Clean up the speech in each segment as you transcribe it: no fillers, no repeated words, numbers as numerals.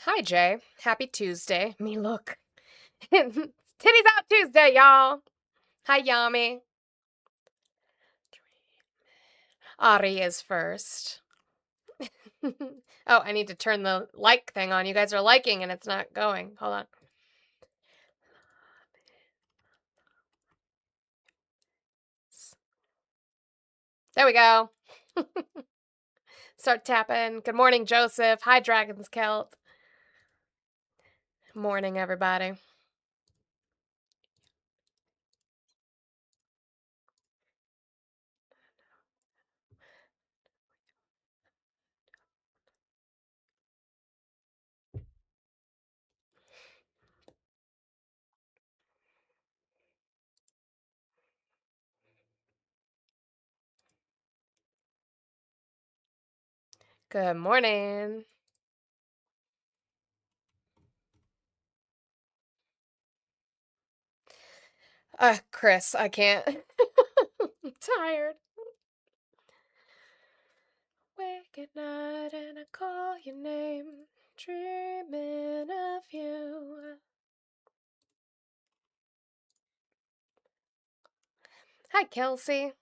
Hi, Jay. Happy Tuesday. Me look. Titties out Tuesday, y'all. Hi, Yami. Ari is first. Oh, I need to turn the like thing on. You guys are liking and it's not going. Hold on. There we go. Start tapping. Good morning, Joseph. Hi, Dragon's Celt. Morning, everybody. Good morning. Chris, I can't. I'm tired. Wake at night and I call your name, dreaming of you. Hi, Kelsey.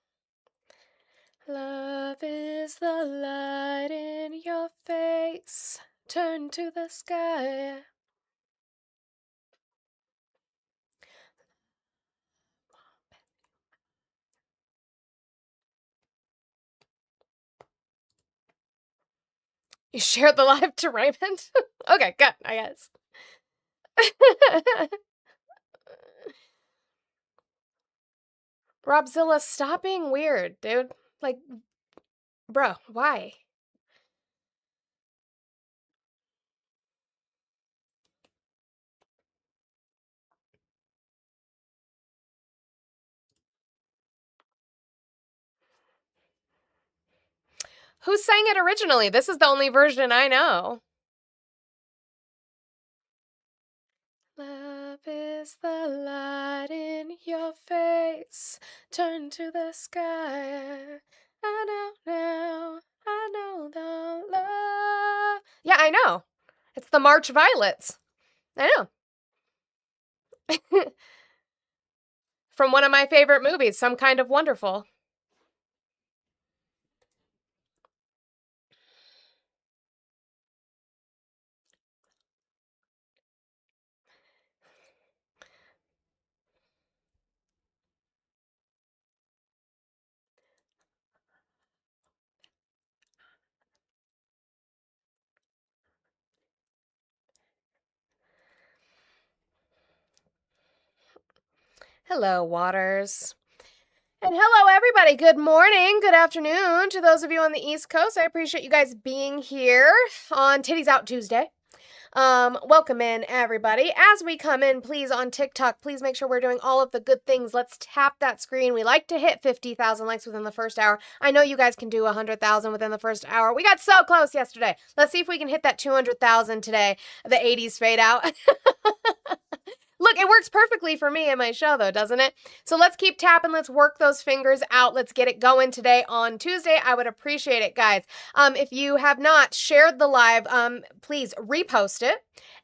Love is the light in your face. Turn to the sky. You shared the live to Raymond? Okay, good, I guess. Robzilla, stop being weird, dude. Like, bro, why? Who sang it originally? This is the only version I know. Love is the light in your face. Turn to the sky. I know now. I know the love. Yeah, I know. It's the March Violets. I know. From one of my favorite movies, Some Kind of Wonderful. Hello, Waters. And hello, everybody. Good morning, good afternoon to those of you on the East Coast. I appreciate you guys being here on Titties Out Tuesday. Welcome in, everybody. As we come in, please, on TikTok, please make sure we're doing all of the good things. Let's tap that screen. We like to hit 50,000 likes within the first hour. I know you guys can do 100,000 within the first hour. We got so close yesterday. Let's see if we can hit that 200,000 today. The 80s fade out. Look, it works perfectly for me in my show, though, doesn't it? So let's keep tapping. Let's work those fingers out. Let's get it going today on Tuesday. I would appreciate it, guys. If you have not shared the live, please repost it.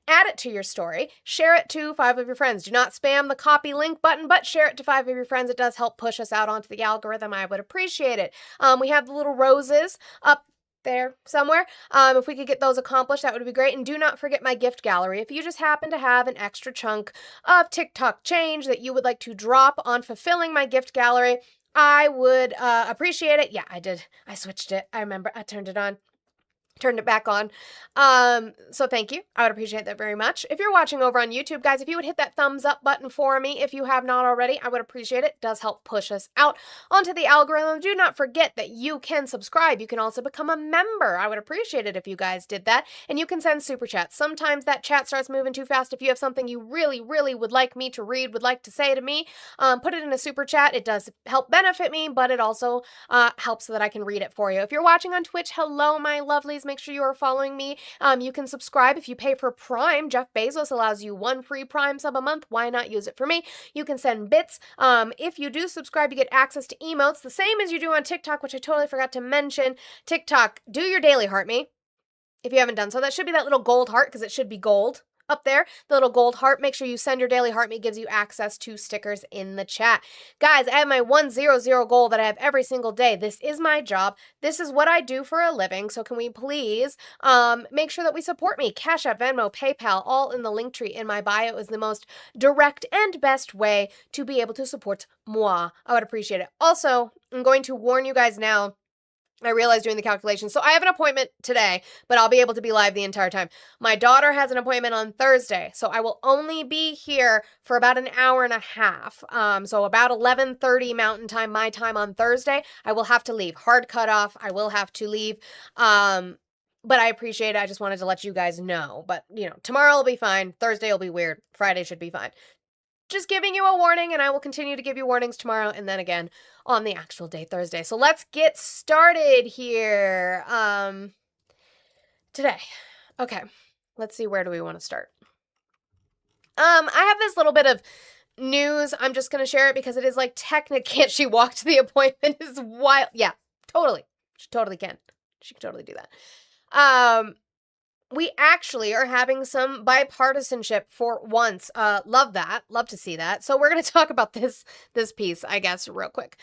Add it to your story. Share it to 5 of your friends. Do not spam the copy link button, but share it to 5 of your friends. It does help push us out onto the algorithm. I would appreciate it. We have the little roses up there somewhere. If we could get those accomplished, that would be great. And do not forget my gift gallery. If you just happen to have an extra chunk of TikTok change that you would like to drop on fulfilling my gift gallery, I would appreciate it. Yeah, I did. I switched it. I remember. I turned it on. Turned it back on. So thank you. I would appreciate that very much. If you're watching over on YouTube, guys, if you would hit that thumbs up button for me, if you have not already, I would appreciate it. It does help push us out onto the algorithm. Do not forget that you can subscribe. You can also become a member. I would appreciate it if you guys did that. And you can send super chats. Sometimes that chat starts moving too fast. If you have something you really, really would like me to read, would like to say to me, put it in a super chat. It does help benefit me, but it also helps so that I can read it for you. If you're watching on Twitch, hello, my lovelies. Make sure you are following me. You can subscribe if you pay for Prime. Jeff Bezos allows you 1 free Prime sub a month. Why not use it for me? You can send bits. If you do subscribe, you get access to emotes, the same as you do on TikTok, which I totally forgot to mention. TikTok, do your daily heart me. If you haven't done so, that should be that little gold heart, because it should be gold up there. The little gold heart. Make sure you send your daily heart. It gives you access to stickers in the chat. Guys, I have my 100 goal that I have every single day. This is my job. This is what I do for a living. So can we please make sure that we support me? Cash App, Venmo, PayPal, all in the link tree in my bio is the most direct and best way to be able to support moi. I would appreciate it. Also, I'm going to warn you guys now. I realized doing the calculations. So I have an appointment today, but I'll be able to be live the entire time. My daughter has an appointment on Thursday, so I will only be here for about an hour and a half. So about 11:30 Mountain Time, my time on Thursday, I will have to leave. Hard cutoff. I will have to leave. But I appreciate it. I just wanted to let you guys know. But, tomorrow will be fine. Thursday will be weird. Friday should be fine. Just giving you a warning, and I will continue to give you warnings tomorrow and then again on the actual day, Thursday. So let's get started here. Today. Okay. Let's see, where do we want to start? I have this little bit of news. I'm just going to share it because it is like can't she walk to the appointment is wild. Yeah, totally. She totally can. She can totally do that. We actually are having some bipartisanship for once. Love that. Love to see that. So we're going to talk about this piece, I guess, real quick.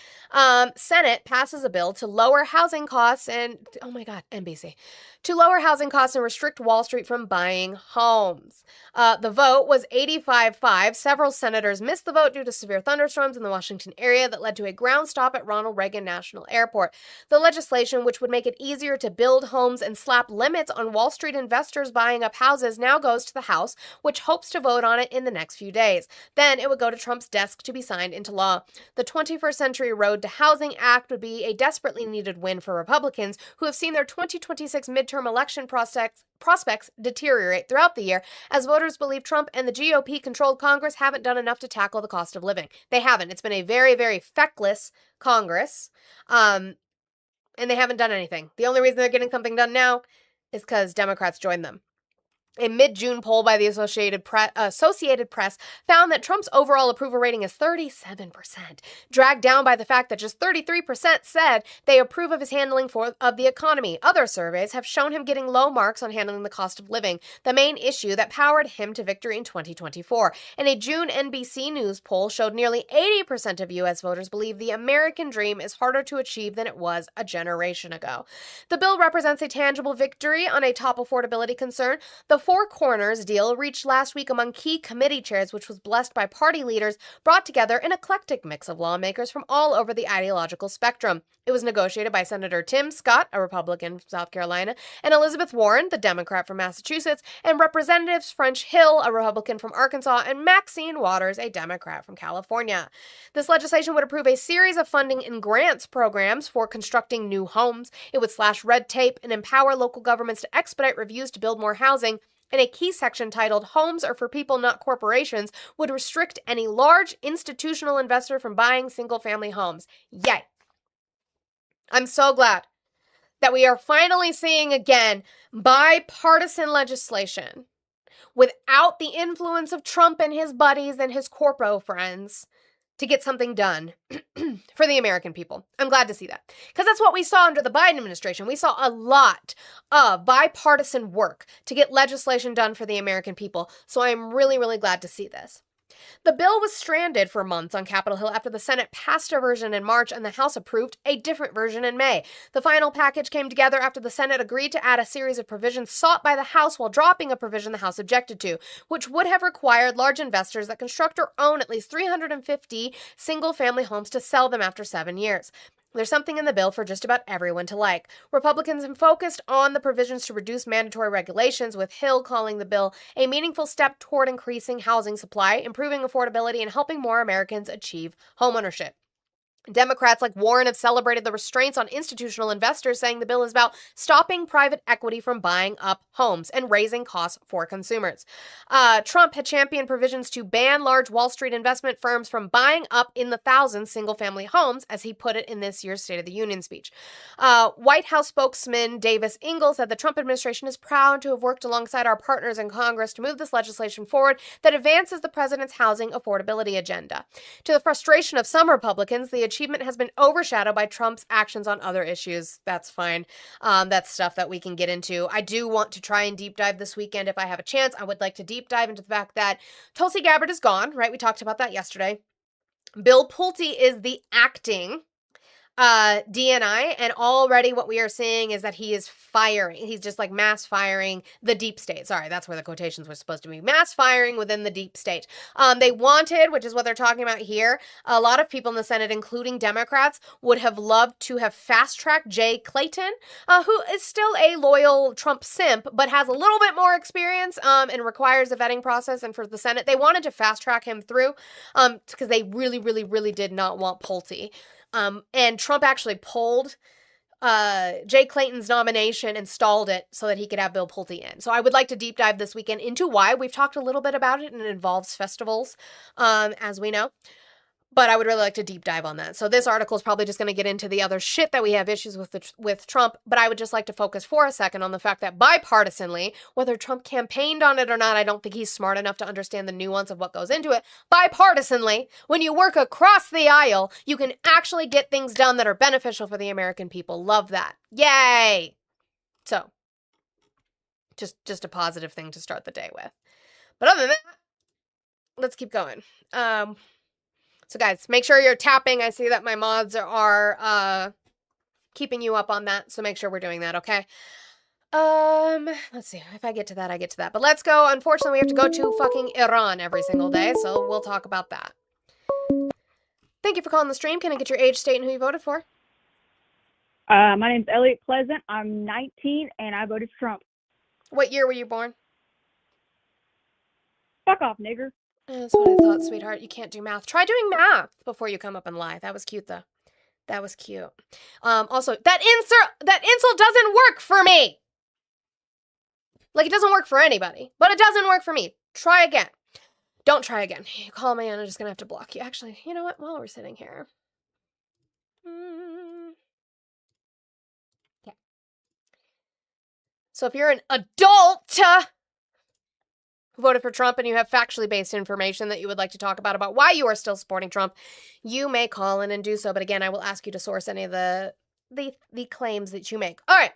Senate passes a bill to lower housing costs and, oh my God, NBC, to lower housing costs and restrict Wall Street from buying homes. The vote was 85-5. Several senators missed the vote due to severe thunderstorms in the Washington area that led to a ground stop at Ronald Reagan National Airport. The legislation, which would make it easier to build homes and slap limits on Wall Street investors buying up houses, now goes to the House, which hopes to vote on it in the next few days. Then it would go to Trump's desk to be signed into law. The 21st Century Road to Housing Act would be a desperately needed win for Republicans, who have seen their 2026 midterm election prospects deteriorate throughout the year, as voters believe Trump and the GOP-controlled Congress haven't done enough to tackle the cost of living. They haven't. It's been a very, very feckless Congress, and they haven't done anything. The only reason they're getting something done now is because Democrats joined them. A mid-June poll by the Associated Press found that Trump's overall approval rating is 37%, dragged down by the fact that just 33% said they approve of his handling of the economy. Other surveys have shown him getting low marks on handling the cost of living, the main issue that powered him to victory in 2024. And a June NBC News poll showed nearly 80% of U.S. voters believe the American dream is harder to achieve than it was a generation ago. The bill represents a tangible victory on a top affordability concern. The Four Corners deal reached last week among key committee chairs, which was blessed by party leaders, brought together an eclectic mix of lawmakers from all over the ideological spectrum. It was negotiated by Senator Tim Scott, a Republican from South Carolina, and Elizabeth Warren, the Democrat from Massachusetts, and Representatives French Hill, a Republican from Arkansas, and Maxine Waters, a Democrat from California. This legislation would approve a series of funding and grants programs for constructing new homes. It would slash red tape and empower local governments to expedite reviews to build more housing. And a key section titled Homes Are for People, Not Corporations would restrict any large institutional investor from buying single-family homes. Yay. I'm so glad that we are finally seeing again bipartisan legislation without the influence of Trump and his buddies and his corpo friends to get something done for the American people. I'm glad to see that. Because that's what we saw under the Biden administration. We saw a lot of bipartisan work to get legislation done for the American people. So I'm really, really glad to see this. The bill was stranded for months on Capitol Hill after the Senate passed a version in March and the House approved a different version in May. The final package came together after the Senate agreed to add a series of provisions sought by the House while dropping a provision the House objected to, which would have required large investors that construct or own at least 350 single-family homes to sell them after 7 years. There's something in the bill for just about everyone to like. Republicans have focused on the provisions to reduce mandatory regulations, with Hill calling the bill a meaningful step toward increasing housing supply, improving affordability, and helping more Americans achieve homeownership. Democrats like Warren have celebrated the restraints on institutional investors, saying the bill is about stopping private equity from buying up homes and raising costs for consumers. Trump had championed provisions to ban large Wall Street investment firms from buying up in the thousands single-family homes, as he put it in this year's State of the Union speech. White House spokesman Davis Ingle said the Trump administration is proud to have worked alongside our partners in Congress to move this legislation forward that advances the president's housing affordability agenda. To the frustration of some Republicans, the achievement has been overshadowed by Trump's actions on other issues. That's fine. That's stuff that we can get into. I do want to try and deep dive this weekend if I have a chance. I would like to deep dive into the fact that Tulsi Gabbard is gone, right? We talked about that yesterday. Bill Pulte is the acting DNI, and already what we are seeing is that he is firing. He's just like mass firing the deep state. Sorry, that's where the quotations were supposed to be. Mass firing within the deep state. They wanted, which is what they're talking about here, a lot of people in the Senate, including Democrats, would have loved to have fast-tracked Jay Clayton, who is still a loyal Trump simp, but has a little bit more experience and requires a vetting process. And for the Senate, they wanted to fast-track him through because they really, really, really did not want Pulte. And Trump actually pulled Jay Clayton's nomination and stalled it so that he could have Bill Pulte in. So I would like to deep dive this weekend into why. We've talked a little bit about it, and it involves festivals, as we know. But I would really like to deep dive on that. So this article is probably just going to get into the other shit that we have issues with Trump. But I would just like to focus for a second on the fact that bipartisanly, whether Trump campaigned on it or not, I don't think he's smart enough to understand the nuance of what goes into it. Bipartisanly, when you work across the aisle, you can actually get things done that are beneficial for the American people. Love that. Yay! So, just a positive thing to start the day with. But other than that, let's keep going. So guys, make sure you're tapping. I see that my mods are keeping you up on that, so make sure we're doing that, okay? Let's see. If I get to that, I get to that. But let's go. Unfortunately, we have to go to fucking Iran every single day, so we'll talk about that. Thank you for calling the stream. Can I get your age, state, and who you voted for? My name's Elliot Pleasant. I'm 19, and I voted for Trump. What year were you born? Fuck off, nigger. That's what I thought, sweetheart. You can't do math. Try doing math before you come up and lie. That was cute, though. That was cute. Also, that insult doesn't work for me. Like, it doesn't work for anybody, but it doesn't work for me. Try again. Don't try again. You call me and I'm just going to have to block you. Actually, you know what? While we're sitting here. Okay. So if you're an adult who voted for Trump and you have factually based information that you would like to talk about why you are still supporting Trump, you may call in and do so. But again, I will ask you to source any of the claims that you make. All right,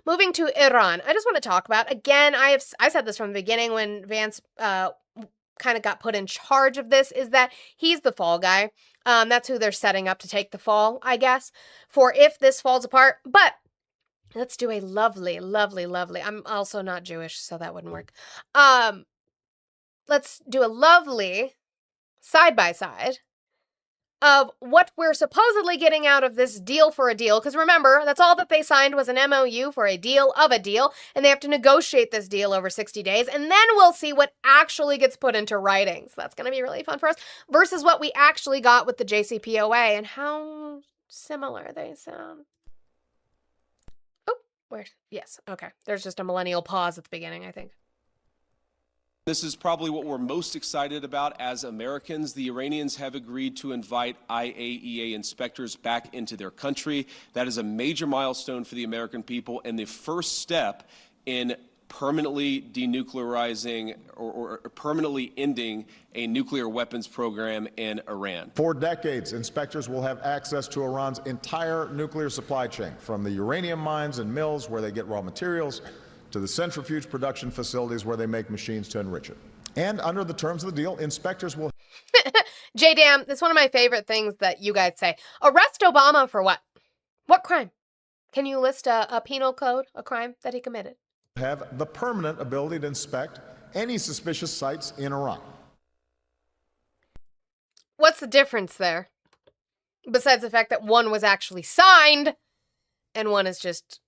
moving to Iran. I just want to talk about, again, I said this from the beginning when Vance kind of got put in charge of this, is that he's the fall guy. That's who they're setting up to take the fall, I guess, for if this falls apart. But let's do a lovely, lovely, lovely, I'm also not Jewish, so that wouldn't work. Let's do a lovely side-by-side of what we're supposedly getting out of this deal for a deal. Because remember, that's all that they signed was an MOU for a deal of a deal. And they have to negotiate this deal over 60 days. And then we'll see what actually gets put into writing. So that's going to be really fun for us. Versus what we actually got with the JCPOA and how similar they sound. Oh, where? Yes. Okay. There's just a millennial pause at the beginning, I think. This is probably what we're most excited about as Americans. The Iranians have agreed to invite IAEA inspectors back into their country. That is a major milestone for the American people and the first step in permanently denuclearizing or permanently ending a nuclear weapons program in Iran. For decades, inspectors will have access to Iran's entire nuclear supply chain, from the uranium mines and mills where they get raw materials to the centrifuge production facilities where they make machines to enrich it. And under the terms of the deal, inspectors will... J-Dam, that's one of my favorite things that you guys say. Arrest Obama for what? What crime? Can you list a penal code, a crime that he committed? Have the permanent ability to inspect any suspicious sites in Iran. What's the difference there? Besides the fact that one was actually signed and one is just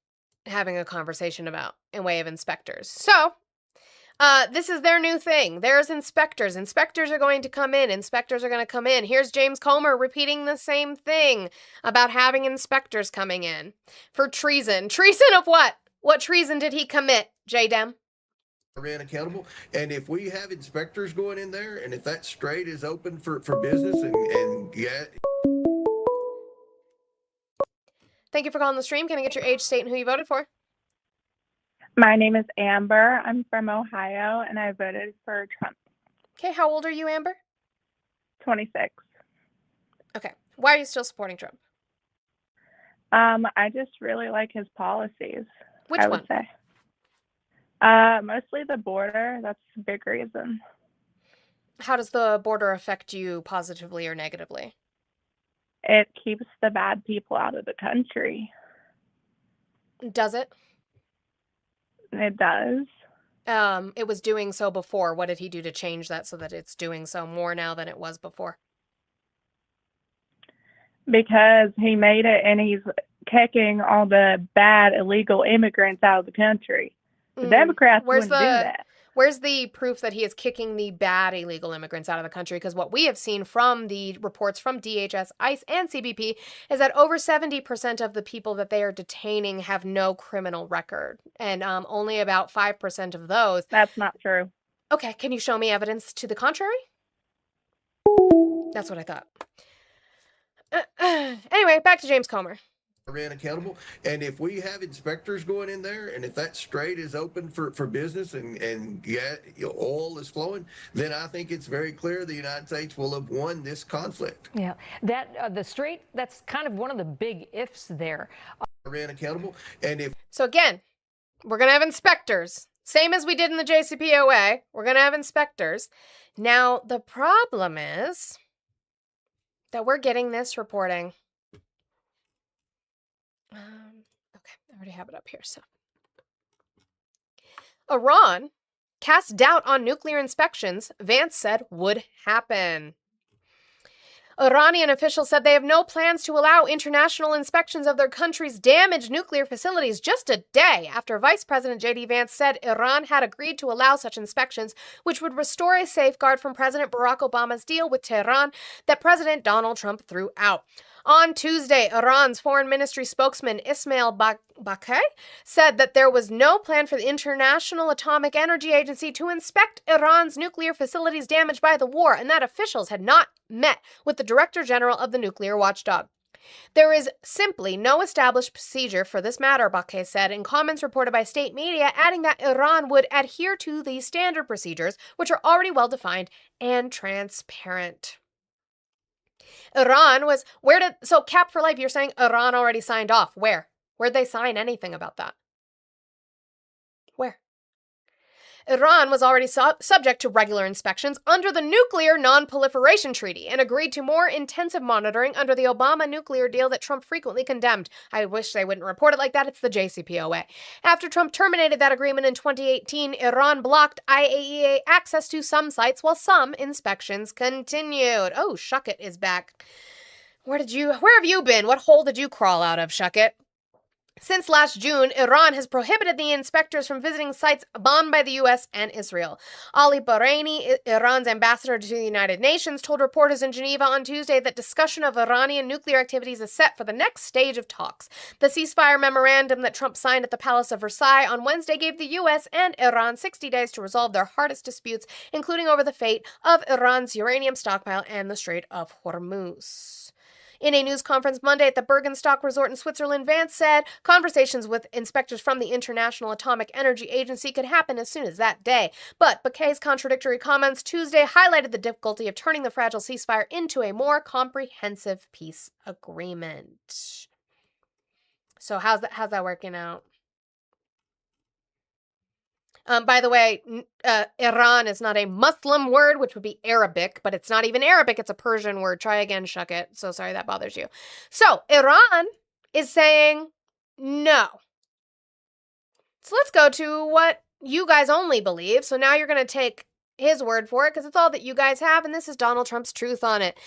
having a conversation about in way of inspectors. So, this is their new thing. There's inspectors. Inspectors are going to come in. Inspectors are going to come in. Here's James Comer repeating the same thing about having inspectors coming in for treason. Treason of what? What treason did he commit, J-Dem? Iran accountable. And if we have inspectors going in there, and if that strait is open for business and yeah. Thank you for calling the stream. Can I get your age, state, and who you voted for? My name is Amber. I'm from Ohio, and I voted for Trump. Okay, how old are you, Amber? 26. Okay. Why are you still supporting Trump? I just really like his policies. Which I would one? say. Mostly the border. That's a big reason. How does the border affect you positively or negatively? It keeps the bad people out of the country. Does it? It does. It was doing so before. What did he do to change that so that it's doing so more now than it was before? Because he made it and he's kicking all the bad illegal immigrants out of the country. The Democrats wouldn't do that. Where's the proof that he is kicking the bad illegal immigrants out of the country? Because what we have seen from the reports from DHS, ICE, and CBP is that over 70% of the people that they are detaining have no criminal record. And only about 5% of those. That's not true. Okay, can you show me evidence to the contrary? That's what I thought. Anyway, back to James Comer. Iran accountable. And if we have inspectors going in there, and if that strait is open for business and oil is flowing, then I think it's very clear the United States will have won this conflict. Yeah, that the strait, that's kind of one of the big ifs there. Iran accountable. And if So again, we're going to have inspectors. Same as we did in the JCPOA. We're going to have inspectors. Now, the problem is that we're getting this reporting. Okay, I already have it up here. So, Iran cast doubt on nuclear inspections, Vance said would happen. Iranian officials said they have no plans to allow international inspections of their country's damaged nuclear facilities just a day after Vice President J.D. Vance said Iran had agreed to allow such inspections, which would restore a safeguard from President Barack Obama's deal with Tehran that President Donald Trump threw out. On Tuesday, Iran's foreign ministry spokesman Ismail Baqai said that there was no plan for the International Atomic Energy Agency to inspect Iran's nuclear facilities damaged by the war, and that officials had not met with the Director General of the nuclear watchdog. There is simply no established procedure for this matter, Baqai said in comments reported by state media, adding that Iran would adhere to these standard procedures, which are already well-defined and transparent. Iran was, so Cap for Life, you're saying Iran already signed off. Where? Where'd they sign anything about that? Where? Iran was already subject to regular inspections under the Nuclear Non-Proliferation Treaty and agreed to more intensive monitoring under the Obama nuclear deal that Trump frequently condemned. I wish they wouldn't report it like that. It's the JCPOA. After Trump terminated that agreement in 2018, Iran blocked IAEA access to some sites while some inspections continued. Oh, Shuckit is back. Where have you been? What hole did you crawl out of, Shuckit? Since last June, Iran has prohibited the inspectors from visiting sites bombed by the U.S. and Israel. Ali Bahraini, Iran's ambassador to the United Nations, told reporters in Geneva on Tuesday that discussion of Iranian nuclear activities is set for the next stage of talks. The ceasefire memorandum that Trump signed at the Palace of Versailles on Wednesday gave the U.S. and Iran 60 days to resolve their hardest disputes, including over the fate of Iran's uranium stockpile and the Strait of Hormuz. In a news conference Monday at the Bergenstock Resort in Switzerland, Vance said conversations with inspectors from the International Atomic Energy Agency could happen as soon as that day. But Baqai's contradictory comments Tuesday highlighted the difficulty of turning the fragile ceasefire into a more comprehensive peace agreement. So how's that working out? By the way, Iran is not a Muslim word, which would be Arabic, but it's not even Arabic. It's a Persian word. Try again, Shuckit. So sorry that bothers you. So Iran is saying no. So let's go to what you guys only believe. So now you're going to take his word for it because it's all that you guys have, and this is Donald Trump's truth on it.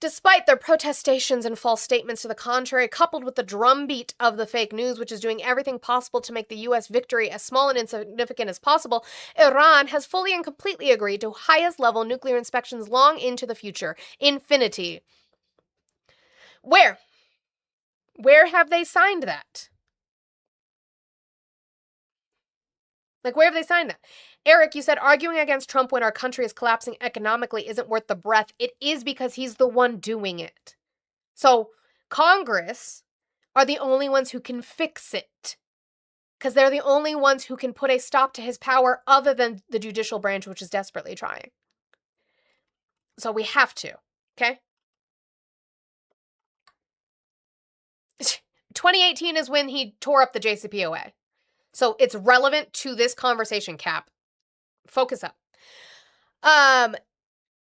Despite their protestations and false statements to the contrary, coupled with the drumbeat of the fake news, which is doing everything possible to make the U.S. victory as small and insignificant as possible, Iran has fully and completely agreed to highest level nuclear inspections long into the future. Infinity. Where? Where have they signed that? Like, where have they signed that? Eric, you said arguing against Trump when our country is collapsing economically isn't worth the breath. It is because he's the one doing it. So Congress are the only ones who can fix it because they're the only ones who can put a stop to his power other than the judicial branch, which is desperately trying. So we have to, okay? 2018 is when he tore up the JCPOA. So it's relevant to this conversation, Cap. Focus up.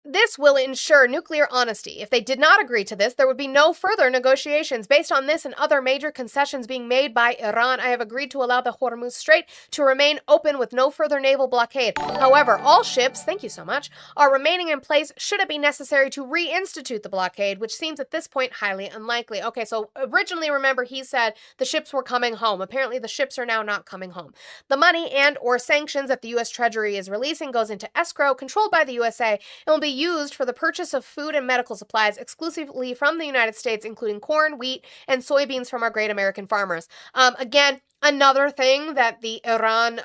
This will ensure nuclear honesty. If they did not agree to this, there would be no further negotiations. Based on this and other major concessions being made by Iran, I have agreed to allow the Hormuz Strait to remain open with no further naval blockade. However, all ships, thank you so much, are remaining in place should it be necessary to reinstitute the blockade, which seems at this point highly unlikely. Okay, so originally, remember, he said the ships were coming home. Apparently, the ships are now not coming home. The money and or sanctions that the U.S. Treasury is releasing goes into escrow controlled by the USA and will be used for the purchase of food and medical supplies exclusively from the United States, including corn, wheat, and soybeans from our great American farmers. Again, another thing that the Iran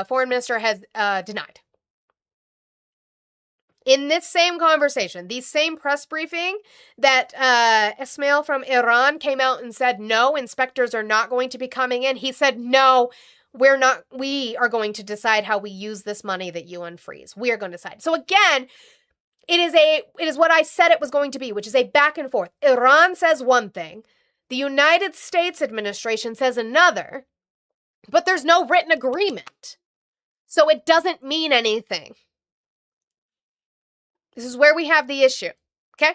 foreign minister has denied. In this same conversation, the same press briefing that Ismail from Iran came out and said, no, inspectors are not going to be coming in. He said, no, we are going to decide how we use this money that you unfreeze. We are going to decide. So again, it is what I said it was going to be, which is a back and forth. Iran says one thing, the United States administration says another, but there's no written agreement. So it doesn't mean anything. This is where we have the issue, okay?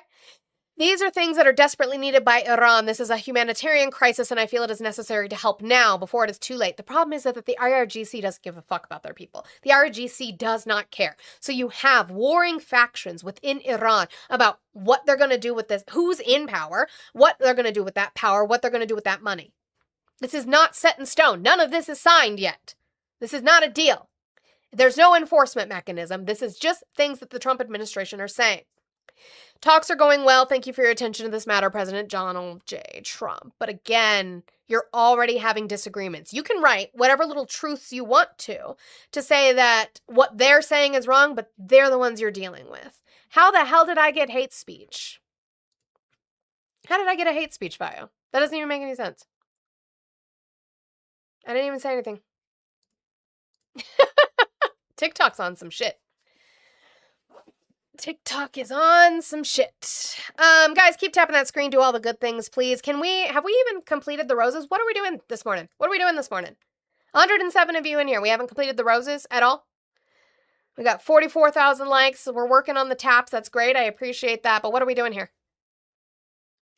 These are things that are desperately needed by Iran. This is a humanitarian crisis, and I feel it is necessary to help now before it is too late. The problem is that the IRGC doesn't give a fuck about their people. The IRGC does not care. So you have warring factions within Iran about what they're going to do with this, who's in power, what they're going to do with that power, what they're going to do with that money. This is not set in stone. None of this is signed yet. This is not a deal. There's no enforcement mechanism. This is just things that the Trump administration are saying. Talks are going well. Thank you for your attention to this matter, President Donald J. Trump. But again, you're already having disagreements. You can write whatever little truths you want to say that what they're saying is wrong, but they're the ones you're dealing with. How the hell did I get hate speech? How did I get a hate speech bio? That doesn't even make any sense. I didn't even say anything. TikTok's on some shit. TikTok is on some shit. Guys, keep tapping that screen. Do all the good things, please. Have we even completed the roses? What are we doing this morning? 107 of you in here. We haven't completed the roses at all. We got 44,000 likes. So we're working on the taps. That's great. I appreciate that. But what are we doing here?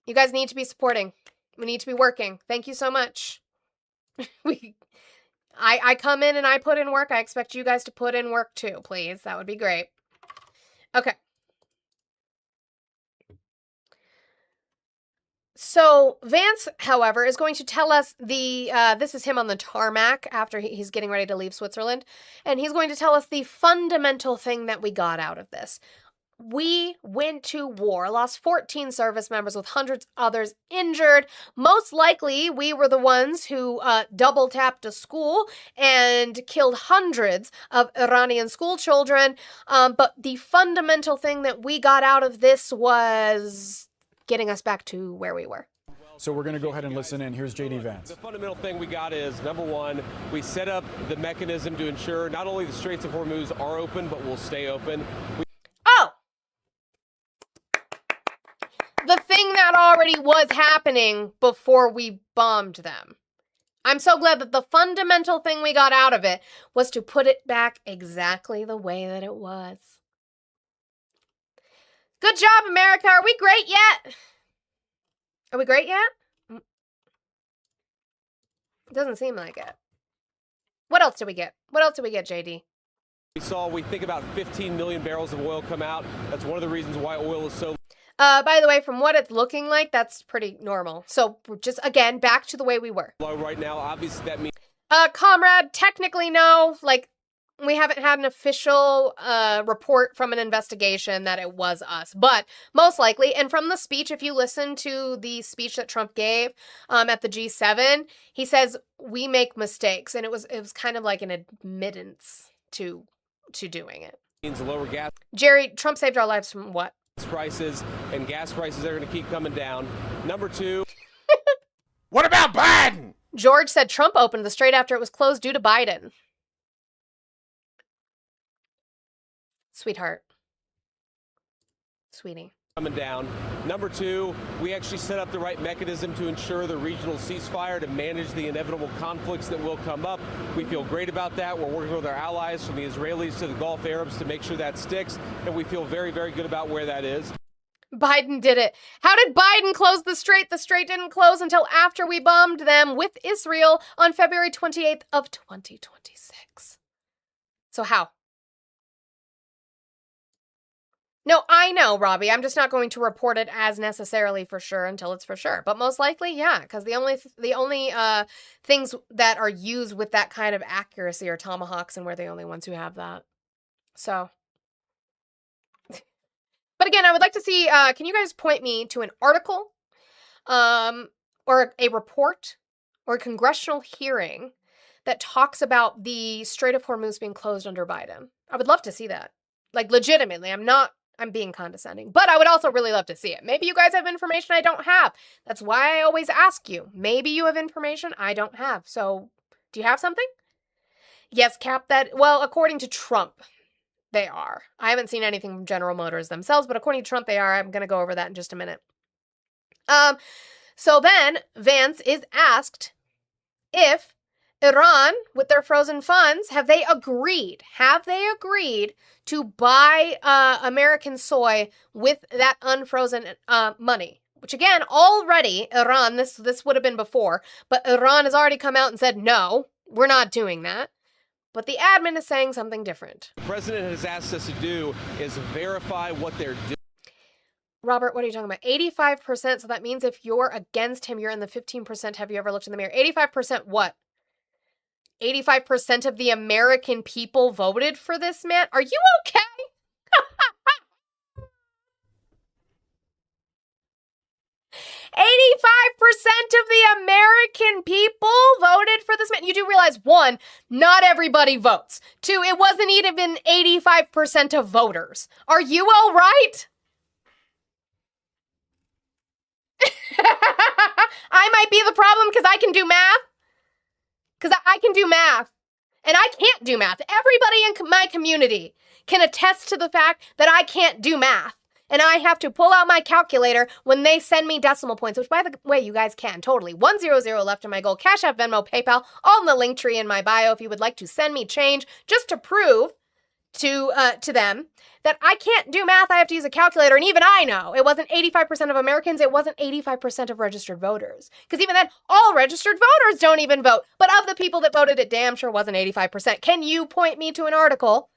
You guys need to be supporting. We need to be working. Thank you so much. I come in and I put in work. I expect you guys to put in work too, please. That would be great. Okay. So Vance, however, is going to tell us this is him on the tarmac after he's getting ready to leave Switzerland. And he's going to tell us the fundamental thing that we got out of this. We went to war, lost 14 service members with hundreds others injured. Most likely, we were the ones who double-tapped a school and killed hundreds of Iranian school children. But the fundamental thing that we got out of this was getting us back to where we were. So we're going to go ahead and listen in. Here's J.D. Vance. The fundamental thing we got is, number one, we set up the mechanism to ensure not only the Straits of Hormuz are open, but will stay open. The thing that already was happening before we bombed them. I'm so glad that the fundamental thing we got out of it was to put it back exactly the way that it was. Good job, America. Are we great yet? Are we great yet? It doesn't seem like it. What else did we get? What else did we get, JD? We think about 15 million barrels of oil come out. That's one of the reasons why oil is so by the way, from what it's looking like, that's pretty normal. So we're just, again, back to the way we were. low right now. Obviously, that means... Comrade, technically no. Like, we haven't had an official report from an investigation that it was us. But most likely, and from the speech, if you listen to the speech that Trump gave at the G7, he says, we make mistakes. And it was kind of like an admittance to doing it. Means lower gas... Jerry, Trump saved our lives from what? Prices and gas prices are going to keep coming down. Number two. What about Biden? George said Trump opened the strait after it was closed due to Biden. Sweetheart. Sweetie. coming down. Number two, we actually set up the right mechanism to ensure the regional ceasefire to manage the inevitable conflicts that will come up. We feel great about that. We're working with our allies from the Israelis to the Gulf Arabs to make sure that sticks, and we feel very, very good about where that is. Biden did it. How did Biden close the strait? The strait didn't close until after we bombed them with Israel on February 28th of 2026. So how? No, I know, Robbie. I'm just not going to report it as necessarily for sure until it's for sure. But most likely, yeah, because the only things that are used with that kind of accuracy are tomahawks, and we're the only ones who have that. So, but again, I would like to see. Can you guys point me to an article, or a report, or a congressional hearing that talks about the Strait of Hormuz being closed under Biden? I would love to see that. Like, legitimately, I'm being condescending, but I would also really love to see it. Maybe you guys have information I don't have. That's why I always ask you. Maybe you have information I don't have. So, do you have something? Yes, Cap, well, according to Trump, they are. I haven't seen anything from General Motors themselves, but according to Trump, they are. I'm going to go over that in just a minute. So then, Vance is asked if Iran, with their frozen funds, have they agreed to buy American soy with that unfrozen money? Which again, already Iran, this would have been before, but Iran has already come out and said, no, we're not doing that. But the admin is saying something different. The president has asked us to do is verify what they're doing. Robert, what are you talking about? 85%, so that means if you're against him, you're in the 15%. Have you ever looked in the mirror? 85% what? 85% of the American people voted for this man? Are you okay? 85% of the American people voted for this man. You do realize, one, not everybody votes. Two, it wasn't even 85% of voters. Are you all right? I might be the problem because I can do math. Because I can do math, and I can't do math. Everybody in my community can attest to the fact that I can't do math, and I have to pull out my calculator when they send me decimal points, which, by the way, you guys can, totally. 100 left in my goal. Cash App, Venmo, PayPal, all in the link tree in my bio if you would like to send me change, just to prove to them that I can't do math. I have to use a calculator, and even I know it wasn't 85% of Americans, it wasn't 85% of registered voters. Because even then, all registered voters don't even vote. But of the people that voted, it damn sure wasn't 85%. Can you point me to an article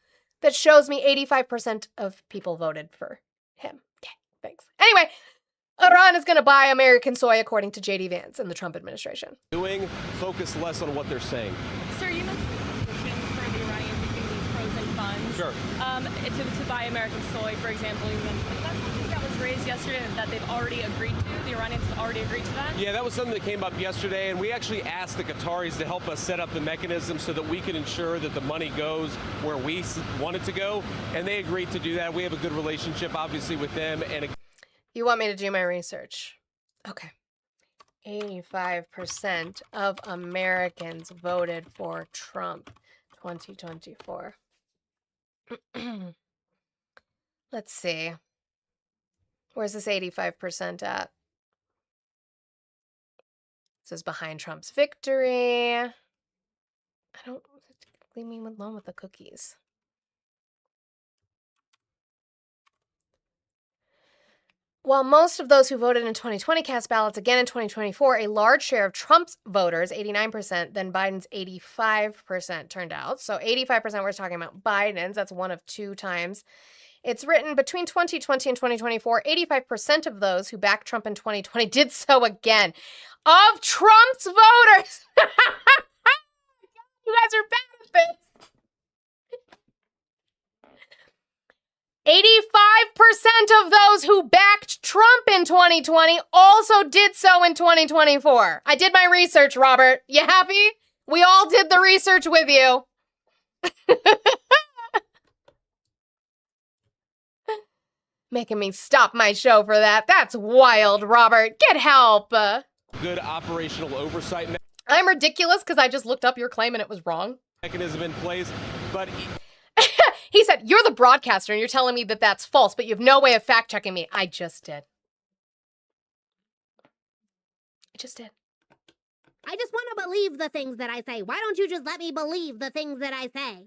that shows me 85% of people voted for him? Okay, thanks. Anyway, Iran is going to buy American soy, according to JD Vance and the Trump administration. Focus less on what they're saying. Sir, you mentioned for the Iranians using these frozen funds. Sure. To buy American soy, for example. Is that something that was raised yesterday that they've already agreed to? The Iranians have already agreed to that? Yeah, that was something that came up yesterday, and we actually asked the Qataris to help us set up the mechanism so that we can ensure that the money goes where we want it to go, and they agreed to do that. We have a good relationship, obviously, with them. And you want me to do my research? Okay. 85% of Americans voted for Trump 2024. Let's see. Where's this 85% at? This is behind Trump's victory. I don't leave me alone with the cookies. While most of those who voted in 2020 cast ballots again in 2024, a large share of Trump's voters, 89%, then Biden's 85% turned out. So 85% we're talking about Biden's. That's one of two times. It's written between 2020 and 2024, 85% of those who backed Trump in 2020 did so again. Of Trump's voters! You guys are bad at this. 85% of those who backed Trump in 2020 also did so in 2024. I did my research, Robert. You happy? We all did the research with you. Making me stop my show for that. That's wild, Robert. Get help. Good operational oversight I'm ridiculous because I just looked up your claim and it was wrong. Mechanism in place, but He said, you're the broadcaster and you're telling me that that's false, but you have no way of fact checking me. I just did. I just did. I just want to believe the things that I say. Why don't you just let me believe the things that I say?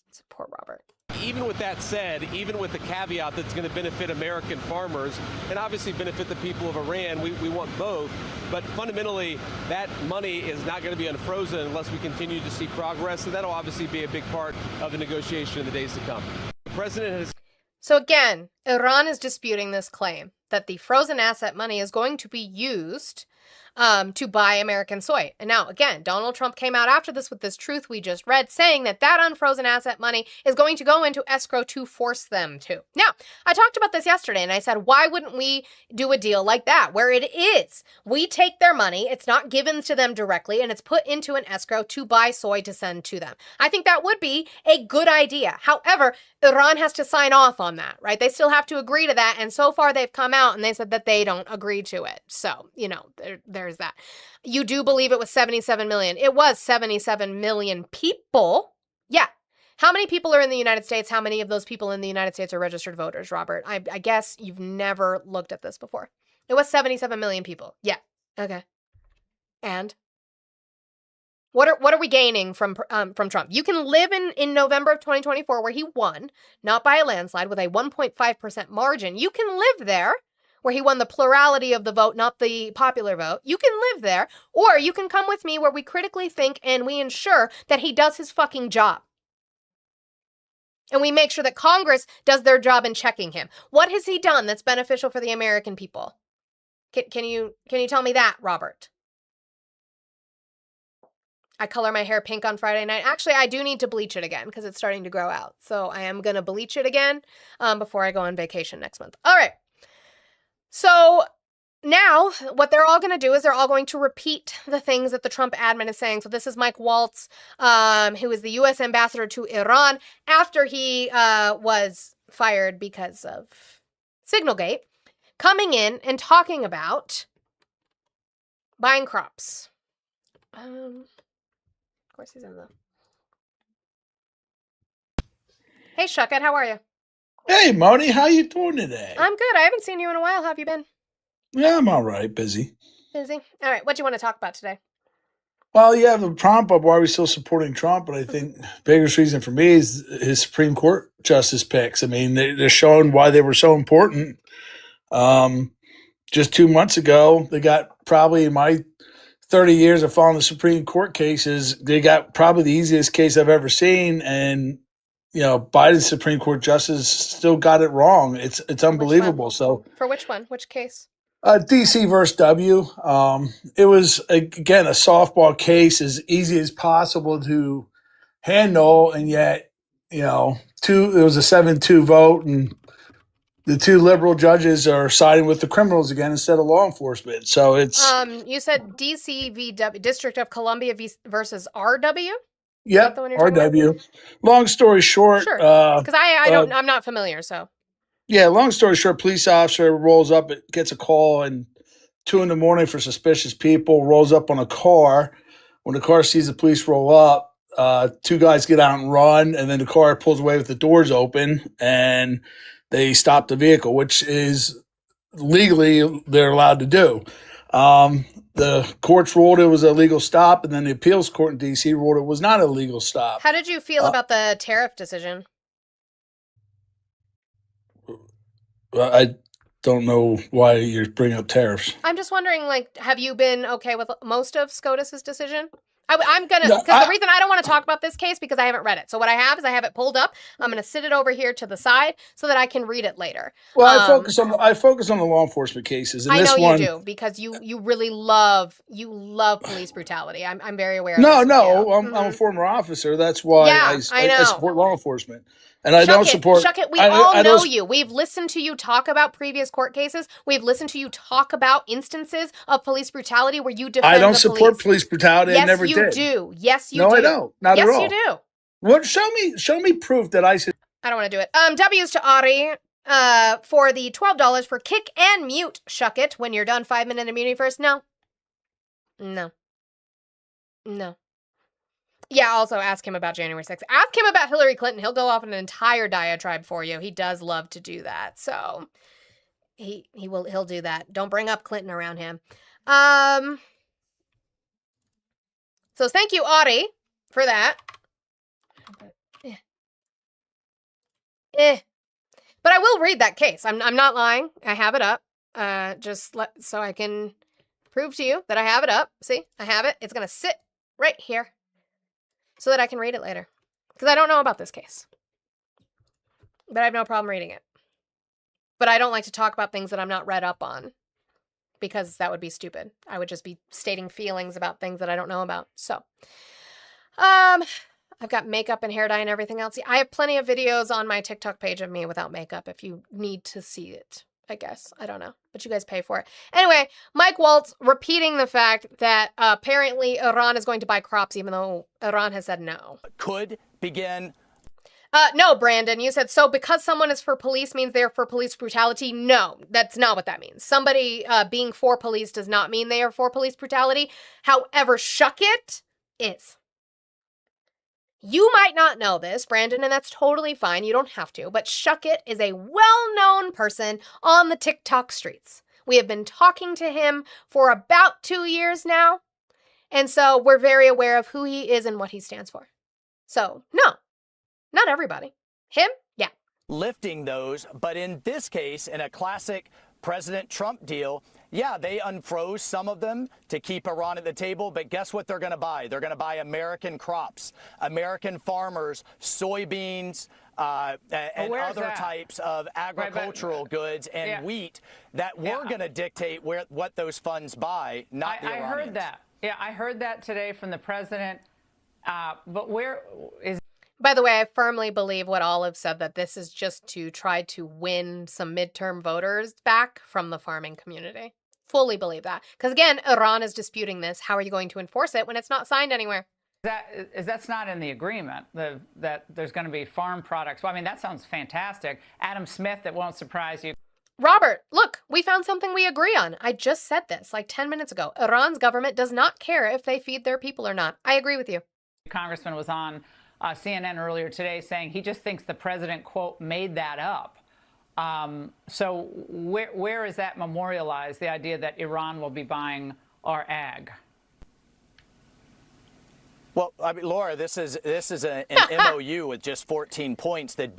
It's poor Robert. Even with that said, even with the caveat that's going to benefit American farmers and obviously benefit the people of Iran, we want both. But fundamentally, that money is not going to be unfrozen unless we continue to see progress. And that'll obviously be a big part of the negotiation in the days to come. The president has. So again, Iran is disputing this claim that the frozen asset money is going to be used to buy American soy. And now, again, Donald Trump came out after this with this truth we just read, saying that that unfrozen asset money is going to go into escrow to force them to. Now, I talked about this yesterday, and I said, why wouldn't we do a deal like that, where it is? We take their money, it's not given to them directly, and it's put into an escrow to buy soy to send to them. I think that would be a good idea. However, Iran has to sign off on that, right? They still have to agree to that, and so far they've come out and they said that they don't agree to it. So, there's that. You do believe it was 77 million. It was 77 million people. Yeah. How many people are in the United States? How many of those people in the United States are registered voters, Robert? I guess you've never looked at this before. It was 77 million people. Yeah. Okay. And what are we gaining from Trump? You can live in November of 2024 where he won, not by a landslide, with a 1.5% margin. You can live there where he won the plurality of the vote, not the popular vote. You can live there, or you can come with me where we critically think and we ensure that he does his fucking job. And we make sure that Congress does their job in checking him. What has he done that's beneficial for the American people? Can you tell me that, Robert? I color my hair pink on Friday night. Actually, I do need to bleach it again because it's starting to grow out. So I am going to bleach it again before I go on vacation next month. All right. So now what they're all going to do is they're all going to repeat the things that the Trump admin is saying. So this is Mike Waltz, who is the U.S. ambassador to Iran after he was fired because of Signalgate, coming in and talking about buying crops. Of course he's in the... Hey, Shuckett, how are you? Hey, Marty, how you doing today? I'm good. I haven't seen you in a while. How have you been? Yeah, I'm all right. Busy. Busy? All right. What do you want to talk about today? Well, you have the prompt of why are we still supporting Trump, but I think the biggest reason for me is his Supreme Court justice picks. I mean, they're showing why they were so important. Just 2 months ago, they got probably in my 30 years of following the Supreme Court cases, they got probably the easiest case I've ever seen, and Biden's Supreme Court justice still got it wrong. It's unbelievable. So for which one? Which case? DC versus W. It was again a softball case, as easy as possible to handle, and yet it was a 7-2 vote, and the two liberal judges are siding with the criminals again instead of law enforcement. So it's you said DC v. W, District of Columbia versus RW. Yep, RW. Long story short, sure, because I'm not familiar. So yeah, long story short, police officer rolls up, gets a call, and 2 a.m. for suspicious people. Rolls up on a car. When the car sees the police roll up, 2 guys get out and run, and then the car pulls away with the doors open, and they stop the vehicle, which is legally they're allowed to do. The courts ruled it was a legal stop, and then the appeals court in D.C. ruled it was not a legal stop. How did you feel about the tariff decision? I don't know why you're bringing up tariffs. I'm just wondering, have you been okay with most of SCOTUS's decision? I'm going to, because the reason I don't want to talk about this case because I haven't read it. So what I have is I have it pulled up. I'm going to sit it over here to the side so that I can read it later. Well, I focus on the law enforcement cases. And I know you do because you really love police brutality. I'm very aware of this. No, I'm a former officer. That's why I support law enforcement. And I don't support... Shuck it, we all know you. We've listened to you talk about previous court cases. We've listened to you talk about instances of police brutality where you defend the police. I don't support police brutality. I never did. Yes, you do. Yes, you do. No, I don't. Not at all. Yes, you do. Well, show me proof that I should... I don't want to do it. W's to Ari for the $12 for kick and mute. Shuck it. When you're done, 5-minute immunity first. No. Yeah, also ask him about January 6th. Ask him about Hillary Clinton. He'll go off an entire diatribe for you. He does love to do that. So he'll do that. Don't bring up Clinton around him. So thank you, Audie, for that. But I will read that case. I'm not lying. I have it up. So I can prove to you that I have it up. See, I have it. It's going to sit right here so that I can read it later. Because I don't know about this case. But I have no problem reading it. But I don't like to talk about things that I'm not read up on. Because that would be stupid. I would just be stating feelings about things that I don't know about. So, I've got makeup and hair dye and everything else. I have plenty of videos on my TikTok page of me without makeup if you need to see it, I guess. I don't know. But you guys pay for it. Anyway, Mike Waltz repeating the fact that apparently Iran is going to buy crops even though Iran has said no. Could begin. No, Brandon, you said, so because someone is for police means they're for police brutality? No, that's not what that means. Somebody being for police does not mean they are for police brutality. However, shuck it is. You might not know this, Brandon, and that's totally fine. You don't have to. But Shuckit is a well-known person on the TikTok streets. We have been talking to him for about 2 years now. And so we're very aware of who he is and what he stands for. So, no, not everybody. Him? Yeah. Lifting those. But in this case, in a classic President Trump deal, yeah, they unfroze some of them to keep Iran at the table, but guess what they're going to buy? They're going to buy American crops, American farmers, soybeans, and other types of agricultural goods and wheat that we're going to dictate what those funds buy, not the Iranians. I heard that. Yeah, I heard that today from the president. But where is... By the way, I firmly believe what Olive said, that this is just to try to win some midterm voters back from the farming community. Fully believe that. Because again, Iran is disputing this. How are you going to enforce it when it's not signed anywhere? That's not in the agreement, that there's going to be farm products. Well, I mean, that sounds fantastic. Adam Smith, that won't surprise you. Robert, look, we found something we agree on. I just said this like 10 minutes ago. Iran's government does not care if they feed their people or not. I agree with you. Congressman was on CNN earlier today saying he just thinks the president, quote, made that up. So where is that memorialized, the idea that Iran will be buying our ag? Well, I mean, Laura, this is an MOU with just 14 points that...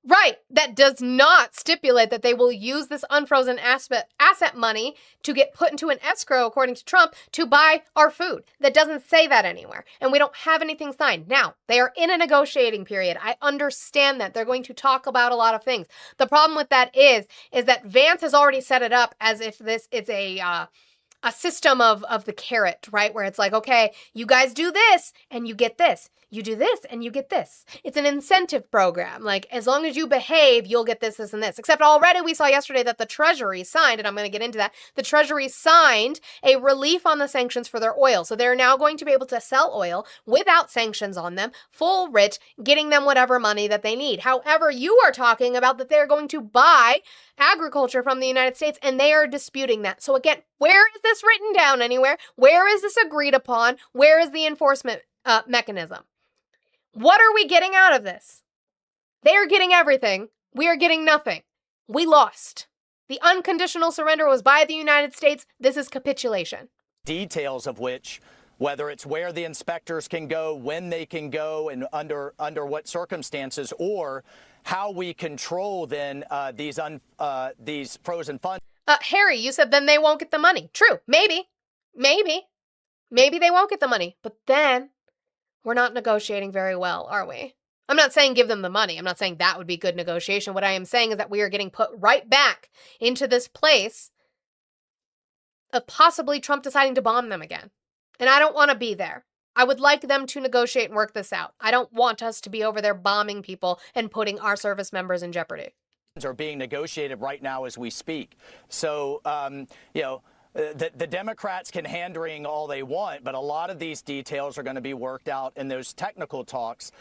Right. That does not stipulate that they will use this unfrozen asset money to get put into an escrow, according to Trump, to buy our food. That doesn't say that anywhere. And we don't have anything signed. Now, they are in a negotiating period. I understand that. They're going to talk about a lot of things. The problem with that is that Vance has already set it up as if this is a system of the carrot, right? Where it's like, okay, you guys do this and you get this. You do this and you get this. It's an incentive program. Like, as long as you behave, you'll get this, this, and this. Except already we saw yesterday that the Treasury signed, and I'm going to get into that, the Treasury signed a relief on the sanctions for their oil. So they're now going to be able to sell oil without sanctions on them, full writ, getting them whatever money that they need. However, you are talking about that they're going to buy agriculture from the United States, and they are disputing that. So again, where is this written down anywhere? Where is this agreed upon? Where is the enforcement mechanism? What are we getting out of this? They are getting everything. We are getting nothing. We lost. The unconditional surrender was by the United States. This is capitulation. Details of which, whether it's where the inspectors can go, when they can go, and under what circumstances, or how we control then these frozen funds. Harry, you said then they won't get the money. True. Maybe they won't get the money. But then we're not negotiating very well, are we? I'm not saying give them the money. I'm not saying that would be good negotiation. What I am saying is that we are getting put right back into this place of possibly Trump deciding to bomb them again. And I don't want to be there. I would like them to negotiate and work this out. I don't want us to be over there bombing people and putting our service members in jeopardy. Are being negotiated right now as we speak. So, the Democrats can hand-wring all they want, but a lot of these details are going to be worked out in those technical talks.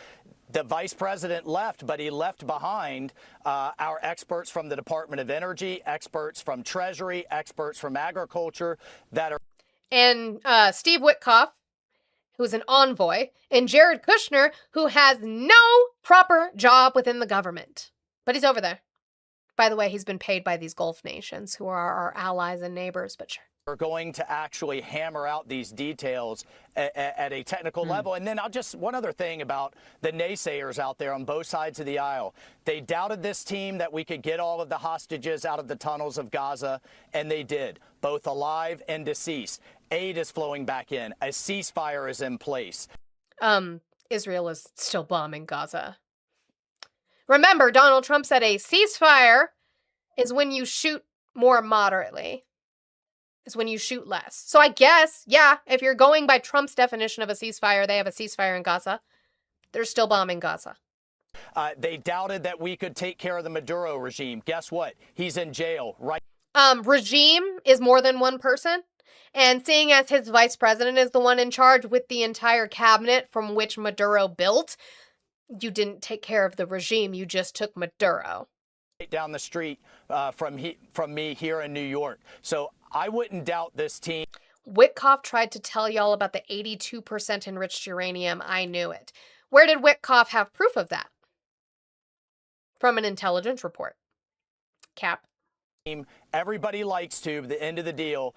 The vice president left, but he left behind our experts from the Department of Energy, experts from Treasury, experts from agriculture that are... And Steve Witkoff who's an envoy, and Jared Kushner, who has no proper job within the government. But he's over there. By the way, he's been paid by these Gulf nations who are our allies and neighbors, but sure. We're going to actually hammer out these details at a technical level. And then one other thing about the naysayers out there on both sides of the aisle. They doubted this team that we could get all of the hostages out of the tunnels of Gaza, and they did, both alive and deceased. Aid is flowing back in. A ceasefire is in place. Israel is still bombing Gaza. Remember, Donald Trump said a ceasefire is when you shoot more moderately. Is when you shoot less. So I guess, yeah, if you're going by Trump's definition of a ceasefire, they have a ceasefire in Gaza. They're still bombing Gaza. They doubted that we could take care of the Maduro regime. Guess what? He's in jail right. Regime is more than one person. And seeing as his vice president is the one in charge with the entire cabinet from which Maduro built, you didn't take care of the regime. You just took Maduro. Down the street from me here in New York. So I wouldn't doubt this team. Witkoff tried to tell y'all about the 82% enriched uranium. I knew it. Where did Witkoff have proof of that? From an intelligence report. Cap. Everybody likes to, at the end of the deal,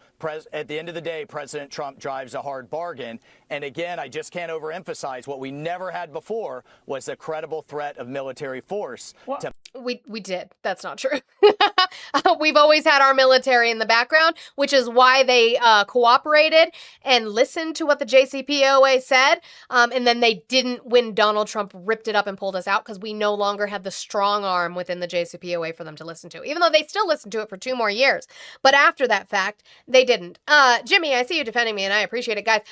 at the end of the day, President Trump drives a hard bargain. And again, I just can't overemphasize what we never had before was a credible threat of military force. We did. That's not true. We've always had our military in the background, which is why they cooperated and listened to what the JCPOA said. And then they didn't when Donald Trump ripped it up and pulled us out because we no longer had the strong arm within the JCPOA for them to listen to, even though they still listened to it for 2 more years. But after that fact, they didn't. Jimmy, I see you defending me and I appreciate it, guys.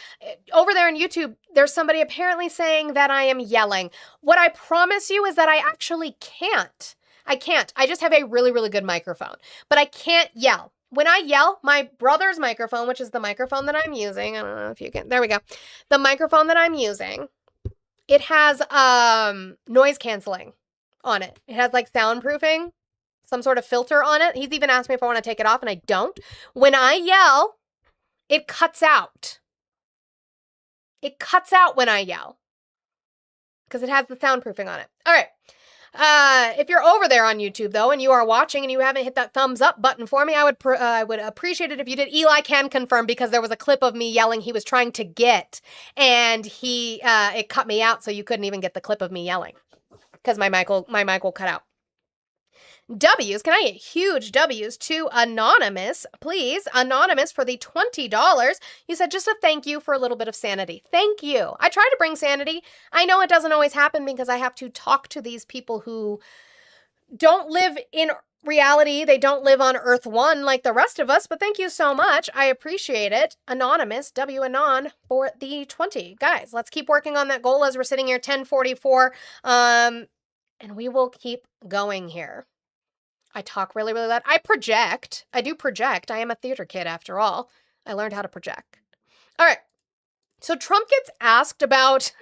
Over there on YouTube, there's somebody apparently saying that I am yelling. What I promise you is that I actually can't. I can't. I just have a really, really good microphone. But I can't yell. When I yell, my brother's microphone, which is the microphone that I'm using, I don't know if you can, there we go. The microphone that I'm using, it has noise canceling on it. It has like soundproofing, some sort of filter on it. He's even asked me if I want to take it off, and I don't. When I yell, it cuts out. It cuts out when I yell because it has the soundproofing on it. All right. If you're over there on YouTube, though, and you are watching and you haven't hit that thumbs up button for me, I would appreciate it if you did. Eli can confirm because there was a clip of me yelling he was trying to get, and it cut me out, so you couldn't even get the clip of me yelling because my mic will cut out. W's, can I get huge W's to Anonymous, please? Anonymous for the $20. You said just a thank you for a little bit of sanity. Thank you. I try to bring sanity. I know it doesn't always happen because I have to talk to these people who don't live in reality. They don't live on Earth 1 like the rest of us, but thank you so much. I appreciate it. Anonymous, W Anon for the 20. Guys, let's keep working on that goal as we're sitting here 10:44. And we will keep going here. I talk really, really loud. I project. I do project. I am a theater kid after all. I learned how to project. All right. So Trump gets asked about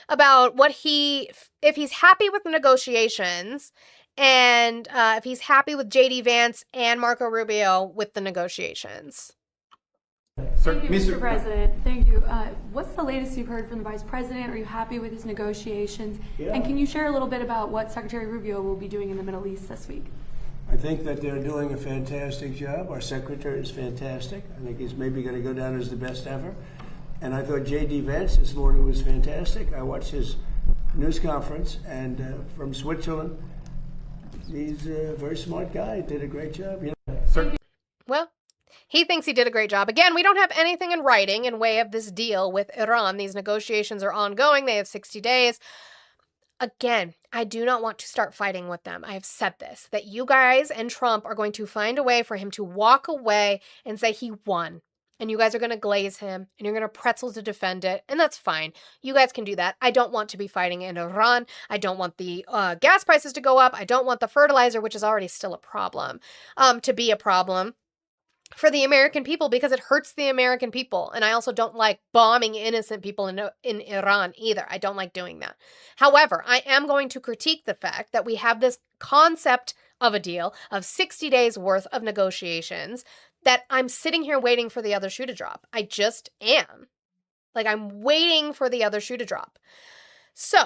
what if he's happy with the negotiations and if he's happy with JD Vance and Marco Rubio with the negotiations. Thank you, Mr. President. Thank you. What's the latest you've heard from the Vice President? Are you happy with his negotiations? Yeah. And can you share a little bit about what Secretary Rubio will be doing in the Middle East this week? I think that they're doing a fantastic job. Our secretary is fantastic. I think he's maybe going to go down as the best ever. And I thought J.D. Vance this morning was fantastic. I watched his news conference, and from Switzerland, he's a very smart guy. Did a great job. Well, he thinks he did a great job. Again, we don't have anything in writing in way of this deal with Iran. These negotiations are ongoing. They have 60 days. Again, I do not want to start fighting with them. I have said this, that you guys and Trump are going to find a way for him to walk away and say he won. And you guys are going to glaze him and you're going to pretzel to defend it. And that's fine. You guys can do that. I don't want to be fighting in Iran. I don't want the gas prices to go up. I don't want the fertilizer, which is already still a problem, to be a problem for the American people because it hurts the American people. And I also don't like bombing innocent people in Iran either. I don't like doing that. However, I am going to critique the fact that we have this concept of a deal of 60 days worth of negotiations that I'm sitting here waiting for the other shoe to drop. I just am. Like, I'm waiting for the other shoe to drop. So,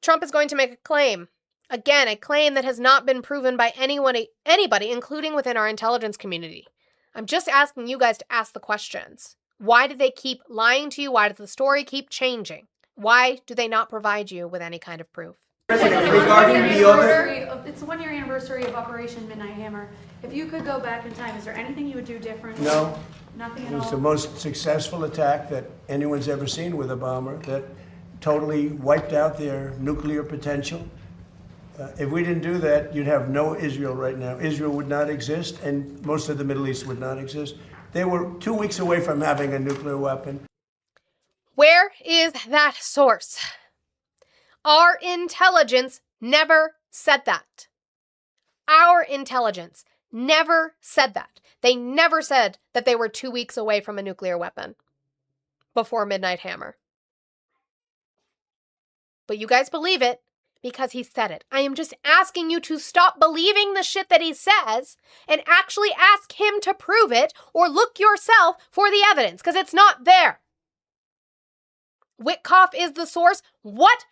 Trump is going to make a claim. Again, a claim that has not been proven by anybody, including within our intelligence community. I'm just asking you guys to ask the questions. Why do they keep lying to you? Why does the story keep changing? Why do they not provide you with any kind of proof? It's the 1 year anniversary of Operation Midnight Hammer. If you could go back in time, is there anything you would do differently? No. Nothing at all? It was all? the most successful attack that anyone's ever seen with a bomber that totally wiped out their nuclear potential. If we didn't do that, you'd have no Israel right now. Israel would not exist, and most of the Middle East would not exist. They were 2 weeks away from having a nuclear weapon. Where is that source? Our intelligence never said that. Our intelligence never said that. They never said that they were 2 weeks away from a nuclear weapon before Midnight Hammer. But you guys believe it because he said it. I am just asking you to stop believing the shit that he says and actually ask him to prove it or look yourself for the evidence because it's not there. Witkoff is the source. What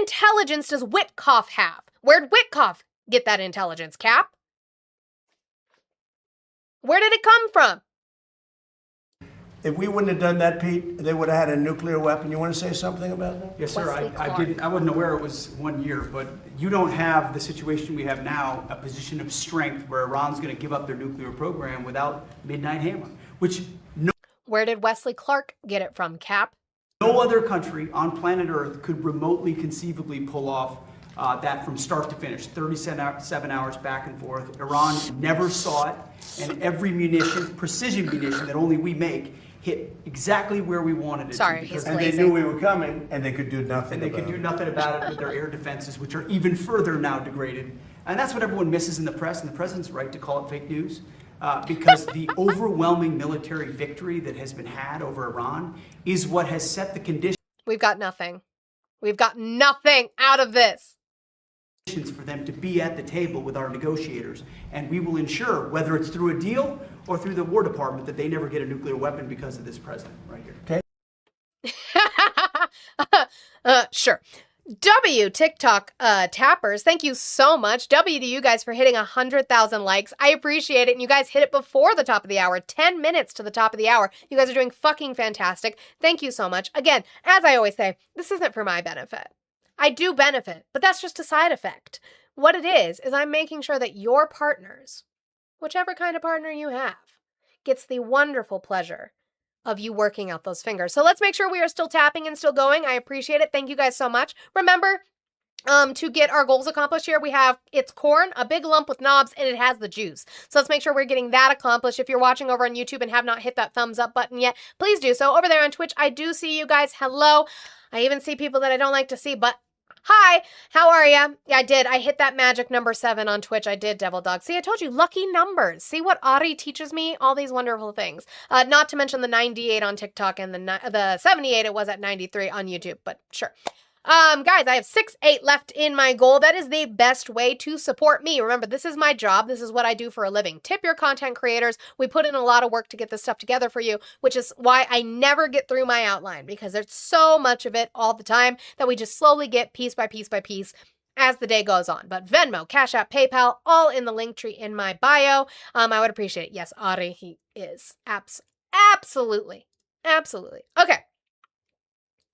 intelligence does Witkoff have? Where'd Witkoff get that intelligence, Cap? Where did it come from? If we wouldn't have done that, Pete, they would have had a nuclear weapon. You want to say something about that? Yes, sir. I wasn't aware it was 1 year, but you don't have the situation we have now, a position of strength where Iran's going to give up their nuclear program without Midnight Hammer, which Where did Wesley Clark get it from, Cap? no other country on planet Earth could remotely conceivably pull off that from start to finish, 37 hours back and forth. Iran never saw it, and every munition, precision munition that only we make, hit exactly where we wanted it Sorry, to. he's And they knew we were coming, and they could do nothing And they about could do it. nothing about it with their air defenses, which are even further now degraded. And that's what everyone misses in the press, and the president's right to call it fake news. Because the overwhelming military victory that has been had over Iran is what has set the conditions We've got nothing. We've got nothing out of this. for them to be at the table with our negotiators. And we will ensure, whether it's through a deal or through the War Department, that they never get a nuclear weapon because of this president right here. Sure. W TikTok tappers, thank you so much. W to you guys for hitting 100,000 likes. I appreciate it. And you guys hit it before the top of the hour, 10 minutes to the top of the hour. You guys are doing fucking fantastic. Thank you so much. Again, as I always say, this isn't for my benefit. I do benefit, but that's just a side effect. What it is I'm making sure that your partners, whichever kind of partner you have, gets the wonderful pleasure of you working out those fingers. So let's make sure we are still tapping and still going. I appreciate it. Thank you guys so much. Remember, to get our goals accomplished here, we have it's corn, a big lump with knobs, and it has the juice. So let's make sure we're getting that accomplished. If you're watching over on YouTube and have not hit that thumbs up button yet, please do so. Over there on Twitch, I do see you guys. Hello. I even see people that I don't like to see, but hi, how are ya? Yeah, I did. I hit that magic number 7 on Twitch. I did, Devil Dog. See, I told you, lucky numbers. See what Ari teaches me? All these wonderful things. Not to mention the 98 on TikTok and the 78 it was at 93 on YouTube, but sure. Guys, I have 6-8 left in my goal. That is the best way to support me. Remember, this is my job. This is what I do for a living. Tip your content creators. We put in a lot of work to get this stuff together for you, which is why I never get through my outline, because there's so much of it all the time that we just slowly get piece by piece by piece as the day goes on. But Venmo, Cash App, PayPal, all in the link tree in my bio. I would appreciate it. Yes, Ari, he is. Absolutely. Absolutely. Okay.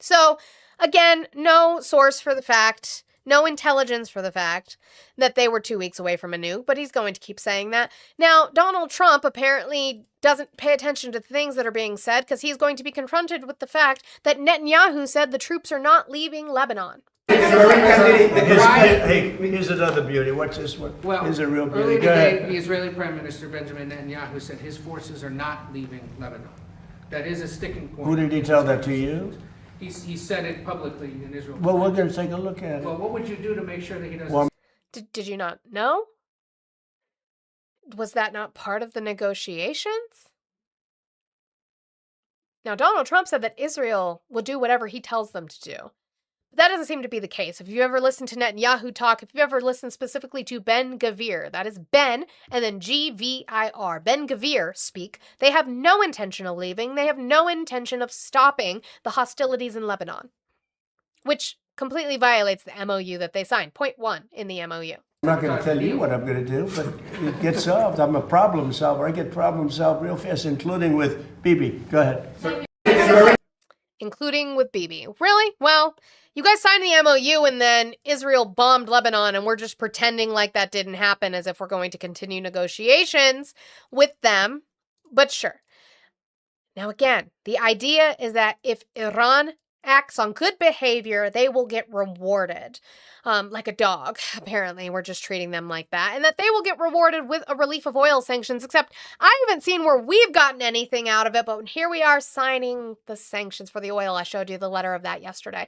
So, again, no source for the fact, no intelligence for the fact that they were 2 weeks away from a nuke, but he's going to keep saying that. Now, Donald Trump apparently doesn't pay attention to the things that are being said because he's going to be confronted with the fact that Netanyahu said the troops are not leaving Lebanon. Hey, here's another beauty. What's this one? Well, here's a real beauty. earlier Go today, ahead. the Israeli Prime Minister Benjamin Netanyahu said his forces are not leaving Lebanon. That is a sticking point. Who did he tell that to you? He said it publicly in Israel. Well, we're going to take a look at it. Well, what would you do to make sure that he doesn't? Well, Did you not know? Was that not part of the negotiations? Now, Donald Trump said that Israel will do whatever he tells them to do. That doesn't seem to be the case. If you ever listen to Netanyahu talk, if you ever listen specifically to Ben Gvir, that is Ben and then G-V-I-R, Ben Gvir speak, they have no intention of leaving. They have no intention of stopping the hostilities in Lebanon, which completely violates the MOU that they signed. Point 1 in the MOU. I'm not going to tell you what I'm going to do, but it gets solved. I'm a problem solver. I get problems solved real fast, including with Bibi. Go ahead. Including with Bibi. Really? Well, you guys signed the MOU and then Israel bombed Lebanon and we're just pretending like that didn't happen as if we're going to continue negotiations with them. But sure. Now again, the idea is that if Iran acts on good behavior, they will get rewarded. Like a dog, apparently. We're just treating them like that. And that they will get rewarded with a relief of oil sanctions, except I haven't seen where we've gotten anything out of it, but here we are signing the sanctions for the oil. I showed you the letter of that yesterday.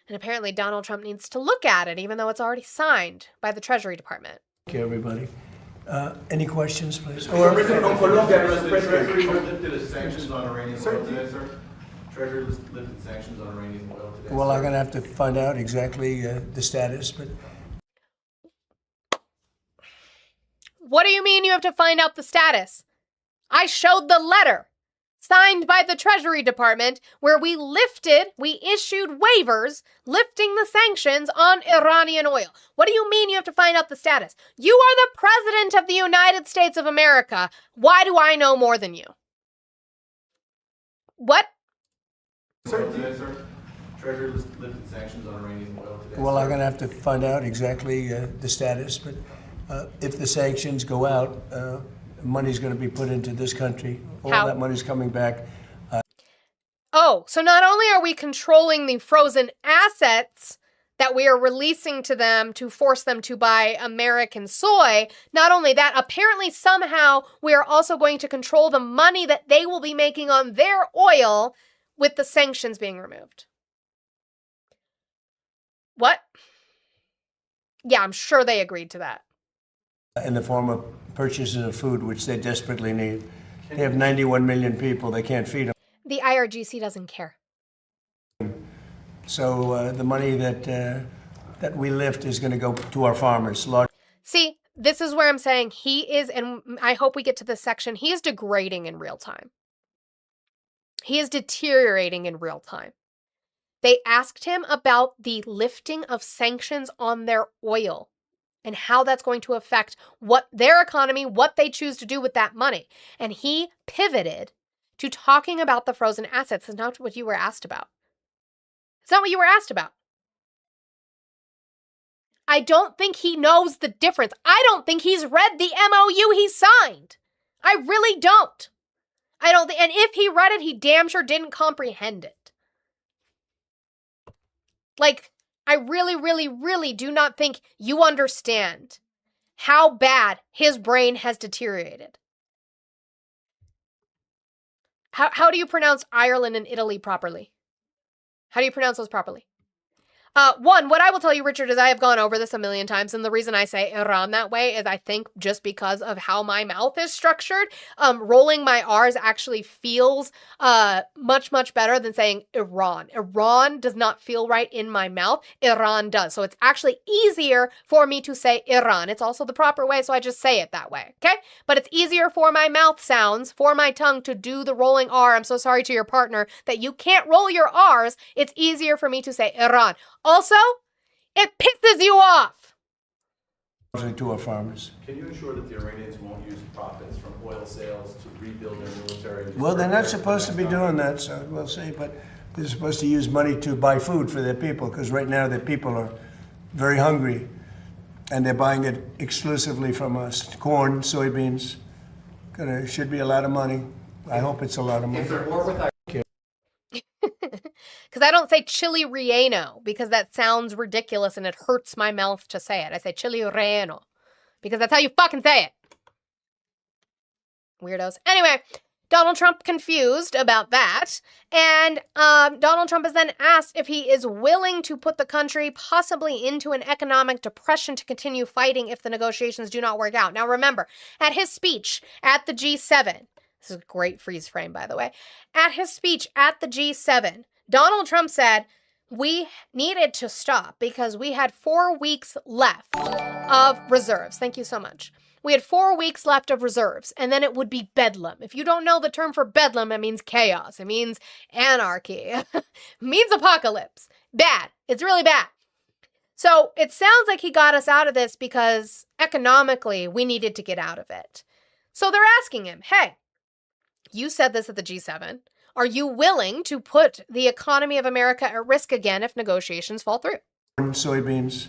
And apparently Donald Trump needs to look at it, even though it's already signed by the Treasury Department. Thank you, everybody. Any questions, please? Treasury lifted sanctions on Iranian oil today, sir? Treasury lifted sanctions on Iranian oil today. Well, I'm going to have to find out exactly the status, but... What do you mean you have to find out the status? I showed the letter signed by the Treasury Department where we issued waivers lifting the sanctions on Iranian oil. What do you mean you have to find out the status? You are the President of the United States of America. Why do I know more than you? What? Sir, Treasury lifted sanctions on Iranian oil today. Well, I'm going to have to find out exactly the status, but if the sanctions go out, money's going to be put into this country. All How? that money's coming back. Oh, so not only are we controlling the frozen assets that we are releasing to them to force them to buy American soy, not only that, apparently somehow we are also going to control the money that they will be making on their oil with the sanctions being removed. What? Yeah, I'm sure they agreed to that. In the form of purchases of food, which they desperately need. They have 91 million people. They can't feed them. The IRGC doesn't care. So the money that we lift is going to go to our farmers. See, this is where I'm saying he is, and I hope we get to this section, he is degrading in real time. He is deteriorating in real time. They asked him about the lifting of sanctions on their oil and how that's going to affect what their economy, what they choose to do with that money. And he pivoted to talking about the frozen assets. It's not what you were asked about. It's not what you were asked about. I don't think he knows the difference. I don't think he's read the MOU he signed. I really don't. I don't think, and if he read it, he damn sure didn't comprehend it. Like, I really, really, really do not think you understand how bad his brain has deteriorated. How do you pronounce Ireland and Italy properly? How do you pronounce those properly? One, what I will tell you, Richard, is I have gone over this a million times, and the reason I say Iran that way is I think just because of how my mouth is structured, rolling my R's actually feels much, much better than saying Iran. Iran does not feel right in my mouth. Iran does. So it's actually easier for me to say Iran. It's also the proper way, so I just say it that way, okay? But it's easier for my mouth sounds, for my tongue to do the rolling R. I'm so sorry to your partner that you can't roll your R's. It's easier for me to say Iran. Also, it pisses you off. To our farmers. Can you ensure that the Iranians won't use profits from oil sales to rebuild their military? Well, they're not supposed to be doing that, so we'll see. But they're supposed to use money to buy food for their people, because right now their people are very hungry, and they're buying it exclusively from us. Corn, soybeans. Should be a lot of money. I hope it's a lot of money. Is there war with Because I don't say chili relleno because that sounds ridiculous and it hurts my mouth to say it. I say chili relleno because that's how you fucking say it. Weirdos. Anyway, Donald Trump confused about that. And Donald Trump is then asked if he is willing to put the country possibly into an economic depression to continue fighting if the negotiations do not work out. Now remember, at his speech at the G7, this is a great freeze frame, by the way. At his speech at the G7, Donald Trump said, we needed to stop because we had 4 weeks left of reserves. Thank you so much. We had 4 weeks left of reserves, and then it would be bedlam. If you don't know the term for bedlam, it means chaos. It means anarchy. It means apocalypse. Bad. It's really bad. So it sounds like he got us out of this because economically we needed to get out of it. So they're asking him, hey, you said this at the G7. Are you willing to put the economy of America at risk again if negotiations fall through? Soybeans,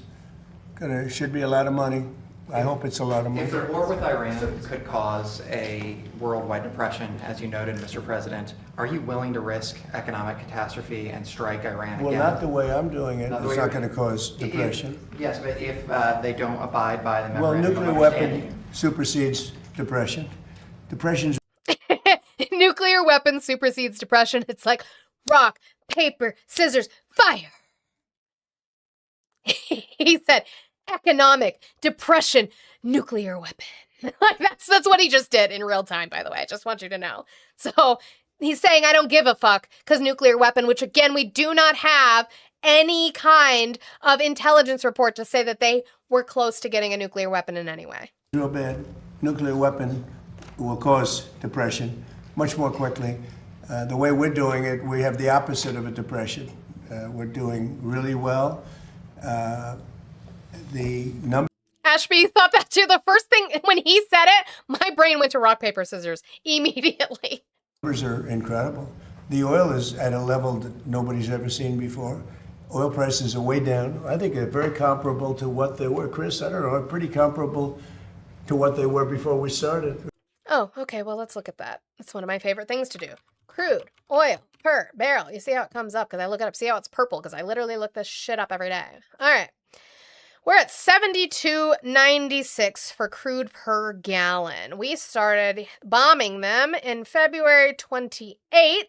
should be a lot of money. I hope it's a lot of money. If the war with Iran could cause a worldwide depression, as you noted, Mr. President, are you willing to risk economic catastrophe and strike Iran again? Well, not the way I'm doing it. It's not going to cause depression. Yes, but if they don't abide by the memorandum Well, nuclear weapon supersedes depression. Depression's Nuclear weapon supersedes depression. It's like rock, paper, scissors, fire. He said economic, depression, nuclear weapon. Like that's what he just did in real time, by the way. I just want you to know. So he's saying, I don't give a fuck because nuclear weapon, which again, we do not have any kind of intelligence report to say that they were close to getting a nuclear weapon in any way. real bad. Nuclear weapon will cause depression much more quickly. The way we're doing it, we have the opposite of a depression. We're doing really well. The number. Ashby thought that too. The first thing when he said it, my brain went to rock, paper, scissors immediately. Numbers are incredible. The oil is at a level that nobody's ever seen before. Oil prices are way down. I think they're very comparable to what they were. Chris, I don't know, pretty comparable to what they were before we started. Oh, okay. Well, let's look at that. It's one of my favorite things to do. Crude oil per barrel. You see how it comes up because I look it up. See how it's purple because I literally look this shit up every day. All right. We're at $72.96 for crude per gallon. We started bombing them in February 28th.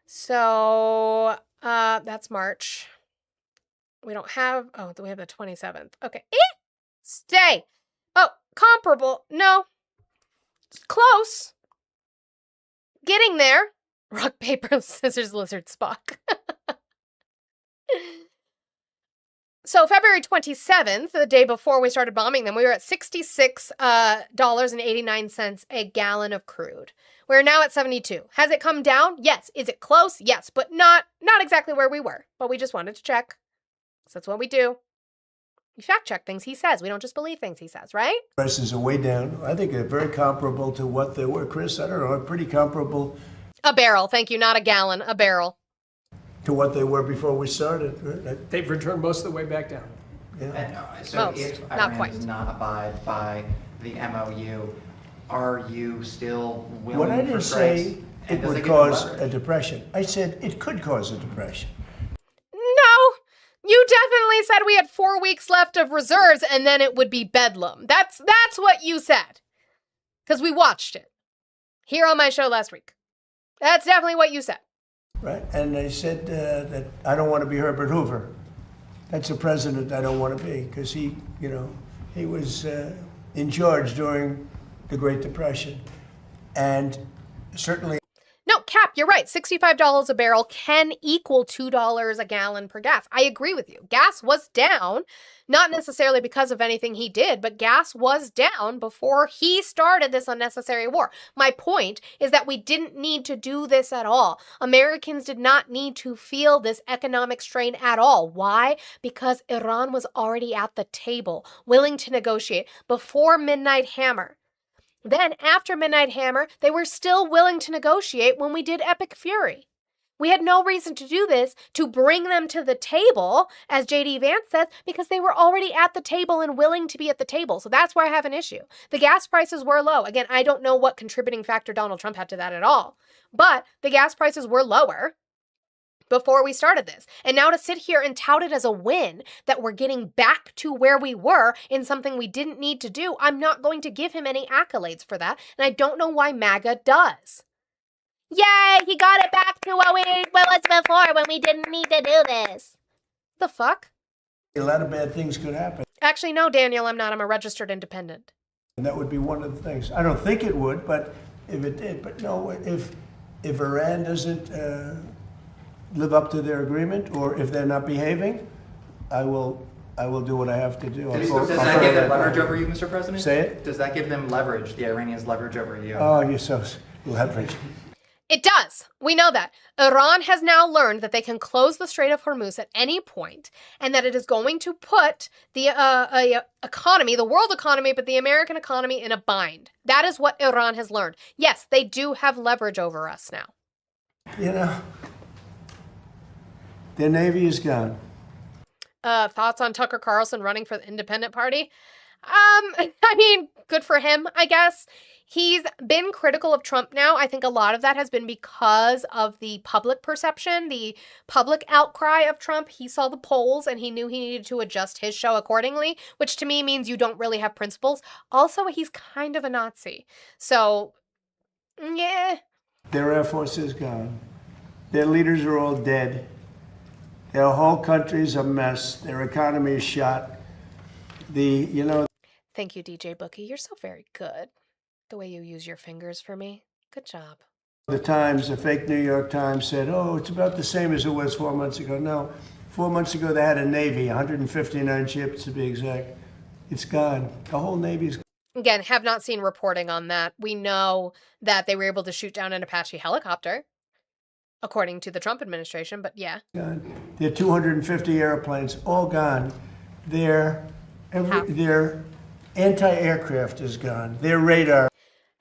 So that's March. We don't have, oh, we have the 27th. Okay. Stay. Oh, comparable. No. It's close. Getting there. Rock, paper, scissors, lizard, Spock. So February 27th, the day before we started bombing them, we were at $66.89 a gallon of crude. We're now at 72. Has it come down? Yes. Is it close? Yes, but not exactly where we were. But we just wanted to check. So that's what we do. We fact check things he says. We don't just believe things he says, right? Prices are way down. I think they're very comparable to what they were. Chris, I don't know, pretty comparable. A barrel. Thank you. Not a gallon. A barrel. To what they were before we started. They've returned most of the way back down. Yeah. So if Iran does not abide by the MOU, are you still willing What I for didn't strikes? say And it does would give you cause leverage? a depression. I said it could cause a depression. No. You definitely said we had 4 weeks left of reserves and then it would be bedlam. That's what you said. Because we watched it here on my show last week. That's definitely what you said. Right, and they said that I don't want to be Herbert Hoover. That's a president I don't want to be because he was in charge during the Great Depression, and certainly. No, Cap, you're right. $65 a barrel can equal $2 a gallon per gas. I agree with you. Gas was down, not necessarily because of anything he did, but gas was down before he started this unnecessary war. My point is that we didn't need to do this at all. Americans did not need to feel this economic strain at all. Why? Because Iran was already at the table, willing to negotiate before Midnight Hammer. Then, after Midnight Hammer, they were still willing to negotiate when we did Epic Fury. We had no reason to do this, to bring them to the table, as J.D. Vance says, because they were already at the table and willing to be at the table. So that's where I have an issue. The gas prices were low. Again, I don't know what contributing factor Donald Trump had to that at all. But the gas prices were lower before we started this. And now to sit here and tout it as a win that we're getting back to where we were in something we didn't need to do, I'm not going to give him any accolades for that. And I don't know why MAGA does. Yay, he got it back to what was before when we didn't need to do this. The fuck? A lot of bad things could happen. Actually, no, Daniel, I'm not. I'm a registered independent. And that would be one of the things. I don't think it would, but if it did. But no, if Iran doesn't live up to their agreement, or if they're not behaving, I will do what I have to do. Does that give them leverage over you, Mr. President? Say it? Does that give them leverage, the Iranians leverage over you? Oh, you're so leverage. It does. We know that. Iran has now learned that they can close the Strait of Hormuz at any point, and that it is going to put the economy, the world economy, but the American economy in a bind. That is what Iran has learned. Yes, they do have leverage over us now. You know, their Navy is gone. Thoughts on Tucker Carlson running for the Independent Party? I mean, good for him, I guess. He's been critical of Trump now. I think a lot of that has been because of the public perception, the public outcry of Trump. He saw the polls and he knew he needed to adjust his show accordingly, which to me means you don't really have principles. Also, he's kind of a Nazi. So, yeah. Their Air Force is gone. Their leaders are all dead. Their whole country's a mess. Their economy is shot. Thank you, DJ Bookie. You're so very good. The way you use your fingers for me. Good job. The Times, the fake New York Times said, oh, it's about the same as it was 4 months ago. No, 4 months ago they had a Navy, 159 ships to be exact. It's gone. The whole Navy's gone. Again, have not seen reporting on that. We know that they were able to shoot down an Apache helicopter, according to the Trump administration, but yeah. Gone. Their 250 airplanes, all gone. Their anti-aircraft is gone. Their radar.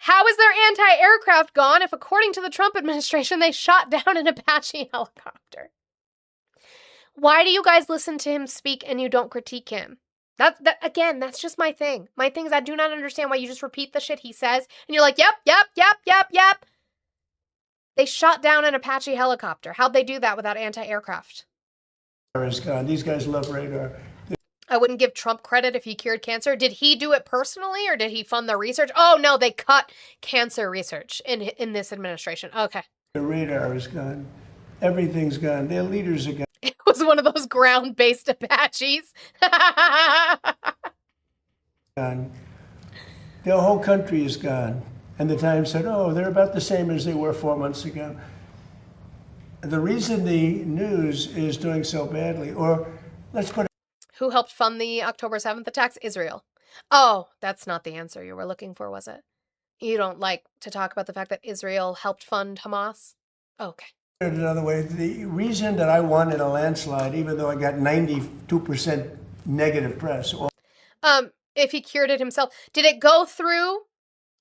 How is their anti-aircraft gone if, according to the Trump administration, they shot down an Apache helicopter? Why do you guys listen to him speak and you don't critique him? Again, that's just my thing. My thing is I do not understand why you just repeat the shit he says and you're like, yep. They shot down an Apache helicopter. How'd they do that without anti-aircraft? Is gone. These guys love radar. I wouldn't give Trump credit if he cured cancer. Did he do it personally or did he fund the research? Oh, no, they cut cancer research in this administration. Okay. The radar is gone. Everything's gone. Their leaders are gone. It was one of those ground-based Apaches. Gone. Their whole country is gone. And the Times said, oh, they're about the same as they were 4 months ago. The reason the news is doing so badly, or let's put it. Who helped fund the October 7th attacks? Israel. Oh, that's not the answer you were looking for, was it? You don't like to talk about the fact that Israel helped fund Hamas? Okay. Another way, the reason that I won in a landslide, even though I got 92% negative press. If he cured it himself, did it go through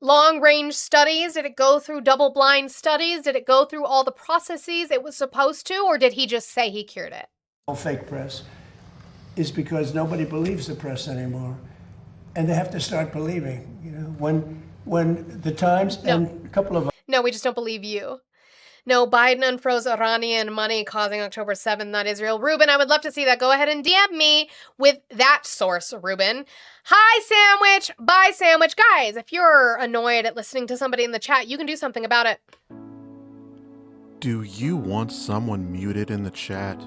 long-range studies? Did it go through double-blind studies? Did it go through all the processes it was supposed to? Or did he just say he cured it? All fake press is because nobody believes the press anymore. And they have to start believing, you know, when the Times and a couple of. No, we just don't believe you. No, Biden unfroze Iranian money causing October 7th, not Israel. Ruben, I would love to see that. Go ahead and DM me with that source, Ruben. Hi, Sandwich. Bye, Sandwich. Guys, if you're annoyed at listening to somebody in the chat, you can do something about it. Do you want someone muted in the chat?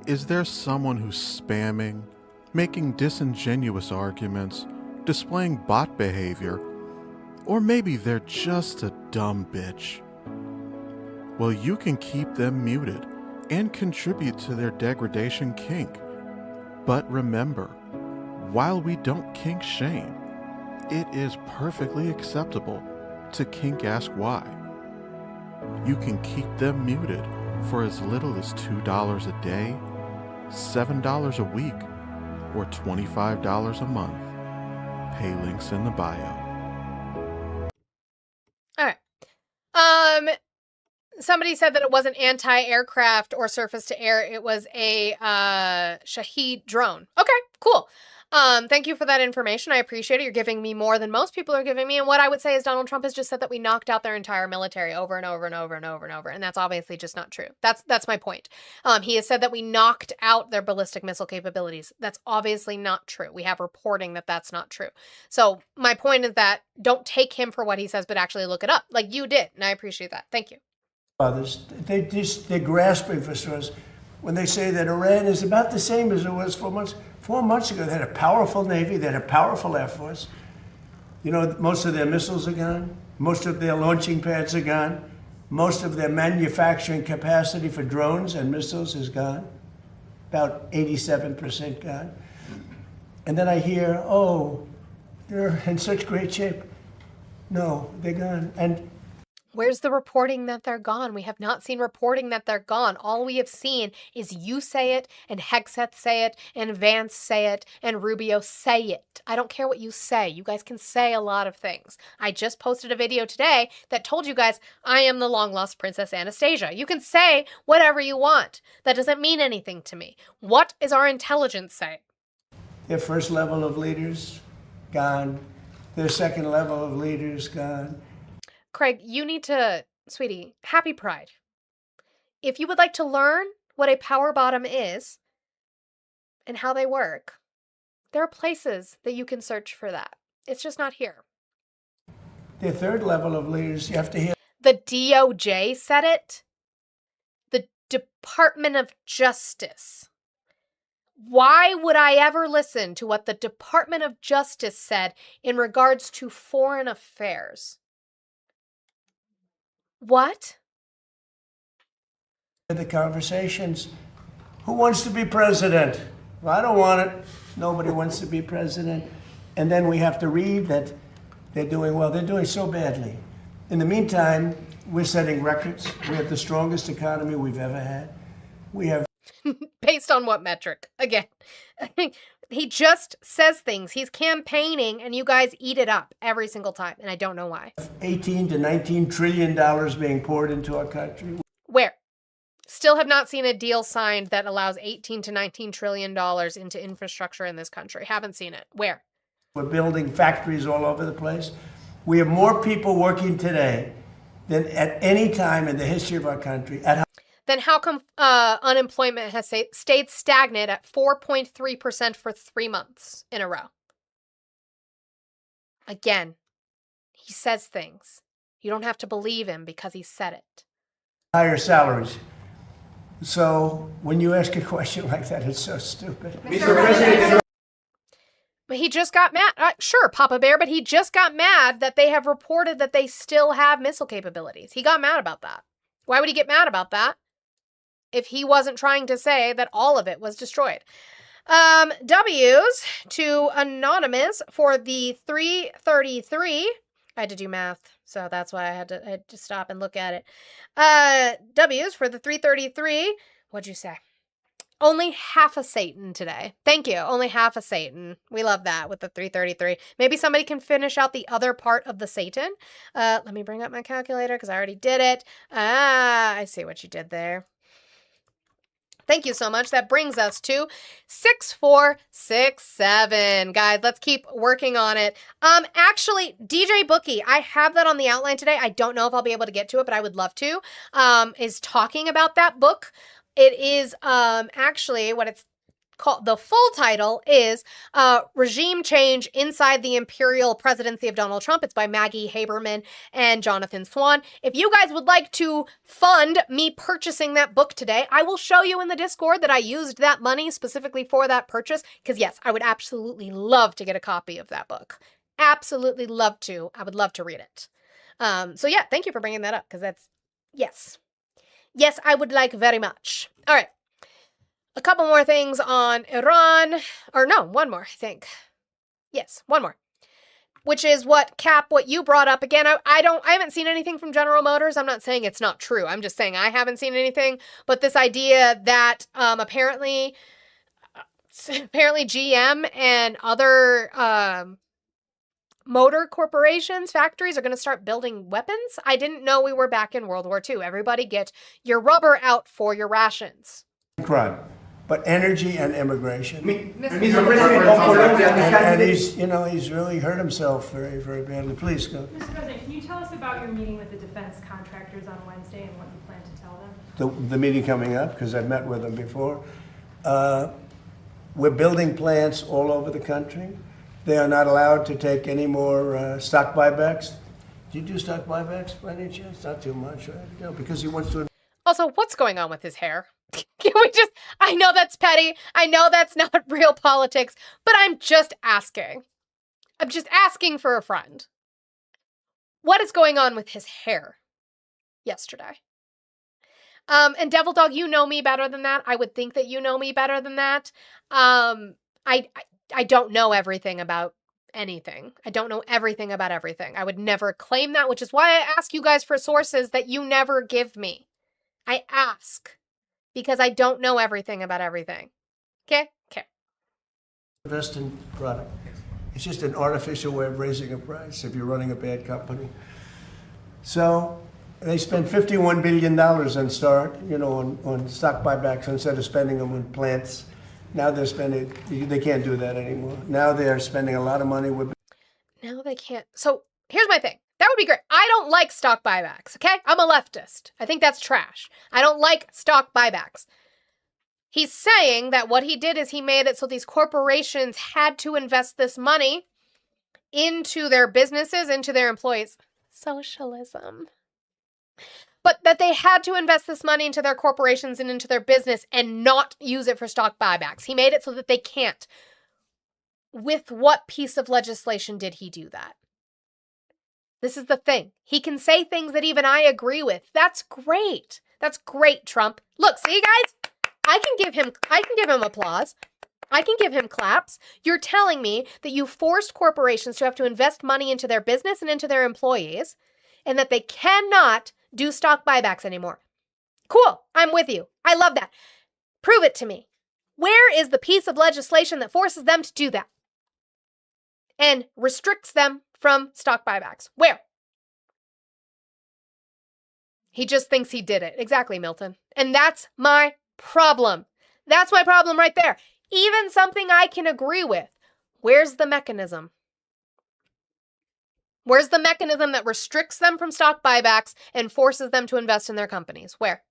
Is there someone who's spamming, making disingenuous arguments, displaying bot behavior, or maybe they're just a dumb bitch? Well, you can keep them muted and contribute to their degradation kink. But remember, while we don't kink shame, it is perfectly acceptable to kink ask why. You can keep them muted for as little as $2 a day, $7 a week, or $25 a month. Pay links in the bio. All right. Somebody said that it wasn't anti-aircraft or surface-to-air. It was a Shahed drone. Okay, cool. Thank you for that information. I appreciate it. You're giving me more than most people are giving me. And what I would say is Donald Trump has just said that we knocked out their entire military over and over and over and over and over. And that's obviously just not true. That's my point. He has said that we knocked out their ballistic missile capabilities. That's obviously not true. We have reporting that that's not true. So my point is that don't take him for what he says, but actually look it up like you did. And I appreciate that. Thank you. Others, they're grasping for straws when they say that Iran is about the same as it was 4 months. 4 months ago, they had a powerful Navy, they had a powerful Air Force. You know, most of their missiles are gone. Most of their launching pads are gone. Most of their manufacturing capacity for drones and missiles is gone, about 87% gone. And then I hear, oh, they're in such great shape. No, they're gone. And where's the reporting that they're gone? We have not seen reporting that they're gone. All we have seen is you say it, and Hegseth say it, and Vance say it, and Rubio say it. I don't care what you say. You guys can say a lot of things. I just posted a video today that told you guys I am the long-lost Princess Anastasia. You can say whatever you want. That doesn't mean anything to me. What is our intelligence saying? their first level of leaders, gone. Their second level of leaders, gone. Craig, you need to, sweetie, happy Pride. If you would like to learn what a power bottom is and how they work, there are places that you can search for that. It's just not here. Their third level of leaders, you have to hear. The DOJ said it. The Department of Justice. Why would I ever listen to what the Department of Justice said in regards to foreign affairs? What? The conversations. Who wants to be president? Well, I don't want it. Nobody wants to be president. And then we have to read that they're doing well. They're doing so badly. In the meantime, we're setting records. We have the strongest economy we've ever had. We have. Based on what metric? Again, he just says things. He's campaigning and you guys eat it up every single time. And I don't know why. 18 to 19 trillion dollars being poured into our country. Where? Still have not seen a deal signed that allows 18 to 19 trillion dollars into infrastructure in this country. Haven't seen it. Where? We're building factories all over the place. We have more people working today than at any time in the history of our country. Then how come unemployment has stayed stagnant at 4.3% for 3 months in a row? Again, he says things. You don't have to believe him because he said it. Higher salaries. So when you ask a question like that, it's so stupid. Mr. President. But he just got mad. Sure, Papa Bear, but he just got mad that they have reported that they still have missile capabilities. He got mad about that. Why would he get mad about that if he wasn't trying to say that all of it was destroyed? W's to Anonymous for the 333. I had to do math, so that's why I had to stop and look at it. W's for the 333. What'd you say? Only half a Satan today. Thank you. Only half a Satan. We love that with the 333. Maybe somebody can finish out the other part of the Satan. Let me bring up my calculator because I already did it. I see what you did there. Thank you so much. That brings us to 6467. Guys, let's keep working on it. Actually, DJ Bookie, I have that on the outline today. I don't know if I'll be able to get to it, but I would love to. Is talking about that book. It is actually what it's called. The full title is Regime Change Inside the Imperial Presidency of Donald Trump. It's by Maggie Haberman and Jonathan Swan. If you guys would like to fund me purchasing that book today, I will show you in the Discord that I used that money specifically for that purchase. Because yes, I would absolutely love to get a copy of that book. Absolutely love to. I would love to read it. So yeah, thank you for bringing that up because that's, yes. Yes, I would like very much. All right. A couple more things on Iran. Or no, one more, I think. Yes, one more. Which is what you brought up. Again, I haven't seen anything from General Motors. I'm not saying it's not true. I'm just saying I haven't seen anything. But this idea that apparently GM and other motor corporations, factories are going to start building weapons. I didn't know we were back in World War II. Everybody get your rubber out for your rations. Crime, but energy and immigration. Mr. President, and he's really hurt himself very, very badly. Please go. Mr. President, can you tell us about your meeting with the defense contractors on Wednesday and what you plan to tell them? The meeting coming up, because I've met with them before. We're building plants all over the country. They are not allowed to take any more stock buybacks. Do you do stock buybacks by any chance? Not too much, right? No, because he wants to. Also, what's going on with his hair? Can we just, I know that's petty. I know that's not real politics, but I'm just asking. I'm just asking for a friend. What is going on with his hair? yesterday. And Devil Dog, you know me better than that. I would think that you know me better than that. I don't know everything about anything. I don't know everything about everything. I would never claim that, which is why I ask you guys for sources that you never give me. I ask because I don't know everything about everything. Okay? Okay. Invest in product. It's just an artificial way of raising a price if you're running a bad company. So they spend $51 billion on on stock buybacks instead of spending them on plants. Now they're spending, they can't do that anymore. Now they're spending a lot of money with. Now they can't. So here's my thing. That would be great. I don't like stock buybacks, okay? I'm a leftist. I think that's trash. I don't like stock buybacks. He's saying that what he did is he made it so these corporations had to invest this money into their businesses, into their employees. Socialism. But that they had to invest this money into their corporations and into their business and not use it for stock buybacks. He made it so that they can't. With what piece of legislation did he do that? This is the thing. He can say things that even I agree with. That's great. That's great, Trump. Look, see, guys? I can give him applause. I can give him claps. You're telling me that you forced corporations to have to invest money into their business and into their employees, and that they cannot do stock buybacks anymore. Cool. I'm with you. I love that. Prove it to me. Where is the piece of legislation that forces them to do that and restricts them from stock buybacks? Where? He just thinks he did it. Exactly, Milton. And that's my problem. That's my problem right there. Even something I can agree with. Where's the mechanism? Where's the mechanism that restricts them from stock buybacks and forces them to invest in their companies? Where?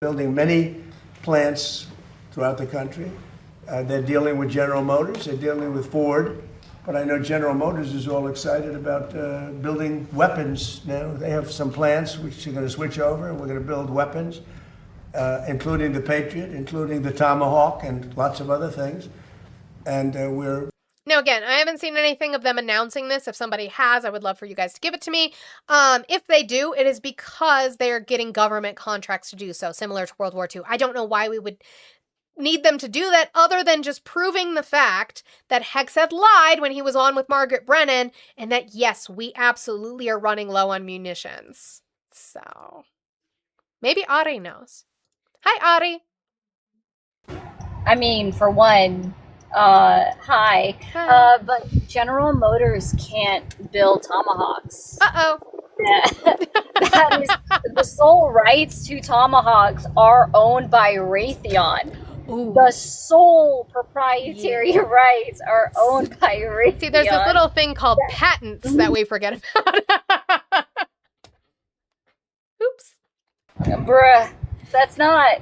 Building many plants throughout the country. They're dealing with General Motors. They're dealing with Ford. But I know General Motors is all excited about building weapons now. They have some plants which are going to switch over, and we're going to build weapons, including the Patriot, including the Tomahawk, and lots of other things. And we're... Now, again, I haven't seen anything of them announcing this. If somebody has, I would love for you guys to give it to me. If they do, it is because they are getting government contracts to do so, similar to World War II. I don't know why we would need them to do that other than just proving the fact that Hegseth lied when he was on with Margaret Brennan, and that, yes, we absolutely are running low on munitions. So, maybe Ari knows. Hi, Ari. I mean, for one, hi. But General Motors can't build Tomahawks. Uh-oh. That is, the sole rights to Tomahawks are owned by Raytheon. Ooh. The sole proprietary rights are owned by Raytheon. See, there's this little thing called patents that we forget about. Oops. Bruh, that's not...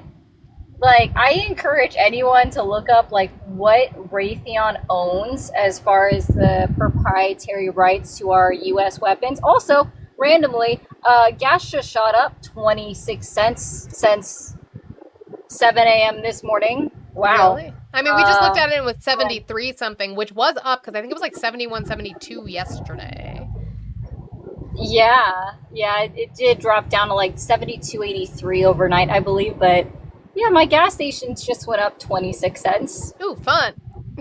Like, I encourage anyone to look up, like, what Raytheon owns as far as the proprietary rights to our U.S. weapons. Also, randomly, gas just shot up 26 cents since 7 a.m. this morning. Wow. Really? I mean, we just looked at it with 73 something, which was up because I think it was like 71, 72 yesterday. Yeah, it did drop down to like 72.83 overnight, I believe, but yeah, my gas stations just went up 26 cents. Ooh, fun.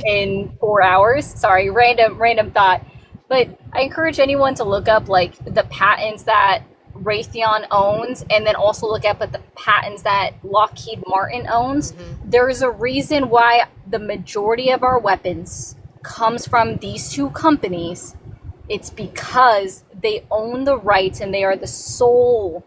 In 4 hours. Sorry, random thought. But I encourage anyone to look up like the patents that Raytheon owns, and then also look up at the patents that Lockheed Martin owns. Mm-hmm. There's a reason why the majority of our weapons comes from these two companies. It's because they own the rights and they are the sole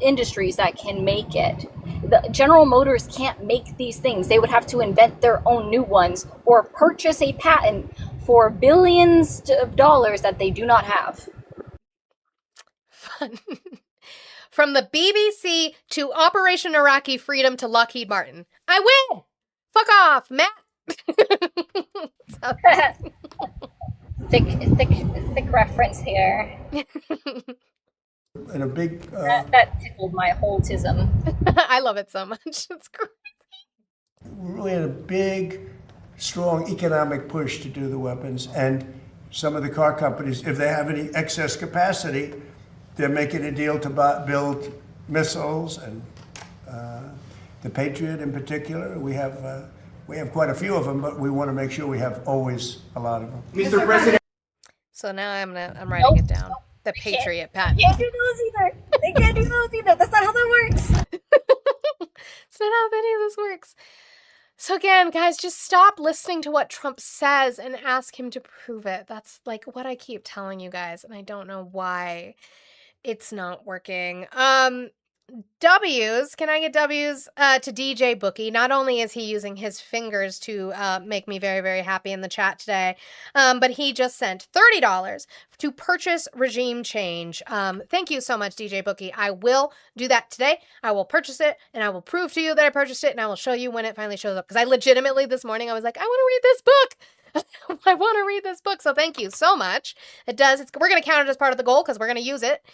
industries that can make it. The General Motors can't make these things. They would have to invent their own new ones or purchase a patent for billions of dollars that they do not have. Fun. From the BBC to Operation Iraqi Freedom to Lockheed Martin. I win! Fuck off, Matt! Thick reference here. And a big... that tickled my wholetism. I love it so much. It's great. We're really in a big, strong economic push to do the weapons. And some of the car companies, if they have any excess capacity, They're making a deal to build missiles and the Patriot in particular. We have quite a few of them, but we want to make sure we have always a lot of them. Mr. President. So now I'm writing it down. The Patriot patent. Can't do those either. They can't do those either. That's not how that works. It's not how any of this works. So again, guys, just stop listening to what Trump says and ask him to prove it. That's like what I keep telling you guys, and I don't know why it's not working. W's. Can I get W's to DJ Bookie? Not only is he using his fingers to make me very, very happy in the chat today, but he just sent $30 to purchase regime change. Thank you so much, DJ Bookie. I will do that today. I will purchase it, and I will prove to you that I purchased it, and I will show you when it finally shows up. Because I legitimately, this morning, I was like, I want to read this book. I want to read this book, so thank you so much. We're going to count it as part of the goal because we're going to use it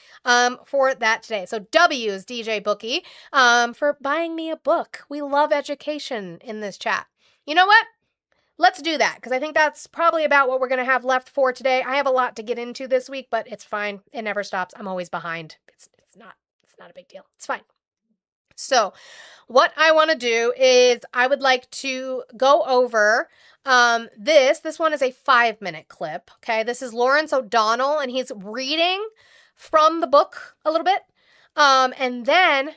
for that today. So W's, DJ Bookie, for buying me a book. We love education in this chat. You know what? Let's do that because I think that's probably about what we're going to have left for today. I have a lot to get into this week, but it's fine. It never stops. I'm always behind. It's not a big deal. It's fine. So what I want to do is I would like to go over this one is a 5-minute clip. Okay. This is Lawrence O'Donnell and he's reading from the book a little bit. And then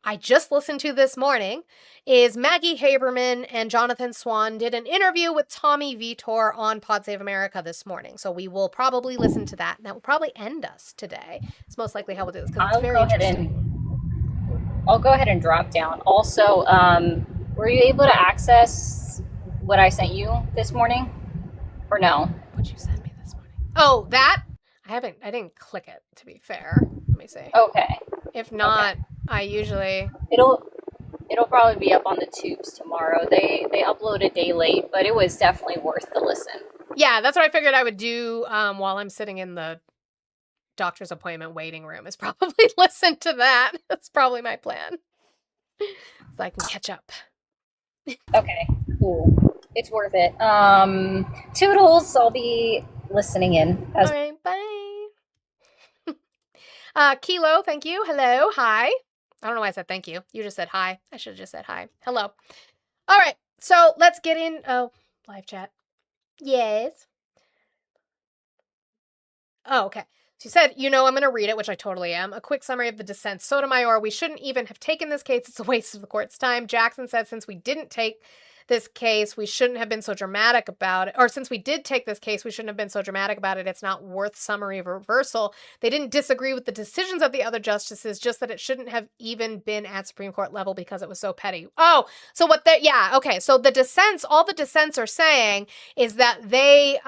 I just listened to this morning is Maggie Haberman and Jonathan Swan did an interview with Tommy Vitor on Pod Save America this morning. So we will probably listen to that. And that will probably end us today. It's most likely how we'll do this because it's very interesting. I'll go ahead and drop down. Also, were you able to access what I sent you this morning? Or no? What'd you send me this morning? Oh, that? I didn't click it, to be fair. Let me see. Okay. If not, okay. I usually... It'll probably be up on the tubes tomorrow. They upload a day late, but it was definitely worth the listen. Yeah, that's what I figured I would do while I'm sitting in the doctor's appointment waiting room is probably listen to that. That's probably my plan. So I can catch up. Okay, cool. It's worth it. Toodles, I'll be listening in. All right, bye. Kilo, thank you. Hello, hi. I don't know why I said thank you. You just said hi. I should have just said hi. Hello. All right, so let's get in. Oh, live chat. Yes. Oh, okay. She said, I'm going to read it, which I totally am. A quick summary of the dissent. Sotomayor, we shouldn't even have taken this case. It's a waste of the court's time. Jackson said, since we didn't take this case, we shouldn't have been so dramatic about it. Or since we did take this case, we shouldn't have been so dramatic about it. It's not worth summary of reversal. They didn't disagree with the decisions of the other justices, just that it shouldn't have even been at Supreme Court level because it was so petty. Oh, so okay. So all the dissents are saying is that they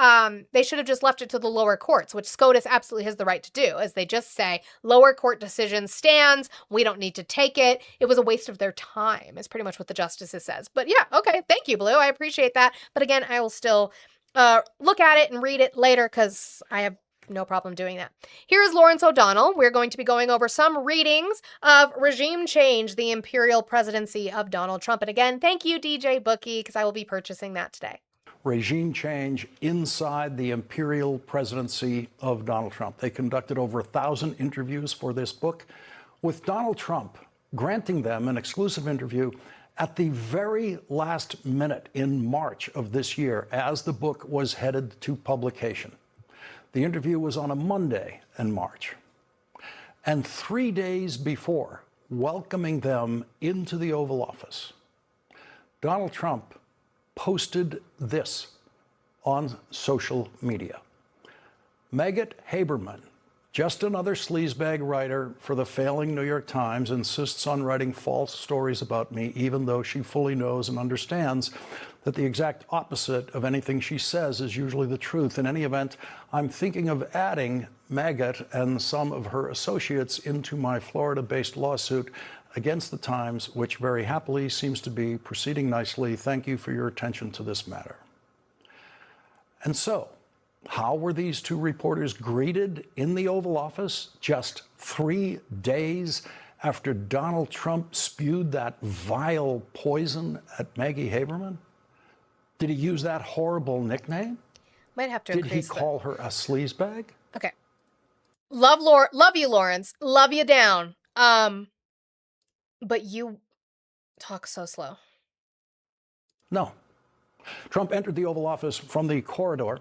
should have just left it to the lower courts, which SCOTUS absolutely has the right to do, as they just say, lower court decision stands. We don't need to take it. It was a waste of their time, is pretty much what the justices says. But yeah, okay. Thank you, Blue. I appreciate that. But again, I will still look at it and read it later because I have no problem doing that. Here is Lawrence O'Donnell. We're going to be going over some readings of Regime Change, the Imperial Presidency of Donald Trump. And again, thank you, DJ Bookie, because I will be purchasing that today. Regime change inside the imperial presidency of Donald Trump. They conducted over 1,000 interviews for this book, with Donald Trump granting them an exclusive interview at the very last minute in March of this year, as the book was headed to publication. The interview was on a Monday in March. And 3 days before welcoming them into the Oval Office, Donald Trump posted this on social media. Maggot Haberman, just another sleazebag writer for the failing New York Times, insists on writing false stories about me, even though she fully knows and understands that the exact opposite of anything she says is usually the truth. In any event, I'm thinking of adding Maggot and some of her associates into my Florida-based lawsuit against the Times, which very happily seems to be proceeding nicely. Thank you for your attention to this matter. And so, how were these two reporters greeted in the Oval Office just 3 days after Donald Trump spewed that vile poison at Maggie Haberman? Did he use that horrible nickname? Might have to Did he increase call her a sleazebag? Okay. Love you, Lawrence. Love you down. But you talk so slow. No. Trump entered the Oval Office from the corridor,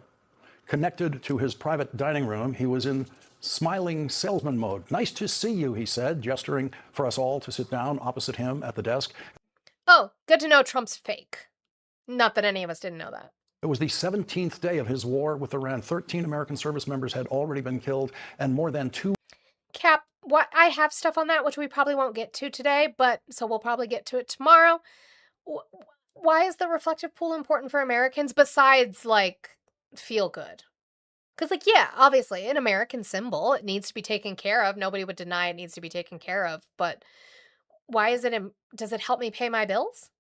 connected to his private dining room. He was in smiling salesman mode. Nice to see you, he said, gesturing for us all to sit down opposite him at the desk. Oh, good to know Trump's fake. Not that any of us didn't know that. It was the 17th day of his war with Iran. 13 American service members had already been killed, and more than 2. Cap, what I have stuff on that, which we probably won't get to today, but so we'll probably get to it tomorrow. Why is the reflective pool important for Americans besides, like, feel good? Because, like, yeah, obviously, an American symbol, it needs to be taken care of. Nobody would deny it needs to be taken care of. But why is it, does it help me pay my bills?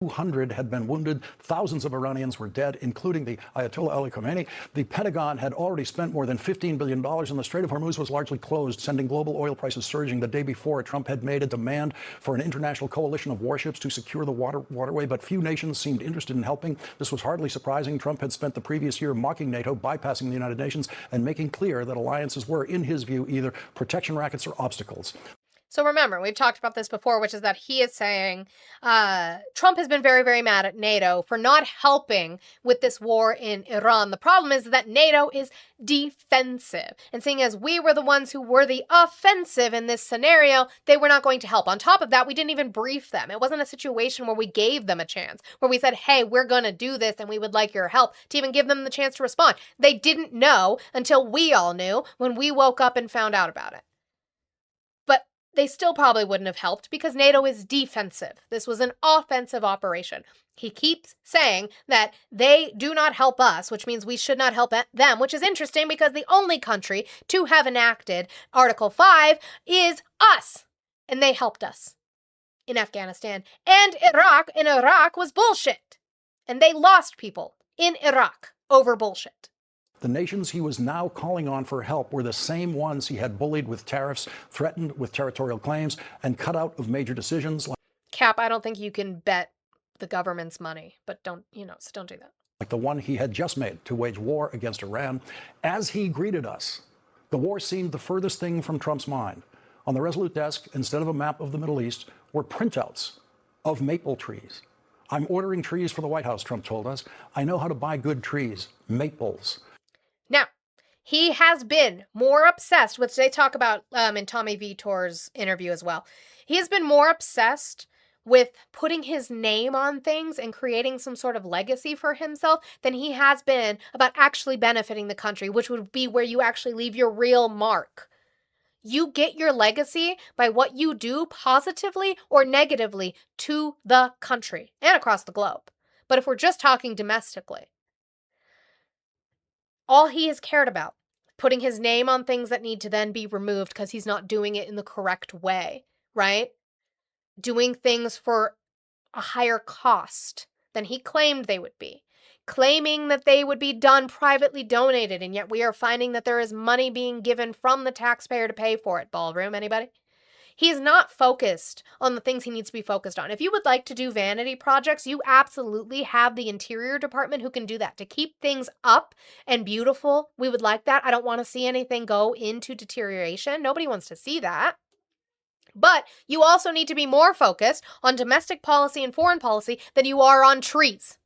200 had been wounded. Thousands of Iranians were dead, including the Ayatollah Ali Khamenei. The Pentagon had already spent more than $15 billion, and the Strait of Hormuz was largely closed, sending global oil prices surging. The day before, Trump had made a demand for an international coalition of warships to secure the waterway, but few nations seemed interested in helping. This was hardly surprising. Trump had spent the previous year mocking NATO, bypassing the United Nations, and making clear that alliances were, in his view, either protection rackets or obstacles. So remember, we've talked about this before, which is that he is saying Trump has been very, very mad at NATO for not helping with this war in Iran. The problem is that NATO is defensive. And seeing as we were the ones who were the offensive in this scenario, they were not going to help. On top of that, we didn't even brief them. It wasn't a situation where we gave them a chance, where we said, hey, we're going to do this and we would like your help, to even give them the chance to respond. They didn't know until we all knew when we woke up and found out about it. They still probably wouldn't have helped because NATO is defensive. This was an offensive operation. He keeps saying that they do not help us, which means we should not help them, which is interesting because the only country to have enacted Article 5 is us. And they helped us in Afghanistan. And Iraq in Iraq was bullshit. And they lost people in Iraq over bullshit. The nations he was now calling on for help were the same ones he had bullied with tariffs, threatened with territorial claims, and cut out of major decisions. Cap, I don't think you can bet the government's money, but don't do that. Like the one he had just made to wage war against Iran. As he greeted us, the war seemed the furthest thing from Trump's mind. On the Resolute desk, instead of a map of the Middle East, were printouts of maple trees. I'm ordering trees for the White House, Trump told us. I know how to buy good trees, maples. Now, he has been more obsessed, which they talk about in Tommy Vitor's interview as well. He has been more obsessed with putting his name on things and creating some sort of legacy for himself than he has been about actually benefiting the country, which would be where you actually leave your real mark. You get your legacy by what you do positively or negatively to the country and across the globe. But if we're just talking domestically, all he has cared about, putting his name on things that need to then be removed because he's not doing it in the correct way, right? Doing things for a higher cost than he claimed they would be. Claiming that they would be done privately donated, and yet we are finding that there is money being given from the taxpayer to pay for it. Ballroom, anybody? He's not focused on the things he needs to be focused on. If you would like to do vanity projects, you absolutely have the Interior Department who can do that. To keep things up and beautiful, we would like that. I don't want to see anything go into deterioration. Nobody wants to see that. But you also need to be more focused on domestic policy and foreign policy than you are on trees.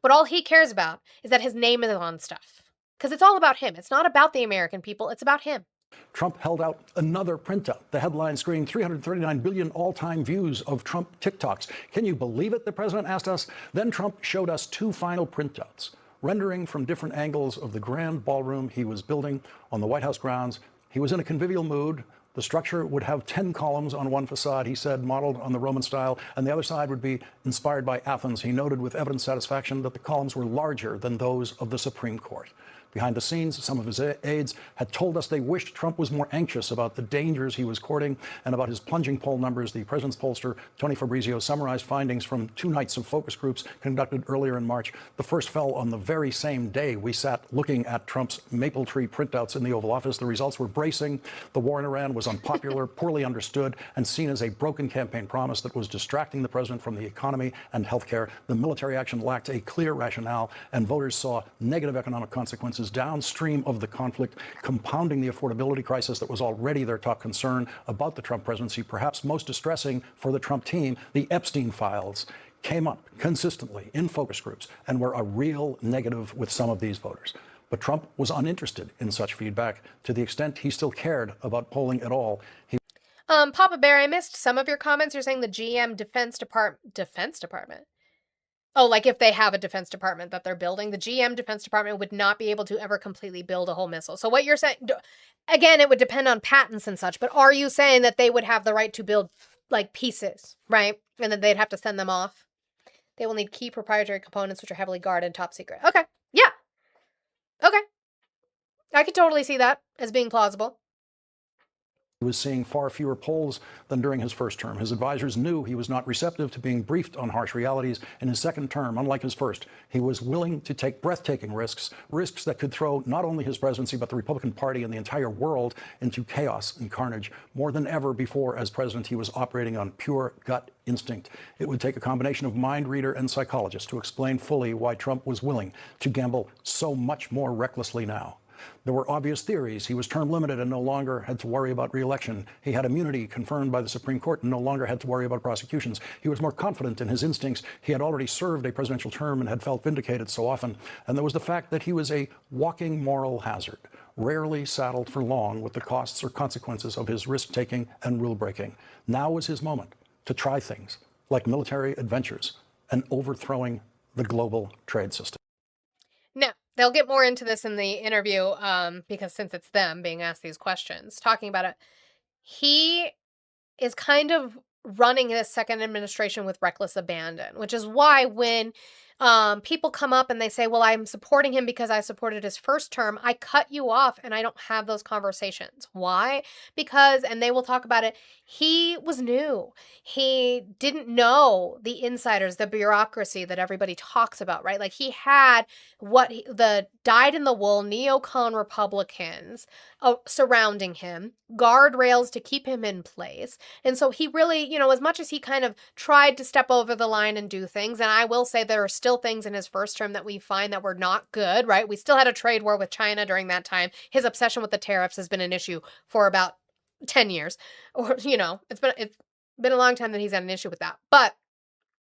But all he cares about is that his name is on stuff. Because it's all about him. It's not about the American people. It's about him. Trump held out another printout. The headline screened 339 billion all-time views of Trump TikToks. Can you believe it, the president asked us? Then Trump showed us two final printouts, rendering from different angles of the grand ballroom he was building on the White House grounds. He was in a convivial mood. The structure would have 10 columns on one facade, he said, modeled on the Roman style, and the other side would be inspired by Athens. He noted with evident satisfaction that the columns were larger than those of the Supreme Court. Behind the scenes, some of his aides had told us they wished Trump was more anxious about the dangers he was courting and about his plunging poll numbers. The president's pollster, Tony Fabrizio, summarized findings from 2 nights of focus groups conducted earlier in March. The first fell on the very same day we sat looking at Trump's maple tree printouts in the Oval Office. The results were bracing. The war in Iran was unpopular, poorly understood, and seen as a broken campaign promise that was distracting the president from the economy and health care. The military action lacked a clear rationale, and voters saw negative economic consequences consequences downstream of the conflict, compounding the affordability crisis that was already their top concern about the Trump presidency. Perhaps most distressing for the Trump team, the Epstein files came up consistently in focus groups and were a real negative with some of these voters. But Trump was uninterested in such feedback to the extent he still cared about polling at all. Papa Bear, I missed some of your comments. You're saying the GM Defense Department? Oh, like if they have a Defense Department that they're building, the GM Defense Department would not be able to ever completely build a whole missile. So what you're saying, again, it would depend on patents and such, but are you saying that they would have the right to build like pieces, right? And then they'd have to send them off? They will need key proprietary components which are heavily guarded and top secret. Okay. Yeah. Okay. I could totally see that as being plausible. He was seeing far fewer polls than during his first term. His advisors knew he was not receptive to being briefed on harsh realities. In his second term, unlike his first, he was willing to take breathtaking risks that could throw not only his presidency, but the Republican Party and the entire world into chaos and carnage. More than ever before as president, he was operating on pure gut instinct. It would take a combination of mind reader and psychologist to explain fully why Trump was willing to gamble so much more recklessly now. There were obvious theories. He was term limited and no longer had to worry about re-election. He had immunity confirmed by the Supreme Court and no longer had to worry about prosecutions. He was more confident in his instincts. He had already served a presidential term and had felt vindicated so often. And there was the fact that he was a walking moral hazard, rarely saddled for long with the costs or consequences of his risk-taking and rule-breaking. Now was his moment to try things like military adventures and overthrowing the global trade system. Now, they'll get more into this in the interview because since it's them being asked these questions, talking about it, he is kind of running this second administration with reckless abandon, which is why when people come up and they say, well, I'm supporting him because I supported his first term, I cut you off and I don't have those conversations. Why? Because, and they will talk about it, he was new. He didn't know the insiders, the bureaucracy that everybody talks about, right? Like he had the dyed-in-the-wool neocon Republicans surrounding him, guardrails to keep him in place. And so he really, as much as he kind of tried to step over the line and do things, and I will say there are still things in his first term that we find that were not good, right? We still had a trade war with China during that time. His obsession with the tariffs has been an issue for about 10 years. Or, it's been a long time that he's had an issue with that. But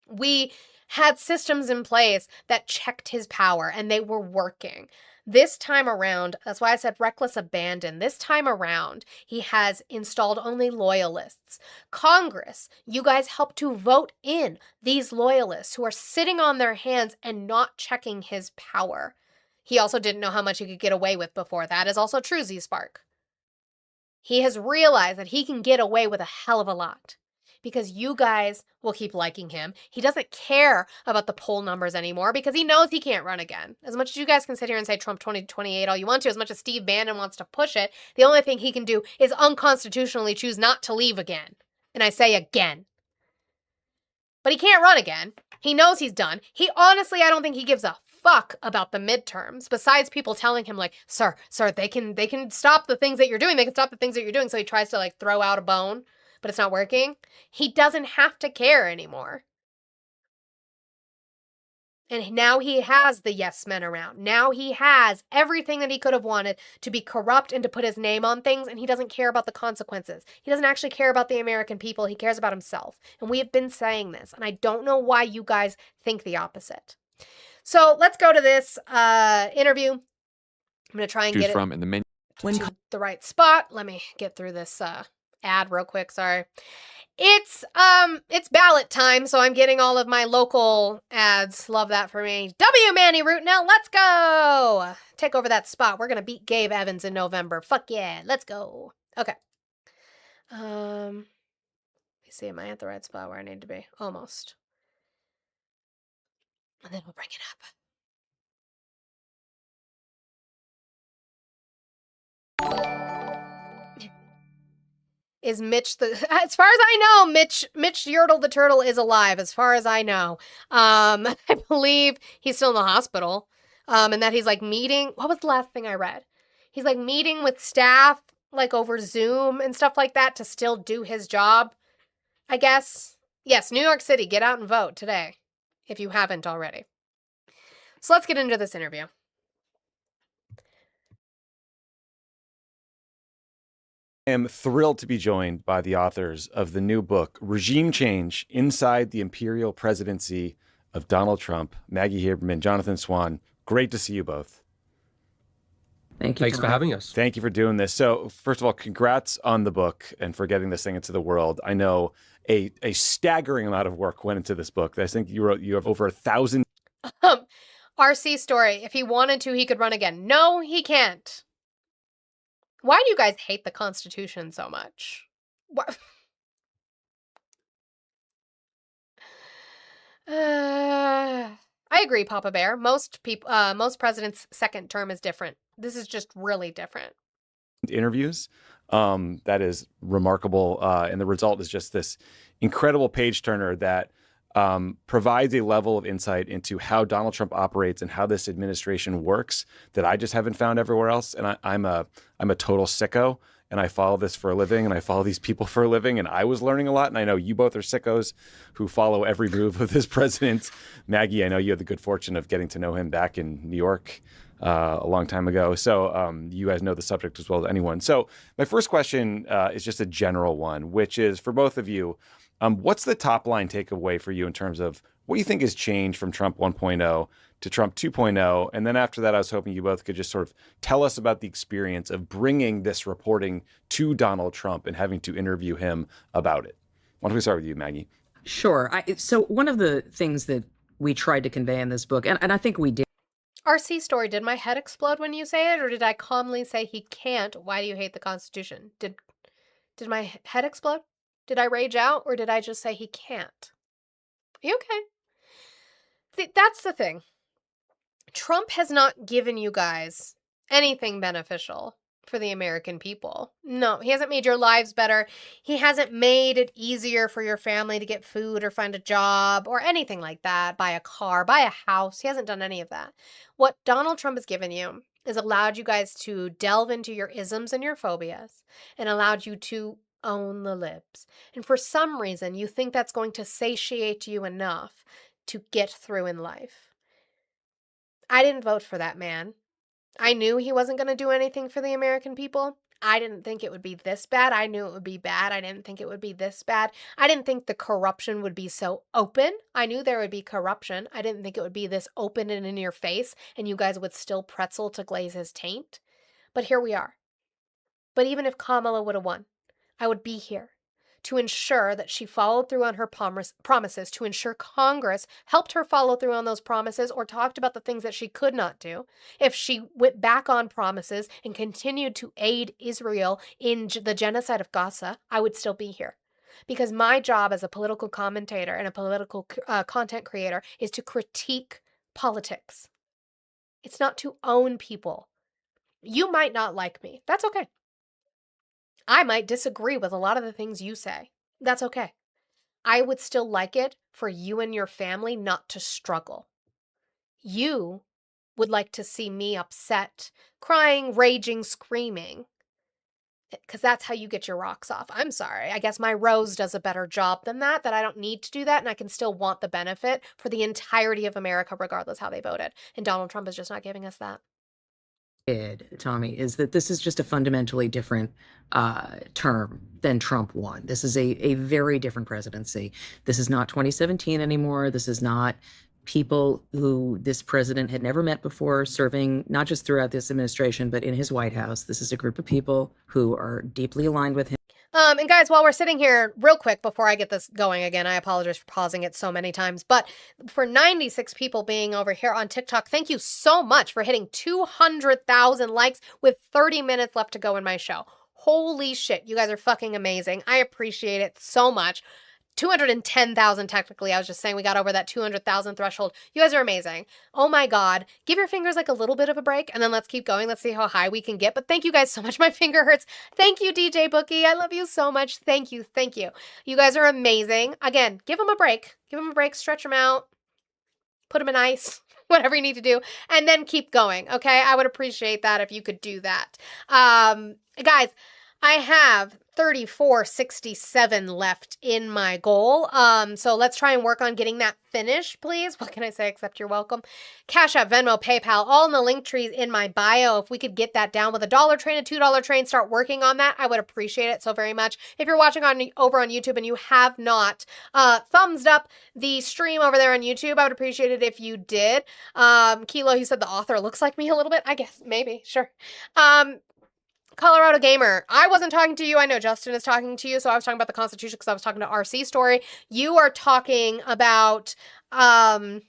we had systems in place that checked his power and they were working. This time around, that's why I said reckless abandon. This time around, he has installed only loyalists. Congress, you guys helped to vote in these loyalists who are sitting on their hands and not checking his power. He also didn't know how much he could get away with before. That is also true, Z-Spark. He has realized that he can get away with a hell of a lot because you guys will keep liking him. He doesn't care about the poll numbers anymore because he knows he can't run again. As much as you guys can sit here and say Trump 2028 all you want to, as much as Steve Bannon wants to push it, the only thing he can do is unconstitutionally choose not to leave again. And I say again. But he can't run again. He knows he's done. Honestly, I don't think he gives a fuck about the midterms, besides people telling him like, sir, they can stop the things that you're doing. They can stop the things that you're doing. So he tries to like throw out a bone, but it's not working. He doesn't have to care anymore. And now he has the yes men around. Now he has everything that he could have wanted to be corrupt and to put his name on things, and he doesn't care about the consequences. He doesn't actually care about the American people. He cares about himself. And we have been saying this, and I don't know why you guys think the opposite. So let's go to this interview. I'm going to try and get it in the menu. to the right spot. Let me get through this ad real quick. Sorry. It's ballot time, so I'm getting all of my local ads. Love that for me. W. Manny Root now. Let's go. Take over that spot. We're going to beat Gabe Evans in November. Fuck yeah. Let's go. Okay. Let me see, am I at the right spot where I need to be? Almost. And then we'll bring it up. Is Mitch as far as I know, Mitch Yertle the Turtle is alive, as far as I know. I believe he's still in the hospital. And that he's like meeting, what was the last thing I read? He's like meeting with staff like over Zoom and stuff like that to still do his job, I guess. Yes, New York City, get out and vote today, if you haven't already. So let's get into this interview. I am thrilled to be joined by the authors of the new book, Regime Change Inside the Imperial Presidency of Donald Trump, Maggie Haberman, Jonathan Swan. Great to see you both. Thank you. Thanks for having us. Thank you for doing this. So, first of all, congrats on the book and for getting this thing into the world. I know a staggering amount of work went into this book. I think you have over 1,000. RC story. If he wanted to, he could run again. No, he can't. Why do you guys hate the Constitution so much? What? I agree, Papa Bear. Most presidents' second term is different. This is just really different. Interviews. That is remarkable. And the result is just this incredible page turner that provides a level of insight into how Donald Trump operates and how this administration works that I just haven't found everywhere else. And I'm a total sicko, and I follow this for a living, and I follow these people for a living, and I was learning a lot. And I know you both are sickos who follow every move of this president. Maggie, I know you had the good fortune of getting to know him back in New York a long time ago. So you guys know the subject as well as anyone. So my first question is just a general one, which is for both of you. What's the top line takeaway for you in terms of what you think has changed from Trump 1.0 to Trump 2.0? And then after that, I was hoping you both could just sort of tell us about the experience of bringing this reporting to Donald Trump and having to interview him about it. Why don't we start with you, Maggie? Sure. So one of the things that we tried to convey in this book, and I think we did. RC story, did my head explode when you say it, or did I calmly say he can't? Why do you hate the Constitution? Did my head explode? Did I rage out, or did I just say he can't? Are you okay? See, that's the thing. Trump has not given you guys anything beneficial for the American people. No, he hasn't made your lives better. He hasn't made it easier for your family to get food or find a job or anything like that, buy a car, buy a house. He hasn't done any of that. What Donald Trump has given you is allowed you guys to delve into your isms and your phobias and allowed you to own the libs. And for some reason, you think that's going to satiate you enough to get through in life. I didn't vote for that man. I knew he wasn't going to do anything for the American people. I didn't think it would be this bad. I knew it would be bad. I didn't think it would be this bad. I didn't think the corruption would be so open. I knew there would be corruption. I didn't think it would be this open and in your face, and you guys would still pretzel to glaze his taint. But here we are. But even if Kamala would have won, I would be here to ensure that she followed through on her promises, to ensure Congress helped her follow through on those promises or talked about the things that she could not do. If she went back on promises and continued to aid Israel in the genocide of Gaza, I would still be here. Because my job as a political commentator and a political content creator is to critique politics. It's not to own people. You might not like me. That's okay. I might disagree with a lot of the things you say. That's okay. I would still like it for you and your family not to struggle. You would like to see me upset, crying, raging, screaming, because that's how you get your rocks off. I'm sorry. I guess my rose does a better job than that I don't need to do that, and I can still want the benefit for the entirety of America, regardless how they voted. And Donald Trump is just not giving us that. Tommy, is that this is just a fundamentally different term than Trump won. This is a very different presidency. This is not 2017 anymore. This is not people who this president had never met before serving, not just throughout this administration, but in his White House. This is a group of people who are deeply aligned with him. And guys, while we're sitting here real quick before I get this going again, I apologize for pausing it so many times, but for 96 people being over here on TikTok, thank you so much for hitting 200,000 likes with 30 minutes left to go in my show. Holy shit, you guys are fucking amazing. I appreciate it so much. 210,000 technically. I was just saying we got over that 200,000 threshold. You guys are amazing. Oh my God. Give your fingers like a little bit of a break and then let's keep going. Let's see how high we can get. But thank you guys so much. My finger hurts. Thank you, DJ Bookie. I love you so much. Thank you. Thank you. You guys are amazing. Again, give them a break. Give them a break. Stretch them out. Put them in ice. Whatever you need to do. And then keep going. Okay? I would appreciate that if you could do that. Guys, I have 3467 left in my goal. So let's try and work on getting that finished, please. What can I say except you're welcome? Cash App, Venmo, PayPal, all in the link trees in my bio. If we could get that down with a $1 train, a $2 train, start working on that, I would appreciate it so very much. If you're watching over on YouTube and you have not thumbs up the stream over there on YouTube, I would appreciate it if you did. Kilo, he said the author looks like me a little bit. I guess, maybe, sure. Colorado Gamer, I wasn't talking to you. I know Justin is talking to you, so I was talking about the Constitution because I was talking to RC Story. You are talking about, you're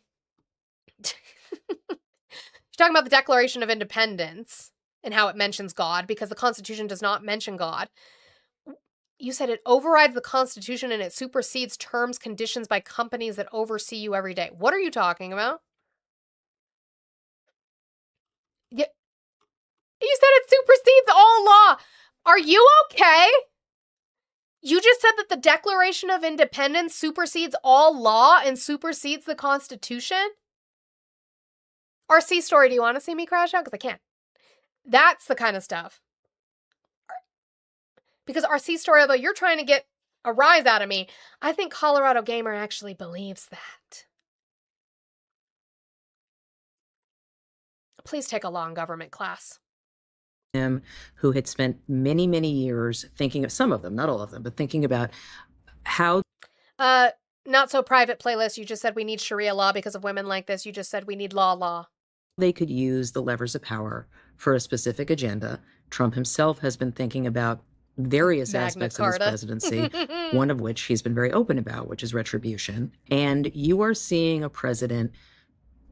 talking about the Declaration of Independence and how it mentions God, because the Constitution does not mention God. You said it overrides the Constitution and it supersedes terms, conditions by companies that oversee you every day. What are you talking about? Yeah. You said it supersedes all law. Are you okay? You just said that the Declaration of Independence supersedes all law and supersedes the Constitution? RC Story, do you want to see me crash out? Because I can't. That's the kind of stuff. Because RC Story, although you're trying to get a rise out of me, I think Colorado Gamer actually believes that. Please take a long government class. Him, who had spent many, many years thinking of, some of them, not all of them, but thinking about how. Not so private playlist. You just said we need Sharia law because of women like this. You just said we need law. They could use the levers of power for a specific agenda. Trump himself has been thinking about various Magna aspects Carta. of his presidency, one of which he's been very open about, which is retribution. And you are seeing a president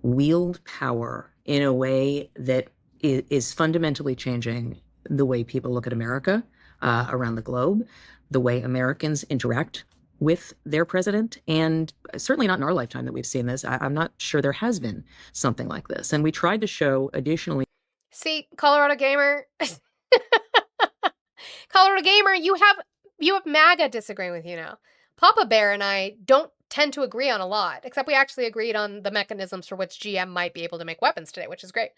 wield power in a way that is fundamentally changing the way people look at America around the globe, the way Americans interact with their president, and certainly not in our lifetime that we've seen this. I'm not sure there has been something like this. And we tried to show additionally. See, Colorado Gamer. Colorado Gamer, you have MAGA disagreeing with you now. Papa Bear and I don't tend to agree on a lot, except we actually agreed on the mechanisms for which GM might be able to make weapons today, which is great.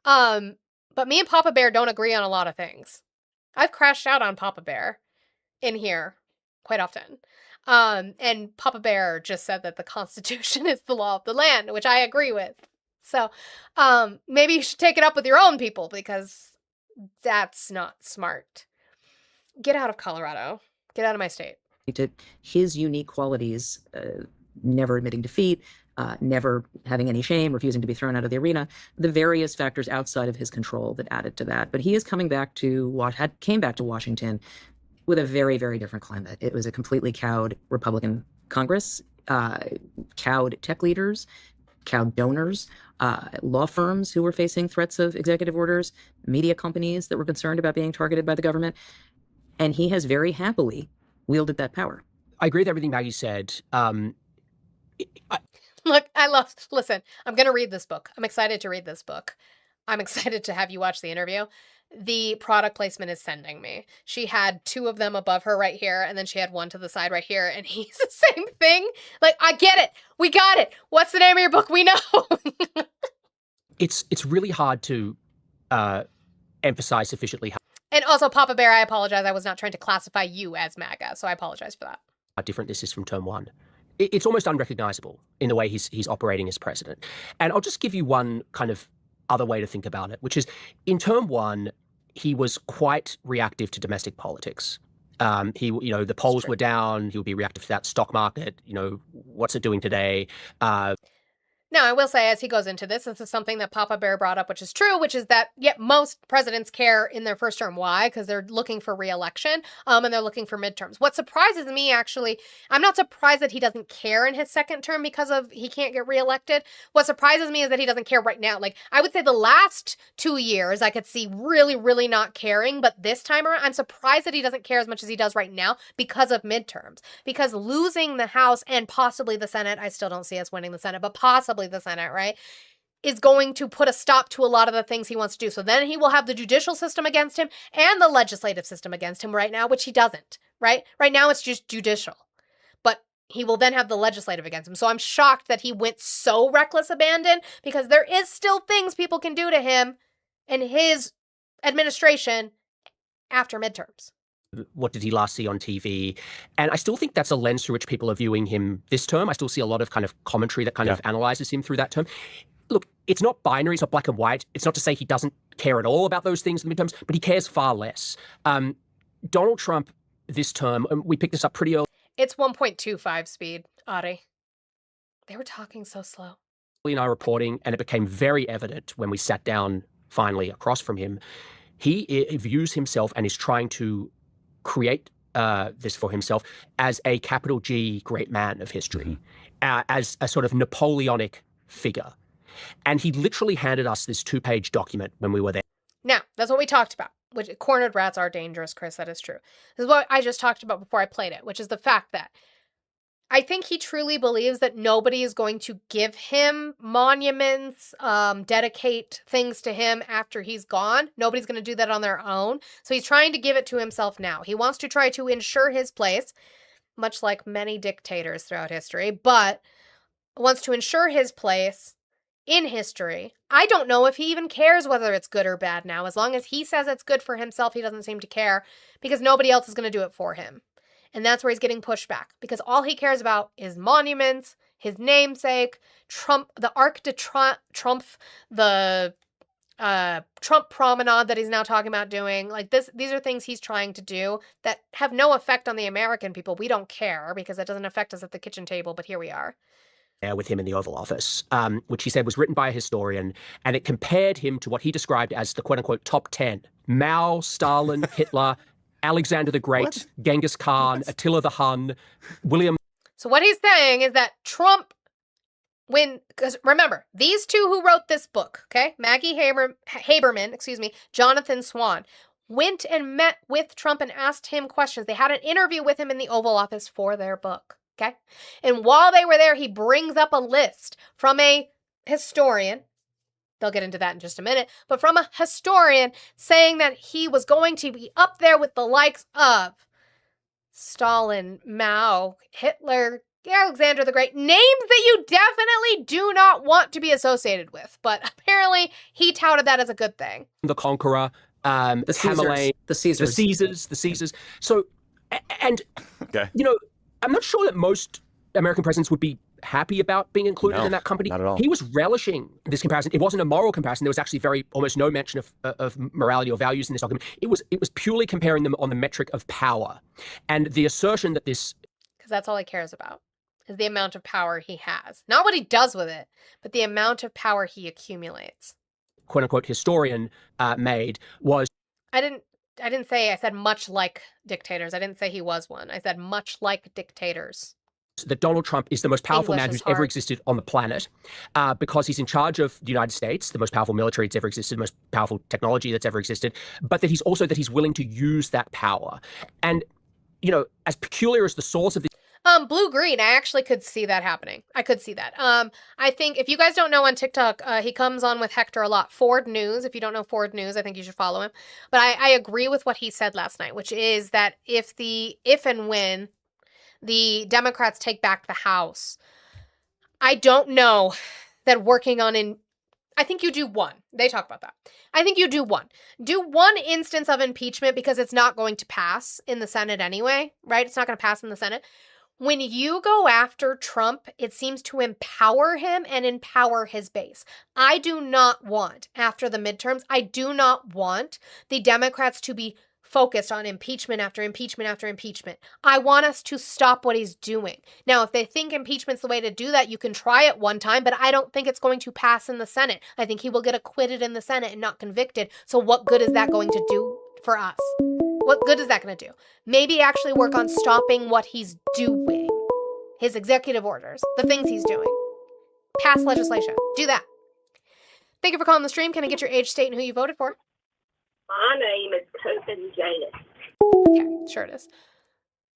But me and Papa Bear don't agree on a lot of things. I've crashed out on Papa Bear in here quite often. And Papa Bear just said that the Constitution is the law of the land, which I agree with. So, maybe you should take it up with your own people, because that's not smart. Get out of Colorado. Get out of my state. To his unique qualities, never admitting defeat, never having any shame, refusing to be thrown out of the arena, the various factors outside of his control that added to that. But he is coming back to came back to Washington with a very, very different climate. It was a completely cowed Republican Congress, cowed tech leaders, cowed donors, law firms who were facing threats of executive orders, media companies that were concerned about being targeted by the government. And he has very happily wielded that power. I agree with everything Maggie said. Look, listen, I'm going to read this book. I'm excited to read this book. I'm excited to have you watch the interview. The product placement is sending me. She had two of them above her right here, and then she had one to the side right here, and he's the same thing. Like, I get it. We got it. What's the name of your book? We know. It's really hard to emphasize sufficiently And also, Papa Bear, I apologize. I was not trying to classify you as MAGA, so I apologize for that. how different this is from term one. It's almost unrecognizable in the way he's operating as president. And I'll just give you one kind of other way to think about it, which is in term one, he was quite reactive to domestic politics. The polls were down. He would be reactive to that stock market. What's it doing today? Now, I will say, as he goes into this is something that Papa Bear brought up, which is true, which is that, most presidents care in their first term. Why? Because they're looking for re-election, and they're looking for midterms. What surprises me, actually, I'm not surprised that he doesn't care in his second term because he can't get re-elected. What surprises me is that he doesn't care right now. Like, I would say the last 2 years, I could see really, really not caring, but this time around, I'm surprised that he doesn't care as much as he does right now because of midterms. Because losing the House and possibly the Senate, I still don't see us winning the Senate, but possibly the Senate, right, is going to put a stop to a lot of the things he wants to do. So then he will have the judicial system against him and the legislative system against him right now, which he doesn't, right? Right now it's just judicial. But he will then have the legislative against him. So I'm shocked that he went so reckless abandon, because there is still things people can do to him and his administration after midterms. What did he last see on TV? And I still think that's a lens through which people are viewing him this term. I still see a lot of kind of commentary that kind of analyzes him through that term. Look, it's not binary, it's not black and white. It's not to say he doesn't care at all about those things in the midterms, but he cares far less. Donald Trump this term, we picked this up pretty early. It's 1.25 speed, Audie. They were talking so slow. In our reporting, and it became very evident when we sat down finally across from him, he views himself and is trying to create this for himself as a capital G great man of history, as a sort of Napoleonic figure. And he literally handed us this 2-page document when we were there. Now, that's what we talked about, which cornered rats are dangerous, Chris. That is true. This is what I just talked about before I played it, which is the fact that I think he truly believes that nobody is going to give him monuments, dedicate things to him after he's gone. Nobody's going to do that on their own. So he's trying to give it to himself now. He wants to try to ensure his place, much like many dictators throughout history, but wants to ensure his place in history. I don't know if he even cares whether it's good or bad now. As long as he says it's good for himself, he doesn't seem to care because nobody else is going to do it for him. And that's where he's getting pushed back because all he cares about is monuments, his namesake, Trump, the Arc de Triomphe, the Trump promenade that he's now talking about doing. Like this, these are things he's trying to do that have no effect on the American people. We don't care because it doesn't affect us at the kitchen table, but here we are. With him in the Oval Office, which he said was written by a historian, and it compared him to what he described as the quote-unquote top 10. Mao, Stalin, Hitler, Alexander the Great, Genghis Khan, Attila the Hun, William. So what he's saying is that Trump, because remember, these two who wrote this book, okay, Maggie Haberman, Jonathan Swan, went and met with Trump and asked him questions. They had an interview with him in the Oval Office for their book, okay? And while they were there, he brings up a list from a historian. They'll get into that in just a minute, but from a historian saying that he was going to be up there with the likes of Stalin, Mao, Hitler, Alexander the Great, names that you definitely do not want to be associated with. But apparently he touted that as a good thing. The Conqueror, the Caesars. So, and, you know, I'm not sure that most American presidents would be happy about being included in that company. Not at all. He was relishing this comparison. It wasn't a moral comparison. There was actually almost no mention of morality or values in this document. It was purely comparing them on the metric of power. And the assertion that this... Because that's all he cares about, is the amount of power he has. Not what he does with it, but the amount of power he accumulates. Quote-unquote historian made was... I didn't say, I said much like dictators. I didn't say he was one. I said much like dictators. That Donald Trump is the most powerful man who's ever existed on the planet because he's in charge of the United States, the most powerful military that's ever existed, the most powerful technology that's ever existed, but that he's willing to use that power. And, you know, as peculiar as the source of the... Blue-green, I actually could see that happening. I could see that. I think, if you guys don't know on TikTok, he comes on with Hector a lot. Ford News, if you don't know Ford News, I think you should follow him. But I agree with what he said last night, which is that if and when the Democrats take back the House, I don't know that working on I think you do one. They talk about that. I think you do one. Do one instance of impeachment because it's not going to pass in the Senate anyway, right? It's not going to pass in the Senate. When you go after Trump, it seems to empower him and empower his base. I do not want, after the midterms, I do not want the Democrats to be focused on impeachment after impeachment after impeachment. I want us to stop what he's doing. Now, if they think impeachment's the way to do that, you can try it one time, but I don't think it's going to pass in the Senate. I think he will get acquitted in the Senate and not convicted. So what good is that going to do for us? What good is that going to do? Maybe actually work on stopping what he's doing. His executive orders, the things he's doing. Pass legislation. Do that. Thank you for calling the stream. Can I get your age, state, and who you voted for? My name is Copen Janice. Okay, sure it is.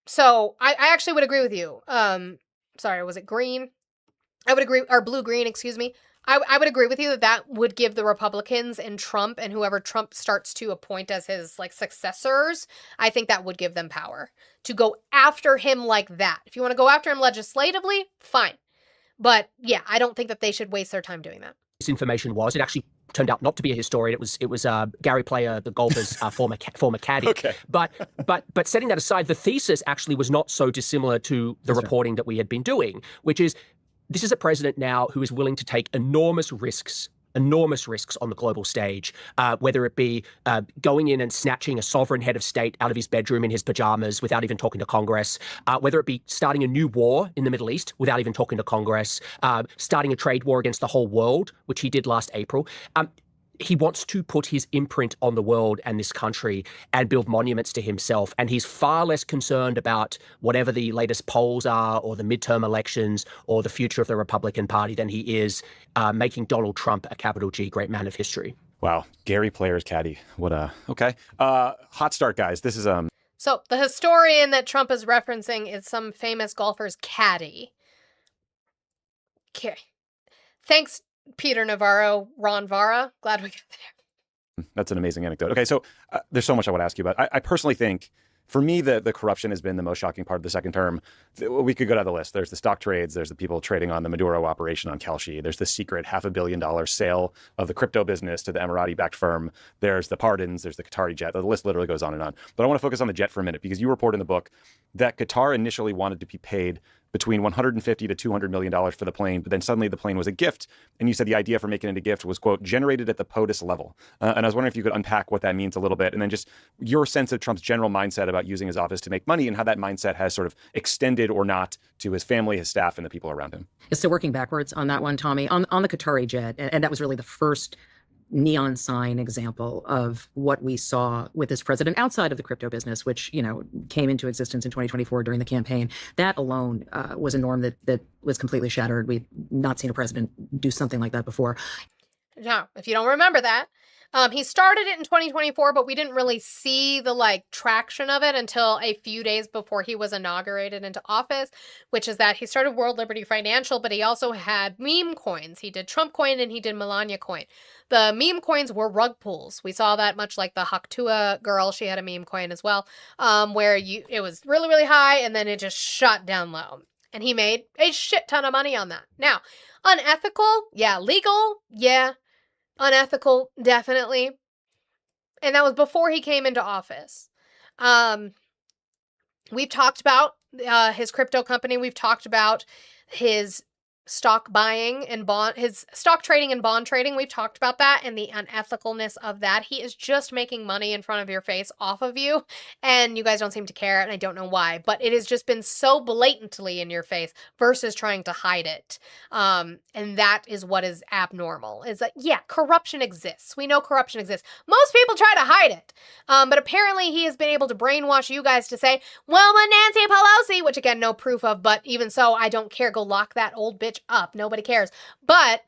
So I actually would agree with you. Sorry, was it green? I would agree, or blue-green, excuse me. I would agree with you that would give the Republicans and Trump and whoever Trump starts to appoint as his successors, I think that would give them power to go after him like that. If you want to go after him legislatively, fine. But yeah, I don't think that they should waste their time doing that. This information was, it actually turned out not to be a historian. It was Gary Player, the golfer's former caddy. Okay. But setting that aside, the thesis actually was not so dissimilar to the reporting that we had been doing, which is this is a president now who is willing to take enormous risks on the global stage, whether it be going in and snatching a sovereign head of state out of his bedroom in his pajamas without even talking to Congress, whether it be starting a new war in the Middle East without even talking to Congress, starting a trade war against the whole world, which he did last April. He wants to put his imprint on the world and this country and build monuments to himself. And he's far less concerned about whatever the latest polls are or the midterm elections or the future of the Republican Party than he is making Donald Trump a capital G great man of history. Wow. Gary Player's caddy. What a, okay. Hot start, guys. This is, So the historian that Trump is referencing is some famous golfer's caddy. Okay. Thanks, Peter Navarro, Ron Vara. Glad we got there. That's an amazing anecdote. Okay, so there's so much I want to ask you about. I personally think, for me, the corruption has been the most shocking part of the second term. We could go down the list. There's the stock trades. There's the people trading on the Maduro operation on Kalshi. There's the secret $500 million sale of the crypto business to the Emirati-backed firm. There's the pardons. There's the Qatari jet. The list literally goes on and on. But I want to focus on the jet for a minute because you report in the book that Qatar initially wanted to be paid between $150 to $200 million for the plane, but then suddenly the plane was a gift. And you said the idea for making it a gift was, quote, generated at the POTUS level. And I was wondering if you could unpack what that means a little bit, and then just your sense of Trump's general mindset about using his office to make money and how that mindset has sort of extended or not to his family, his staff, and the people around him. So working backwards on that one, Tommy, on the Qatari jet, and that was really the first neon sign example of what we saw with this president outside of the crypto business, which, came into existence in 2024 during the campaign. That alone was a norm that was completely shattered. We've not seen a president do something like that before. Now, if you don't remember that, he started it in 2024, but we didn't really see the traction of it until a few days before he was inaugurated into office, which is that he started World Liberty Financial, but he also had meme coins. He did Trump coin and he did Melania coin. The meme coins were rug pulls. We saw that much like the Haktua girl. She had a meme coin as well, where it was really, really high and then it just shot down low. And he made a shit ton of money on that. Now, unethical? Yeah. Legal? Yeah. Unethical, definitely. And that was before he came into office. We've talked about his crypto company. We've talked about his stock buying and his stock trading and bond trading. We've talked about that and the unethicalness of that. He is just making money in front of your face off of you, and you guys don't seem to care, and I don't know why, but it has just been so blatantly in your face versus trying to hide it. And that is what is abnormal. Is that, yeah, corruption exists. We know corruption exists. Most people try to hide it. But apparently he has been able to brainwash you guys to say, well, but Nancy Pelosi, which again, no proof of, but even so, I don't care. Go lock that old bitch up. Nobody cares. But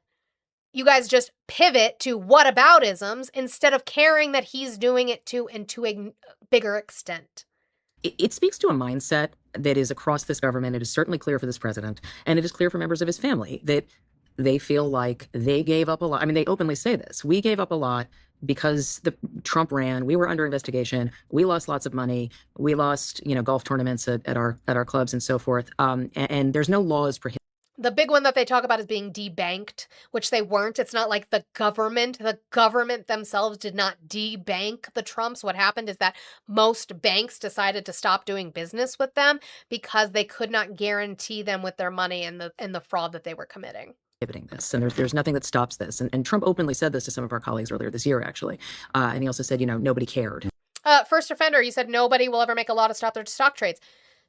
you guys just pivot to whataboutisms instead of caring that he's doing it to a bigger extent. It speaks to a mindset that is across this government. It is certainly clear for this president, and it is clear for members of his family that they feel like they gave up a lot. I mean, they openly say this. We gave up a lot because Trump ran. We were under investigation. We lost lots of money. We lost, golf tournaments at our clubs and so forth. And there's no laws for him. The big one that they talk about is being debanked, which they weren't. It's not like the government themselves did not debank the Trumps. What happened is that most banks decided to stop doing business with them because they could not guarantee them with their money and the fraud that they were committing. This, and there's nothing that stops this. And Trump openly said this to some of our colleagues earlier this year, actually. And he also said, nobody cared. First offender, he said nobody will ever make a law to stop their stock trades.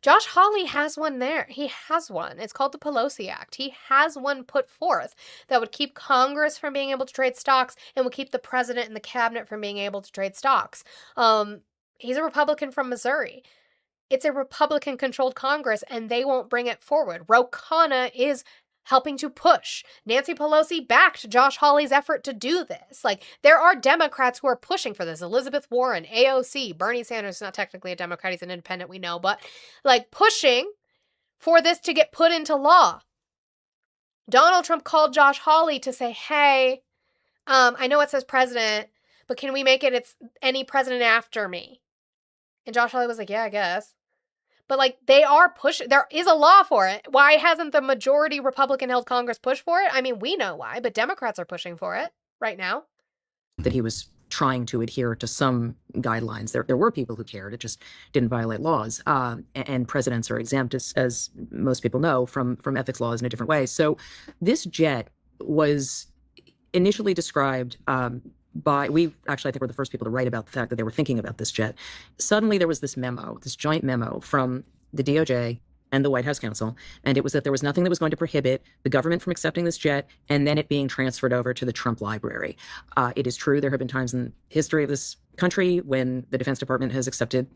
Josh Hawley has one there. He has one. It's called the Pelosi Act. He has one put forth that would keep Congress from being able to trade stocks and would keep the president and the cabinet from being able to trade stocks. He's a Republican from Missouri. It's a Republican-controlled Congress, and they won't bring it forward. Ro Khanna is helping to push. Nancy Pelosi backed Josh Hawley's effort to do this. There are Democrats who are pushing for this. Elizabeth Warren, AOC, Bernie Sanders is not technically a Democrat, he's an independent, we know, but pushing for this to get put into law. Donald Trump called Josh Hawley to say, hey, I know it says president, but can we make it's any president after me? And Josh Hawley was like, yeah, I guess. But they are pushing. There is a law for it. Why hasn't the majority Republican-held Congress pushed for it? I mean, we know why, but Democrats are pushing for it right now. that he was trying to adhere to some guidelines. There were people who cared. It just didn't violate laws. And presidents are exempt, as most people know, from ethics laws in a different way. So this jet was initially described we actually, I think we're the first people to write about the fact that they were thinking about this jet. Suddenly there was this memo, this joint memo from the DOJ and the White House counsel, and it was that there was nothing that was going to prohibit the government from accepting this jet and then it being transferred over to the Trump library. It is true there have been times in history of this country when the Defense Department has accepted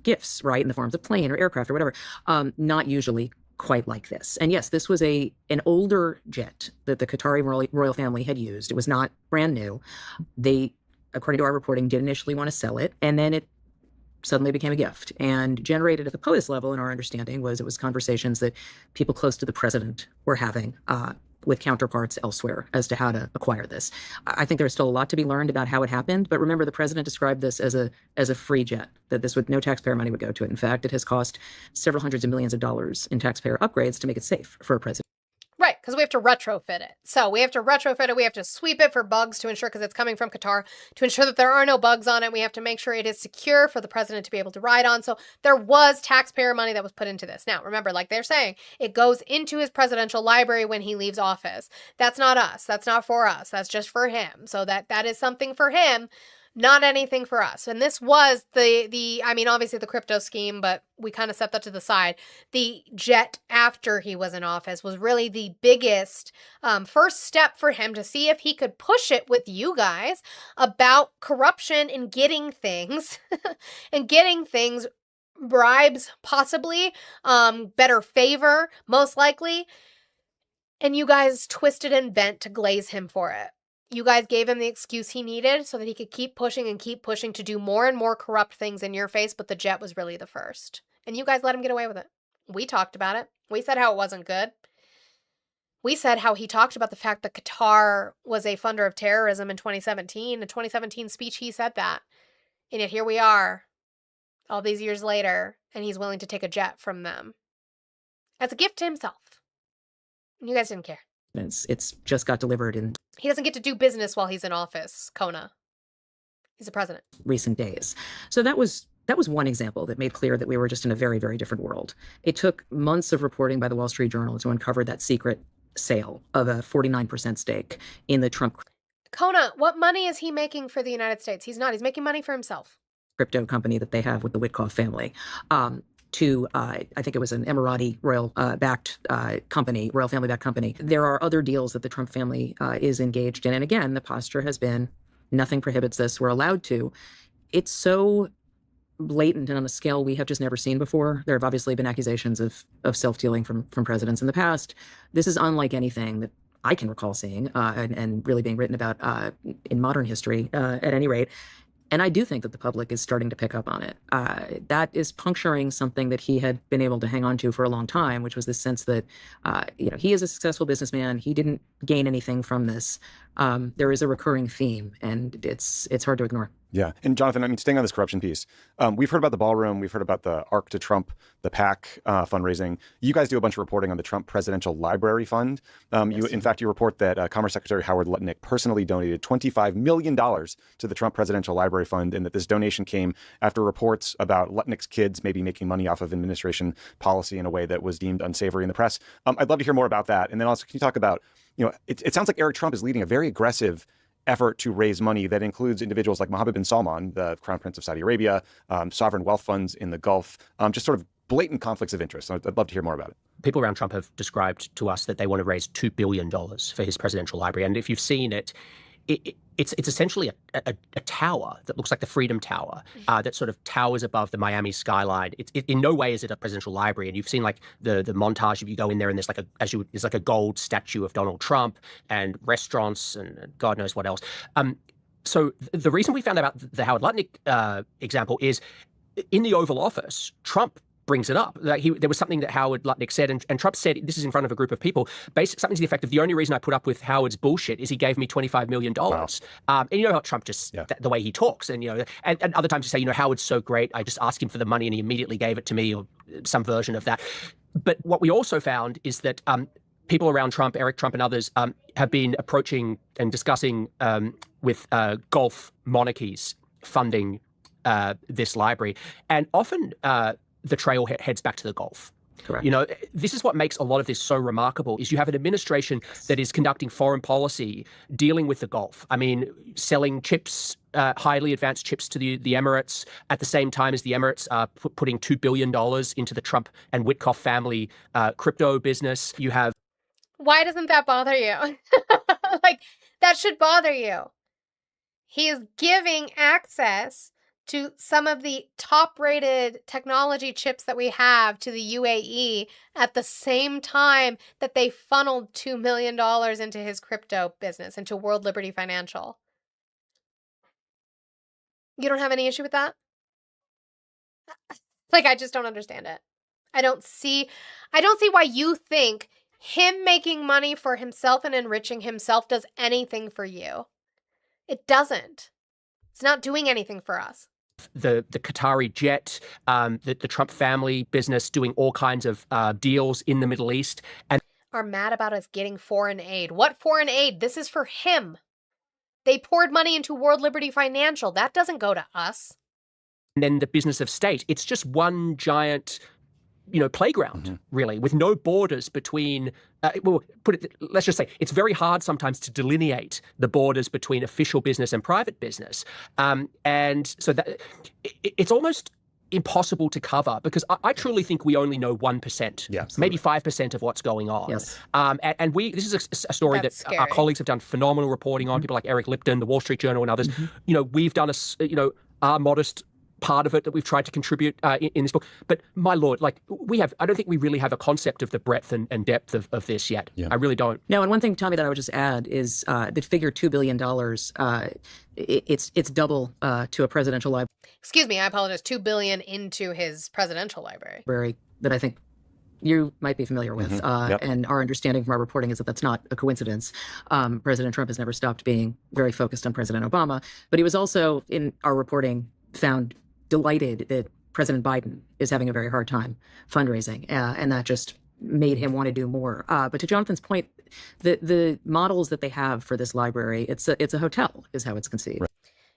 gifts, right, in the forms of plane or aircraft or whatever, not usually quite like this. And yes, this was an older jet that the Qatari royal family had used. It was not brand new. They, according to our reporting, did initially want to sell it, and then it suddenly became a gift. And generated at the POTUS level, in our understanding, it was conversations that people close to the president were having with counterparts elsewhere as to how to acquire this. I think there's still a lot to be learned about how it happened, but remember, the president described this as a free jet, that no taxpayer money would go to it. In fact, it has cost several hundreds of millions of dollars in taxpayer upgrades to make it safe for a president. Right, because we have to retrofit it. So we have to retrofit it. We have to sweep it for bugs to ensure, because it's coming from Qatar, to ensure that there are no bugs on it. We have to make sure it is secure for the president to be able to ride on. So there was taxpayer money that was put into this. Now, remember, like they're saying, it goes into his presidential library when he leaves office. That's not us. That's not for us. That's just for him. So that is something for him, not anything for us. And this was obviously the crypto scheme, but we kind of set that to the side. The jet after he was in office was really the biggest first step for him to see if he could push it with you guys about corruption and getting things bribes, possibly, better favor, most likely. And you guys twisted and bent to glaze him for it. You guys gave him the excuse he needed so that he could keep pushing to do more and more corrupt things in your face, but the jet was really the first. And you guys let him get away with it. We talked about it. We said how it wasn't good. We said how he talked about the fact that Qatar was a funder of terrorism in 2017. In the 2017 speech, he said that. And yet here we are, all these years later, and he's willing to take a jet from them as a gift to himself. And you guys didn't care. It's just got delivered in He doesn't get to do business while he's in office, Kona. He's the president. Recent days. So that was one example that made clear that we were just in a very, very different world. It took months of reporting by the Wall Street Journal to uncover that secret sale of a 49% stake in the Trump Kona, what money is he making for the United States? He's not. He's making money for himself. Crypto company that they have with the Witkoff family. I think it was an Emirati royal family-backed company. There are other deals that the Trump family is engaged in. And again, the posture has been, nothing prohibits this. We're allowed to. It's so blatant and on a scale we have just never seen before. There have obviously been accusations of self-dealing from presidents in the past. This is unlike anything that I can recall seeing and really being written about in modern history, at any rate. And I do think that the public is starting to pick up on it. That is puncturing something that he had been able to hang on to for a long time, which was this sense that, he is a successful businessman. He didn't gain anything from this. There is a recurring theme, and it's hard to ignore. Yeah. And Jonathan, staying on this corruption piece, we've heard about the ballroom. We've heard about the Arc to Trump, the PAC fundraising. You guys do a bunch of reporting on the Trump Presidential Library Fund. In fact, you report that Commerce Secretary Howard Lutnick personally donated $25 million to the Trump Presidential Library Fund, and that this donation came after reports about Lutnick's kids maybe making money off of administration policy in a way that was deemed unsavory in the press. I'd love to hear more about that. And then also, can you talk about, it sounds like Eric Trump is leading a very aggressive effort to raise money that includes individuals like Mohammed bin Salman, the Crown Prince of Saudi Arabia, sovereign wealth funds in the Gulf, just sort of blatant conflicts of interest. I'd love to hear more about it. People around Trump have described to us that they want to raise $2 billion for his presidential library. And if you've seen it, it's essentially a tower that looks like the Freedom Tower that sort of towers above the Miami skyline. In no way is it a presidential library. And you've seen like the montage if you go in there and there's like a gold statue of Donald Trump and restaurants and God knows what else. So the reason we found out about the Howard Lutnick example is in the Oval Office, Trump brings it up. There was something that Howard Lutnick said, and Trump said, this is in front of a group of people, something to the effect of, the only reason I put up with Howard's bullshit is he gave me $25 million. Wow. And you know how Trump just, the way he talks, and and other times you say, Howard's so great, I just asked him for the money and he immediately gave it to me, or some version of that. But what we also found is that people around Trump, Eric Trump and others, have been approaching and discussing with Gulf monarchies funding this library. And often the trail heads back to the Gulf. Correct. You know, this is what makes a lot of this so remarkable, is you have an administration that is conducting foreign policy, dealing with the Gulf. I mean, selling chips, highly advanced chips to the Emirates, at the same time as the Emirates are putting $2 billion into the Trump and Witkoff family crypto business. You have... Why doesn't that bother you? Like, that should bother you. He is giving access to some of the top-rated technology chips that we have to the UAE at the same time that they funneled $2 million into his crypto business, into World Liberty Financial. You don't have any issue with that? Like, I just don't understand it. I don't see why you think him making money for himself and enriching himself does anything for you. It doesn't. It's not doing anything for us. The Qatari jet, the Trump family business doing all kinds of deals in the Middle East. And are mad about us getting foreign aid. What foreign aid? This is for him. They poured money into World Liberty Financial. That doesn't go to us. And then the business of state. It's just one giant, playground, really, with no borders between, let's just say, it's very hard sometimes to delineate the borders between official business and private business. And so that it's almost impossible to cover, because I truly think we only know 1%, maybe 5% of what's going on. Yes. And this is a story That's that scary. our colleagues have done phenomenal reporting on, people like Eric Lipton, the Wall Street Journal and others. We've done our modest part of it that we've tried to contribute in this book. But my Lord, I don't think we really have a concept of the breadth and depth of this yet. I really don't. No, and one thing, Tommy, that I would just add is the figure $2 billion, it's double to a presidential library. Excuse me, I apologize. $2 billion into his presidential library. That I think you might be familiar with. And our understanding from our reporting is that that's not a coincidence. President Trump has never stopped being very focused on President Obama, but he was also, in our reporting, found delighted that President Biden is having a very hard time fundraising, and that just made him want to do more. But to Jonathan's point, the models that they have for this library, it's a hotel, is how it's conceived. Right.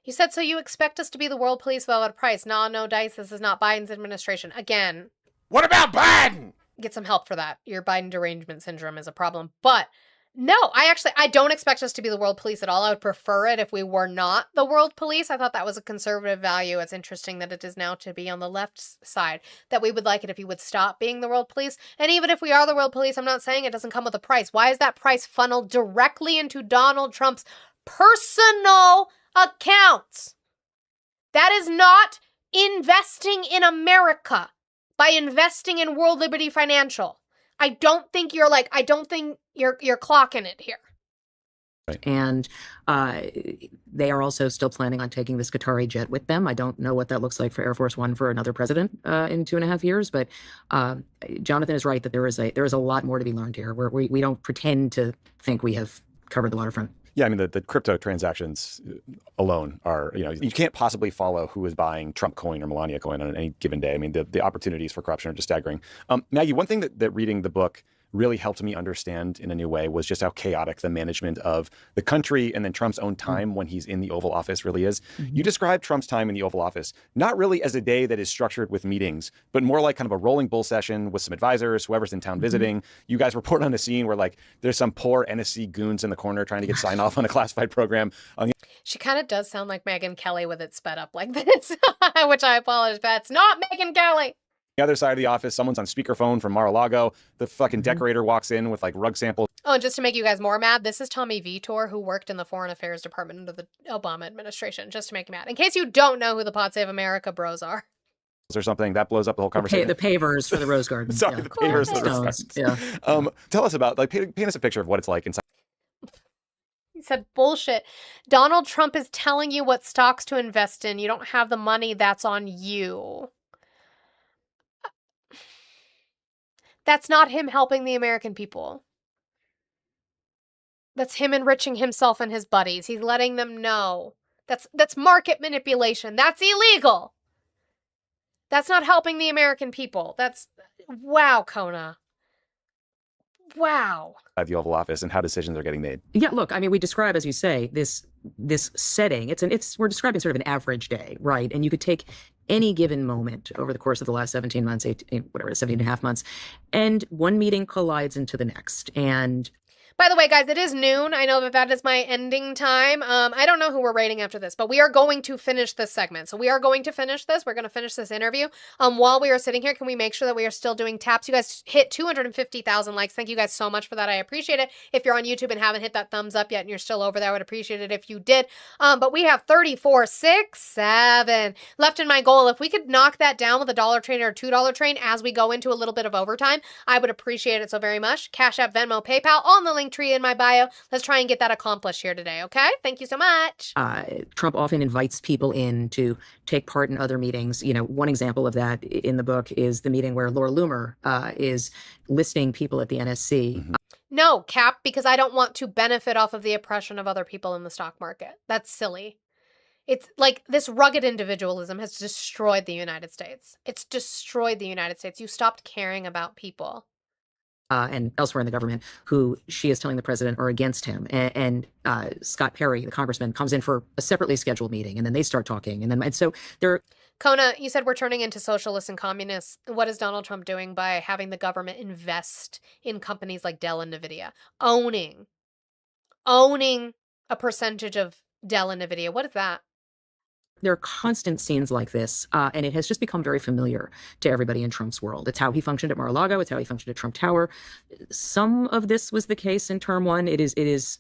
You said, so you expect us to be the world police without a price. No dice. This is not Biden's administration. Again. What about Biden? Get some help for that. Your Biden derangement syndrome is a problem. But no, I don't expect us to be the world police at all. I would prefer it if we were not the world police. I thought that was a conservative value. It's interesting that it is now to be on the left side, that we would like it if you would stop being the world police. And even if we are the world police, I'm not saying it doesn't come with a price. Why is that price funneled directly into Donald Trump's personal accounts? That is not investing in America by investing in World Liberty Financial. I don't think you're clocking it here. Right. And they are also still planning on taking this Qatari jet with them. I don't know what that looks like for Air Force One for another president in 2.5 years, but Jonathan is right that there is a lot more to be learned here. We don't pretend to think we have covered the waterfront. Yeah, I mean, the crypto transactions alone are, you can't possibly follow who is buying Trump coin or Melania coin on any given day. I mean, the opportunities for corruption are just staggering. Maggie, one thing that reading the book really helped me understand in a new way was just how chaotic the management of the country and then Trump's own time when he's in the Oval Office really is. You described Trump's time in the Oval Office not really as a day that is structured with meetings, but more like kind of a rolling bull session with some advisors, whoever's in town visiting. You guys report on a scene where there's some poor NSC goons in the corner trying to get sign off on a classified program. She kind of does sound like Megyn Kelly with it sped up like this, which I apologize, but it's not Megyn Kelly. The other side of the office, someone's on speakerphone from Mar-a-Lago. The fucking decorator walks in with rug samples. Oh, and just to make you guys more mad, this is Tommy Vitor, who worked in the Foreign Affairs Department under the Obama administration, just to make you mad. In case you don't know who the Pod Save America bros are. Or something that blows up the whole conversation. The pavers for the Rose Garden. Sorry, the pavers for the Rose Garden. Yeah. Tell us about, paint us a picture of what it's like inside. He said, bullshit. Donald Trump is telling you what stocks to invest in. You don't have the money. That's on you. That's not him helping the American people. That's him enriching himself and his buddies. He's letting them know. That's market manipulation. That's illegal. That's not helping the American people. Wow, Kona. Wow. At the Oval Office and how decisions are getting made. Yeah, look, I mean, we describe, as you say, this setting. We're describing sort of an average day, right? And you could take any given moment over the course of the last 17 months, 17 and a half months, and one meeting collides into the next. And by the way, guys, it is noon. I know that is my ending time. I don't know who we're rating after this, but we are going to finish this segment. So we are going to finish this. We're going to finish this interview. While we are sitting here, can we make sure that we are still doing taps? You guys hit 250,000 likes. Thank you guys so much for that. I appreciate it. If you're on YouTube and haven't hit that thumbs up yet and you're still over there, I would appreciate it if you did. But we have 34, 6, 7 left in my goal. If we could knock that down with a $1 train or a $2 train as we go into a little bit of overtime, I would appreciate it so very much. Cash App, Venmo, PayPal, all in the link tree in my bio. Let's try and get that accomplished here today, okay? Thank you so much. Trump often invites people in to take part in other meetings. You know, one example of that in the book is the meeting where Laura Loomer is listing people at the NSC. Mm-hmm. No, Cap, because I don't want to benefit off of the oppression of other people in the stock market. That's silly. It's like this rugged individualism has destroyed the United States. It's destroyed the United States. You stopped caring about people. And elsewhere in the government, who she is telling the president are against him. And Scott Perry, the congressman, comes in for a separately scheduled meeting, and then they start talking. And so there. Kona, you said we're turning into socialists and communists. What is Donald Trump doing by having the government invest in companies like Dell and NVIDIA? Owning a percentage of Dell and NVIDIA. What is that? There are constant scenes like this, and it has just become very familiar to everybody in Trump's world. It's how he functioned at Mar-a-Lago. It's how he functioned at Trump Tower. Some of this was the case in term one. It is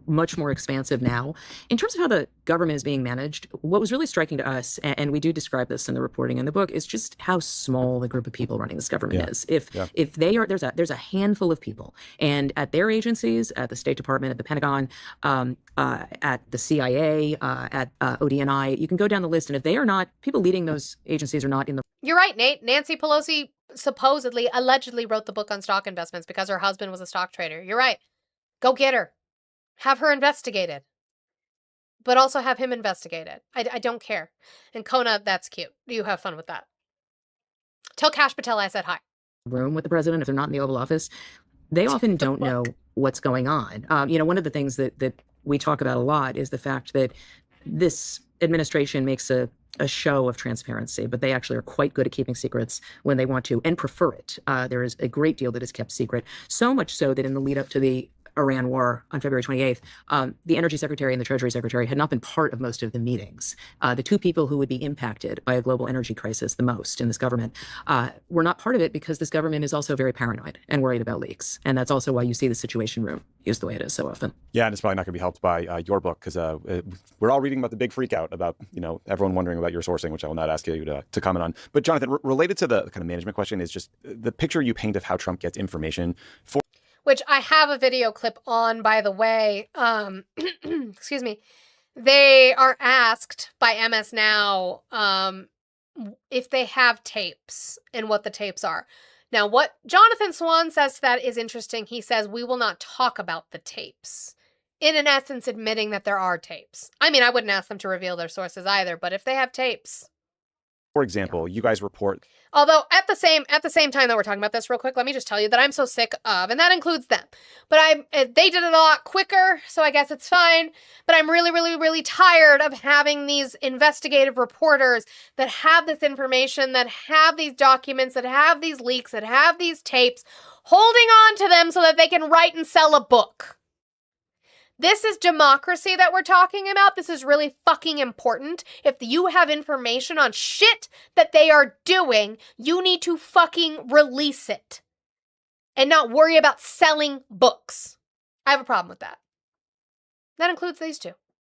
much more expansive now. In terms of how the government is being managed, what was really striking to us, and we do describe this in the reporting in the book, is just how small the group of people running this government is. If they are, there's a handful of people, and at their agencies, at the State Department, at the Pentagon, at the CIA, at ODNI, you can go down the list, and if they are not, people leading those agencies are not in the. You're right, Nate. Nancy Pelosi allegedly wrote the book on stock investments because her husband was a stock trader. You're right. Go get her. Have her investigated. But also have him investigated. I don't care. And Kona, that's cute. You have fun with that. Tell Kash Patel I said hi. Room with the president, if they're not in the Oval Office, they often don't know what's going on. One of the things that we talk about a lot is the fact that this administration makes a show of transparency, but they actually are quite good at keeping secrets when they want to and prefer it. There is a great deal that is kept secret, so much so that in the lead up to the Iran war on February 28th, the Energy Secretary and the Treasury Secretary had not been part of most of the meetings. The two people who would be impacted by a global energy crisis the most in this government were not part of it because this government is also very paranoid and worried about leaks. And that's also why you see the Situation Room used the way it is so often. Yeah, and it's probably not going to be helped by your book because we're all reading about the big freak out about, everyone wondering about your sourcing, which I will not ask you to comment on. But Jonathan, related to the kind of management question is just the picture you paint of how Trump gets information for. Which I have a video clip on, by the way. Excuse me. They are asked by MS Now if they have tapes and what the tapes are. Now, what Jonathan Swan says to that is interesting. He says, we will not talk about the tapes. In essence, admitting that there are tapes. I mean, I wouldn't ask them to reveal their sources either, but if they have tapes. For example, you guys report. Although at the same time that we're talking about this real quick, let me just tell you that I'm so sick of, and that includes them. But they did it a lot quicker, so I guess it's fine. But I'm really, really, really tired of having these investigative reporters that have this information, that have these documents, that have these leaks, that have these tapes, holding on to them so that they can write and sell a book. This is democracy that we're talking about. This is really fucking important. If you have information on shit that they are doing, you need to fucking release it and not worry about selling books. I have a problem with that. That includes these two.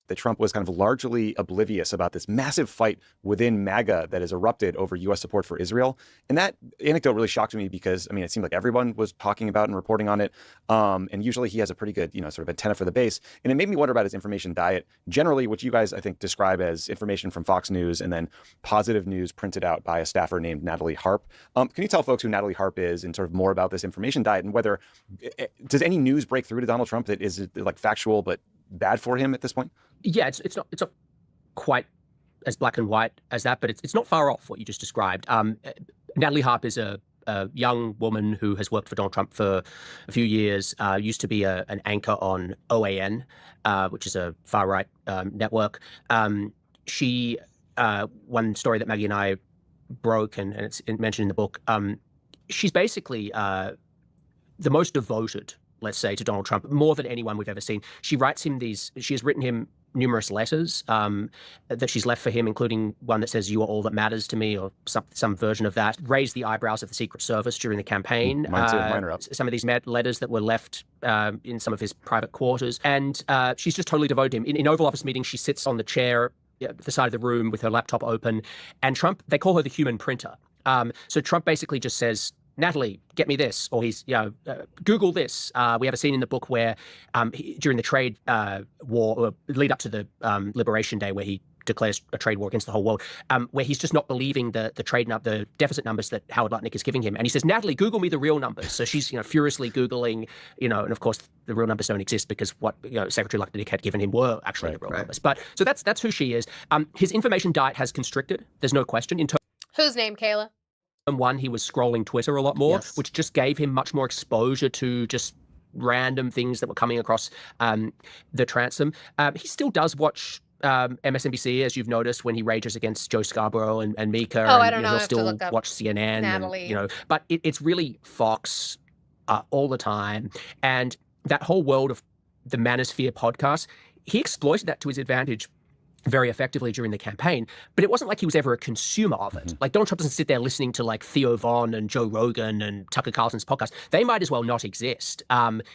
That Trump was kind of largely oblivious about this massive fight within MAGA that has erupted over U.S. support for Israel. And that anecdote really shocked me because, it seemed like everyone was talking about and reporting on it. And usually he has a pretty good, sort of antenna for the base. And it made me wonder about his information diet, generally, which you guys, I think, describe as information from Fox News and then positive news printed out by a staffer named Natalie Harp. Can you tell folks who Natalie Harp is and sort of more about this information diet and whether, does any news break through to Donald Trump that is like factual but bad for him at this point? Yeah, it's not quite as black and white as that, but it's not far off what you just described. Natalie Harp is a a young woman who has worked for Donald Trump for a few years, used to be an anchor on OAN, which is a far-right network. She, one story that Maggie and I broke, and it's mentioned in the book, she's basically the most devoted, let's say, to Donald Trump, more than anyone we've ever seen. She has written him numerous letters that she's left for him, including one that says, "You are all that matters to me," or some version of that. Raised the eyebrows of the Secret Service during the campaign. Mine too. Mine are up. Some of these letters that were left in some of his private quarters. And she's just totally devoted to him. In Oval Office meetings, she sits on the chair at the side of the room with her laptop open. And Trump, they call her the human printer. So Trump basically just says, "Natalie, get me this," or he's, Google this. We have a scene in the book where during the trade war, or lead up to the Liberation Day, where he declares a trade war against the whole world, where he's just not believing the deficit numbers that Howard Lutnick is giving him. And he says, "Natalie, Google me the real numbers." So she's, furiously Googling, and of course the real numbers don't exist because what, Secretary Lutnick had given him were actually the real numbers. But so that's who she is. His information diet has constricted. There's no question. Whose name, Kayla? One, he was scrolling Twitter a lot more, Yes. which just gave him much more exposure to just random things that were coming across the transom. He still does watch MSNBC, as you've noticed, when he rages against Joe Scarborough and Mika. Oh, and, I don't know. I He'll have to still look up watch CNN. Natalie. But it's really Fox all the time. And that whole world of the Manosphere podcast, he exploited that to his advantage very effectively during the campaign, but it wasn't like he was ever a consumer of it. Like, Donald Trump doesn't sit there listening to like Theo Von and Joe Rogan and Tucker Carlson's podcast. They might as well not exist.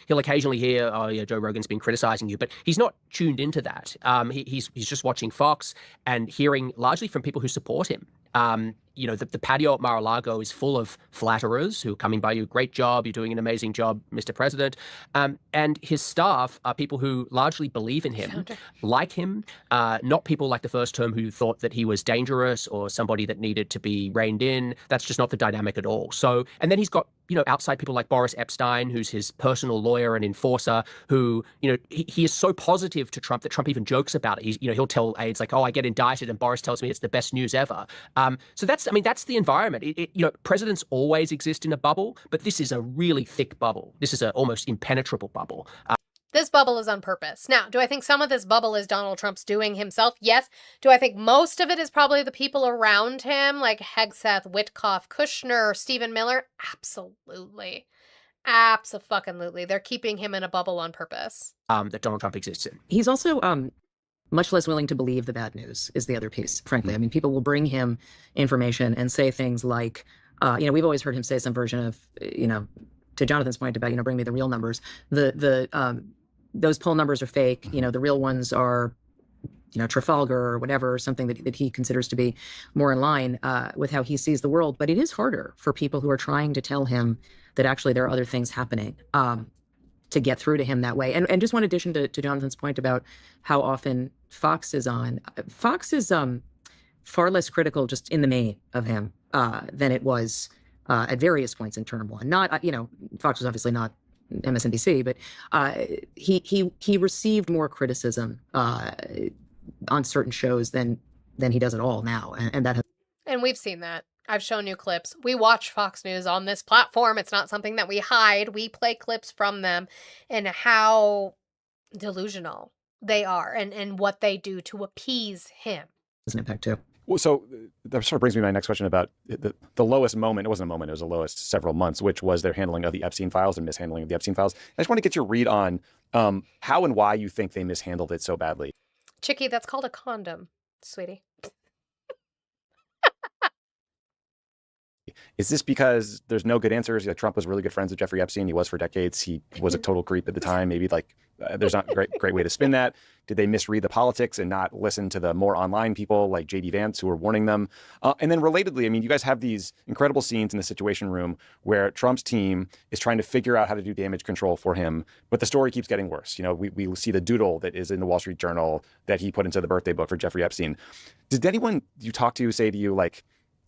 He'll occasionally hear, "Oh yeah, Joe Rogan's been criticizing you," but he's not tuned into that. He's just watching Fox and hearing largely from people who support him. The patio at Mar-a-Lago is full of flatterers who are coming by you. "Great job. You're doing an amazing job, Mr. President." And his staff are people who largely believe in him, like him, not people like the first term who thought that he was dangerous or somebody that needed to be reined in. That's just not the dynamic at all. So, and then he's got, outside people like Boris Epstein, who's his personal lawyer and enforcer, who, he is so positive to Trump that Trump even jokes about it. He'll tell aides like, "Oh, I get indicted," and Boris tells me it's the best news ever. So that's the environment. Presidents always exist in a bubble, but this is a really thick bubble. This is an almost impenetrable bubble. This bubble is on purpose. Now, do I think some of this bubble is Donald Trump's doing himself? Yes. Do I think most of it is probably the people around him, like Hegseth, Witkoff, Kushner, Stephen Miller? Absolutely. Abso-fucking-lutely. They're keeping him in a bubble on purpose. That Donald Trump exists in. He's also much less willing to believe the bad news is the other piece, frankly. I mean, people will bring him information and say things like, we've always heard him say some version of, to Jonathan's point about, bring me the real numbers. Those poll numbers are fake. The real ones are, Trafalgar or whatever, something that he considers to be more in line with how he sees the world. But it is harder for people who are trying to tell him that actually there are other things happening to get through to him that way. And just one addition to Jonathan's point about how often Fox is on. Fox is far less critical just in the main of him than it was at various points in term one. Not, Fox was obviously not MSNBC, but he received more criticism on certain shows than he does at all now, and that has. And we've seen that. I've shown you clips. We watch Fox News on this platform. It's not something that we hide. We play clips from them and how delusional they are and what they do to appease him. Has an impact too. Well, so that sort of brings me to my next question about the lowest moment. It wasn't a moment, it was the lowest several months, which was their handling of the Epstein files and mishandling of the Epstein files. I just want to get your read on how and why you think they mishandled it so badly. Chicky, that's called a condom, sweetie. Is this because there's no good answers? Like, Trump was really good friends with Jeffrey Epstein. He was for decades. He was a total creep at the time. Maybe there's not a great way to spin that. Did they misread the politics and not listen to the more online people like JD Vance who were warning them? And then relatedly, I mean, you guys have these incredible scenes in the Situation Room where Trump's team is trying to figure out how to do damage control for him, but the story keeps getting worse. We see the doodle that is in the Wall Street Journal that he put into the birthday book for Jeffrey Epstein. Did anyone you talk to say to you, like,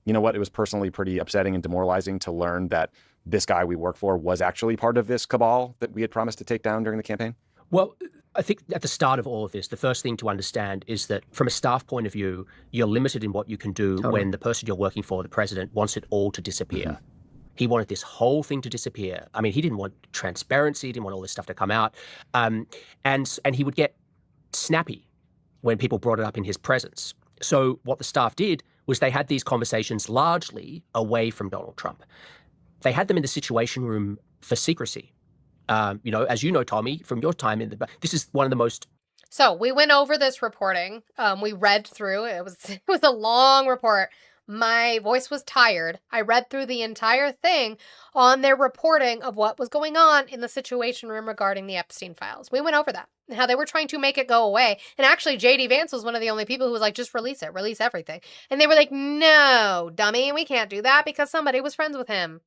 you know what, it was personally pretty upsetting and demoralizing to learn that this guy we work for was actually part of this cabal that we had promised to take down during the campaign? Well, I think at the start of all of this, the first thing to understand is that from a staff point of view, you're limited in what you can do when the person you're working for, the president, wants it all to disappear. He wanted this whole thing to disappear. I mean, he didn't want transparency, he didn't want all this stuff to come out. And he would get snappy when people brought it up in his presence. So what the staff did was they had these conversations largely away from Donald Trump. They had them in the Situation Room for secrecy. As you know, Tommy, from your time this is one of the most. So we went over this reporting. We read through it. It was a long report. My voice was tired. I read through the entire thing on their reporting of what was going on in the Situation Room regarding the Epstein files. We went over that and how they were trying to make it go away. And actually, JD Vance was one of the only people who was like, just release it, release everything. And they were like, no, dummy, we can't do that because somebody was friends with him.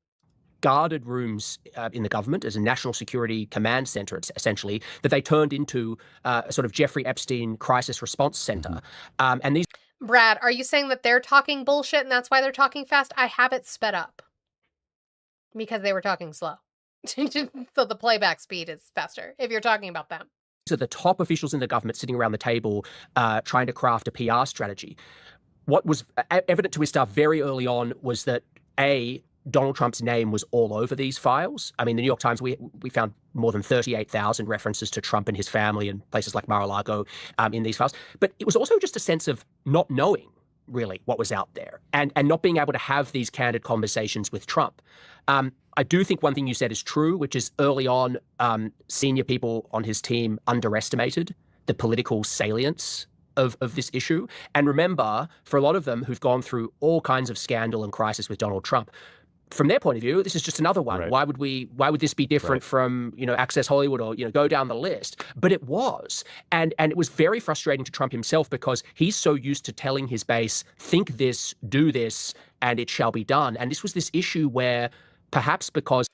Guarded rooms in the government as a national security command center, essentially, that they turned into a sort of Jeffrey Epstein crisis response center. And these. Brad, are you saying that they're talking bullshit and that's why they're talking fast? I have it sped up because they were talking slow. So the playback speed is faster if you're talking about them. These are the top officials in the government sitting around the table trying to craft a PR strategy. What was evident to his staff very early on was that, Donald Trump's name was all over these files. I mean, the New York Times, we found more than 38,000 references to Trump and his family and places like Mar-a-Lago in these files. But it was also just a sense of not knowing, really, what was out there and not being able to have these candid conversations with Trump. I do think one thing you said is true, which is early on, senior people on his team underestimated the political salience of this issue. And remember, for a lot of them who've gone through all kinds of scandal and crisis with Donald Trump, from their point of view, this is just another one. Right. Why would this be different from, Access Hollywood or, go down the list? But it was. And it was very frustrating to Trump himself because he's so used to telling his base, think this, do this, and it shall be done. And this was this issue where perhaps because.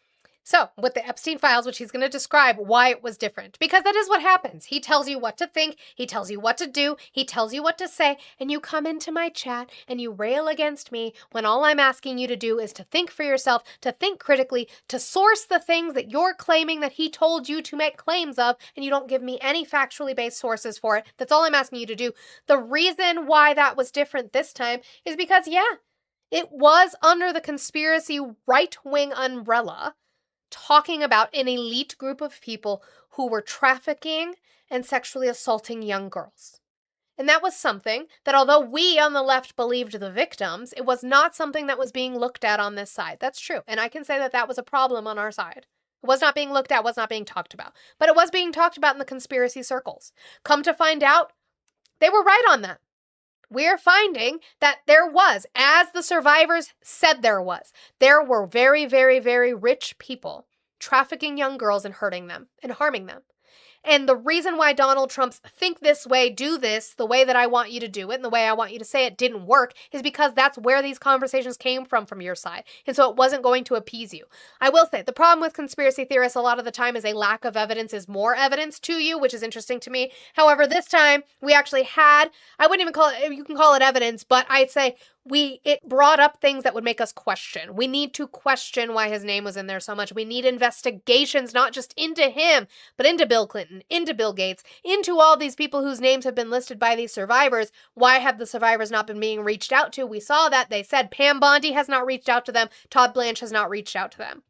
So, with the Epstein files, which he's going to describe why it was different, because that is what happens. He tells you what to think, he tells you what to do, he tells you what to say, and you come into my chat and you rail against me when all I'm asking you to do is to think for yourself, to think critically, to source the things that you're claiming that he told you to make claims of, and you don't give me any factually based sources for it. That's all I'm asking you to do. The reason why that was different this time is because, it was under the conspiracy right-wing umbrella, talking about an elite group of people who were trafficking and sexually assaulting young girls. And that was something that, although we on the left believed the victims, it was not something that was being looked at on this side. That's true. And I can say that that was a problem on our side. It was not being looked at, was not being talked about. But it was being talked about in the conspiracy circles. Come to find out, they were right on that. We're finding that there was, as the survivors said there were very, very, very rich people trafficking young girls and hurting them and harming them. And the reason why Donald Trump's think this way, do this, the way that I want you to do it, and the way I want you to say it didn't work is because that's where these conversations came from your side. And so it wasn't going to appease you. I will say, the problem with conspiracy theorists a lot of the time is a lack of evidence is more evidence to you, which is interesting to me. However, this time we actually had, I wouldn't even call it, you can call it evidence, but I'd say it brought up things that would make us question. We need to question why his name was in there so much. We need investigations, not just into him, but into Bill Clinton, into Bill Gates, into all these people whose names have been listed by these survivors. Why have the survivors not been being reached out to? We saw that. They said Pam Bondi has not reached out to them. Todd Blanche has not reached out to them.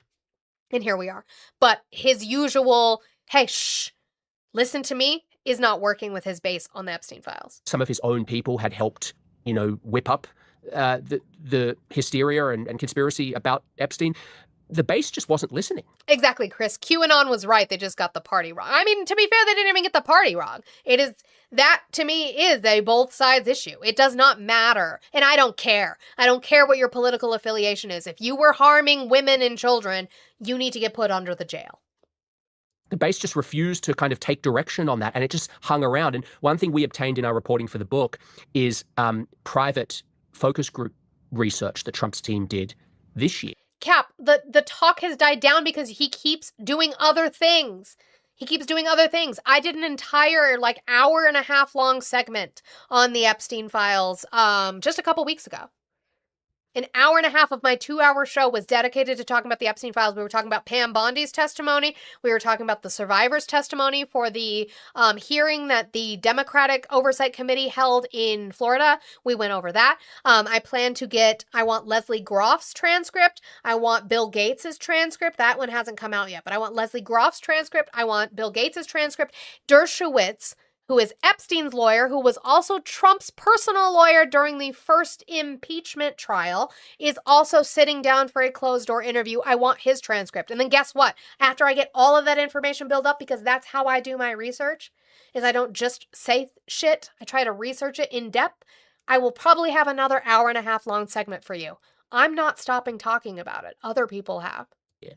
And here we are. But his usual, hey, shh, listen to me, is not working with his base on the Epstein files. Some of his own people had helped, whip up the hysteria and conspiracy about Epstein. The base just wasn't listening. Exactly, Chris. QAnon was right. They just got the party wrong. I mean, to be fair, they didn't even get the party wrong. That to me is a both sides issue. It does not matter. And I don't care. I don't care what your political affiliation is. If you were harming women and children, you need to get put under the jail. The base just refused to kind of take direction on that, and it just hung around. And one thing we obtained in our reporting for the book is private focus group research that Trump's team did this year. Cap, the talk has died down because he keeps doing other things. I did an entire hour and a half long segment on the Epstein files just a couple weeks ago. An hour and a half of my 2-hour show was dedicated to talking about the Epstein files. We were talking about Pam Bondi's testimony. We were talking about the survivor's testimony for the hearing that the Democratic Oversight Committee held in Florida. We went over that. I want Leslie Groff's transcript. I want Bill Gates's transcript. That one hasn't come out yet, but I want Leslie Groff's transcript. I want Bill Gates's transcript. Dershowitz, who is Epstein's lawyer, who was also Trump's personal lawyer during the first impeachment trial, is also sitting down for a closed-door interview. I want his transcript. And then guess what? After I get all of that information built up, because that's how I do my research, is I don't just say shit. I try to research it in depth. I will probably have another hour and a half long segment for you. I'm not stopping talking about it. Other people have.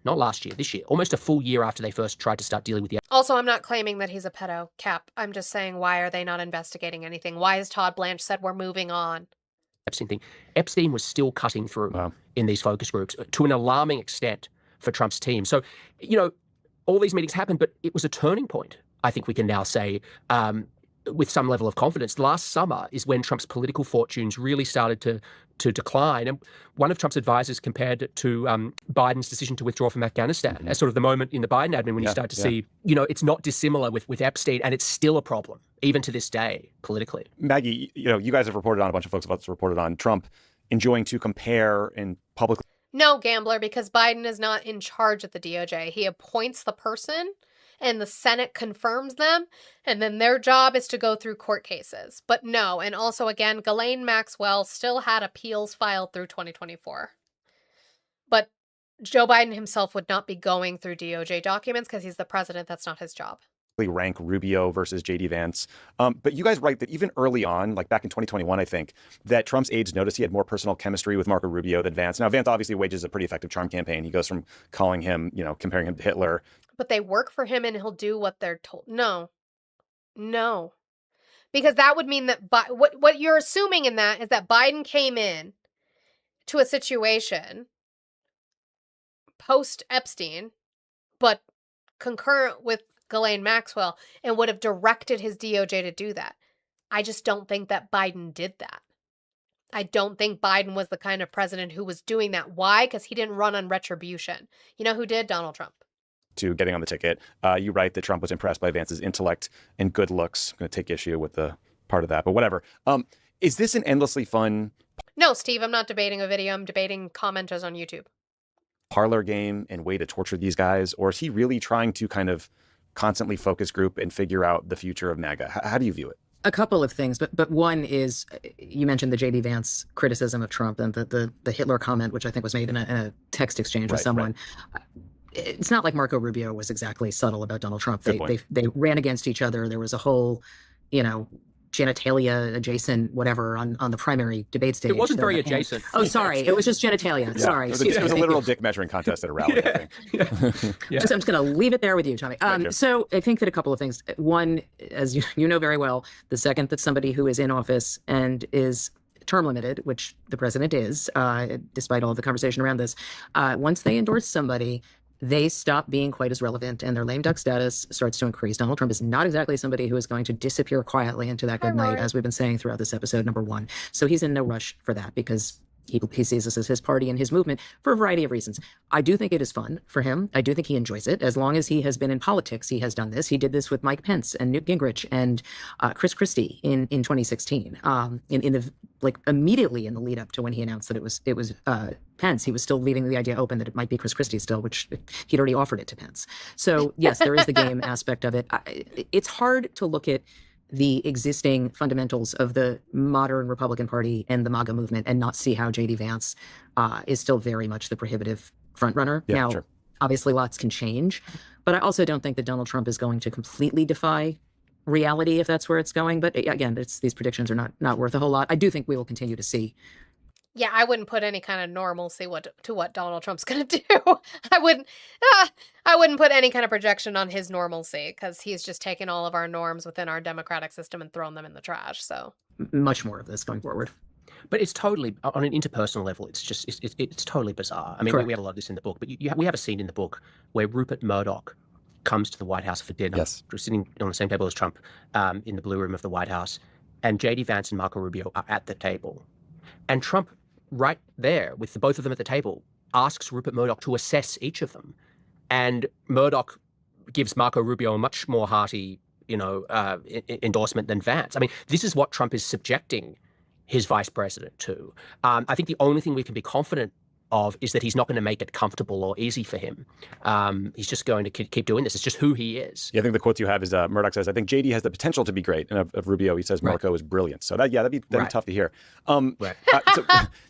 Not last year, this year, almost a full year after they first tried to start dealing with the Also, I'm not claiming that he's a pedo, Cap. I'm just saying, why are they not investigating anything? Why has Todd Blanche said we're moving on? Epstein thing. Epstein was still cutting through in these focus groups to an alarming extent for Trump's team. So, all these meetings happened, but it was a turning point, I think we can now say, with some level of confidence. Last summer is when Trump's political fortunes really started to decline. And one of Trump's advisors compared it to Biden's decision to withdraw from Afghanistan as sort of the moment in the Biden admin when you start to see, it's not dissimilar with Epstein, and it's still a problem, even to this day, politically. Maggie, you guys have reported on, a bunch of folks have reported on Trump enjoying to compare in public. No, Gambler, because Biden is not in charge of the DOJ. He appoints the person, and the Senate confirms them, and then their job is to go through court cases. But no, and also, again, Ghislaine Maxwell still had appeals filed through 2024. But Joe Biden himself would not be going through DOJ documents because he's the president. That's not his job. Rank Rubio versus J.D. Vance. But you guys write that even early on, like back in 2021, I think, that Trump's aides noticed he had more personal chemistry with Marco Rubio than Vance. Now, Vance obviously wages a pretty effective charm campaign. He goes from calling him, comparing him to Hitler. But they work for him and he'll do what they're told. No. Because that would mean that what you're assuming in that is that Biden came in to a situation post-Epstein, but concurrent with Ghislaine Maxwell, and would have directed his DOJ to do that. I just don't think that Biden did that. I don't think Biden was the kind of president who was doing that. Why? Because he didn't run on retribution. You know who did? Donald Trump. To getting on the ticket. You write that Trump was impressed by Vance's intellect and good looks. I'm going to take issue with the part of that, but whatever. Is this an endlessly fun... No, Steve, I'm not debating a video. I'm debating commenters on YouTube. Parlor game and way to torture these guys? Or is he really trying to kind of constantly focus group and figure out the future of MAGA? How do you view it? A couple of things, but one is, you mentioned the J.D. Vance criticism of Trump and the Hitler comment, which I think was made in a text exchange with someone. Right. It's not like Marco Rubio was exactly subtle about Donald Trump. They ran against each other. There was a whole, genitalia adjacent, whatever, on the primary debate stage. It wasn't very adjacent. Oh, sorry. It was just genitalia. Yeah. Sorry. It was a literal dick measuring contest at a rally, I think. I'm just going to leave it there with you, Tommy. So I think that a couple of things. One, as you know very well, the second that somebody who is in office and is term limited, which the president is, despite all of the conversation around this, once they endorse somebody, they stop being quite as relevant and their lame duck status starts to increase. Donald Trump is not exactly somebody who is going to disappear quietly into that good night, as we've been saying throughout this episode, number one. So he's in no rush for that because he sees this as his party and his movement for a variety of reasons. I do think it is fun for him. I do think he enjoys it. As long as he has been in politics, he has done this. He did this with Mike Pence and Newt Gingrich and Chris Christie in 2016. Immediately in the lead up to when he announced that it was Pence, he was still leaving the idea open that it might be Chris Christie still, which he'd already offered it to Pence. So yes, there is the game aspect of it. It's hard to look at the existing fundamentals of the modern Republican Party and the MAGA movement and not see how J.D. Vance is still very much the prohibitive frontrunner. Yeah, now, sure. Obviously, lots can change, but I also don't think that Donald Trump is going to completely defy reality if that's where it's going. But again, these predictions are not worth a whole lot. I do think we will continue to see. Yeah, I wouldn't put any kind of normalcy to what Donald Trump's going to do. I wouldn't put any kind of projection on his normalcy because he's just taken all of our norms within our democratic system and thrown them in the trash. So much more of this going forward. But it's totally, on an interpersonal level, it's totally bizarre. I mean, we have a lot of this in the book, but we have a scene in the book where Rupert Murdoch comes to the White House for dinner. Yes. We're sitting on the same table as Trump in the Blue Room of the White House. And J.D. Vance and Marco Rubio are at the table. And Trump right there with the both of them at the table, asks Rupert Murdoch to assess each of them. And Murdoch gives Marco Rubio a much more hearty, endorsement than Vance. I mean, this is what Trump is subjecting his vice president to. I think the only thing we can be confident of is that he's not going to make it comfortable or easy for him. He's just going to keep doing this. It's just who he is. Yeah, I think the quotes you have is Murdoch says, I think JD has the potential to be great. And of Rubio, he says Marco is brilliant. So that'd be tough to hear. So,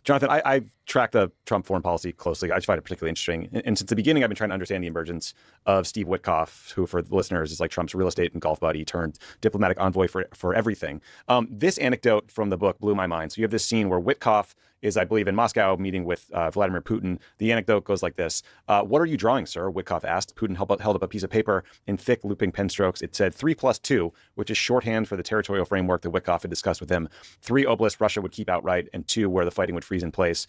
Jonathan, I track the Trump foreign policy closely. I just find it particularly interesting. And since the beginning, I've been trying to understand the emergence of Steve Witkoff, who, for the listeners, is like Trump's real estate and golf buddy turned diplomatic envoy for everything. This anecdote from the book blew my mind. So you have this scene where Witkoff is, I believe, in Moscow meeting with Vladimir Putin. The anecdote goes like this. What are you drawing, sir? Witkoff asked. Putin held up a piece of paper in thick looping pen strokes. It said 3+2, which is shorthand for the territorial framework that Witkoff had discussed with him. 3 oblasts Russia would keep outright, and 2 where the fighting would freeze in place.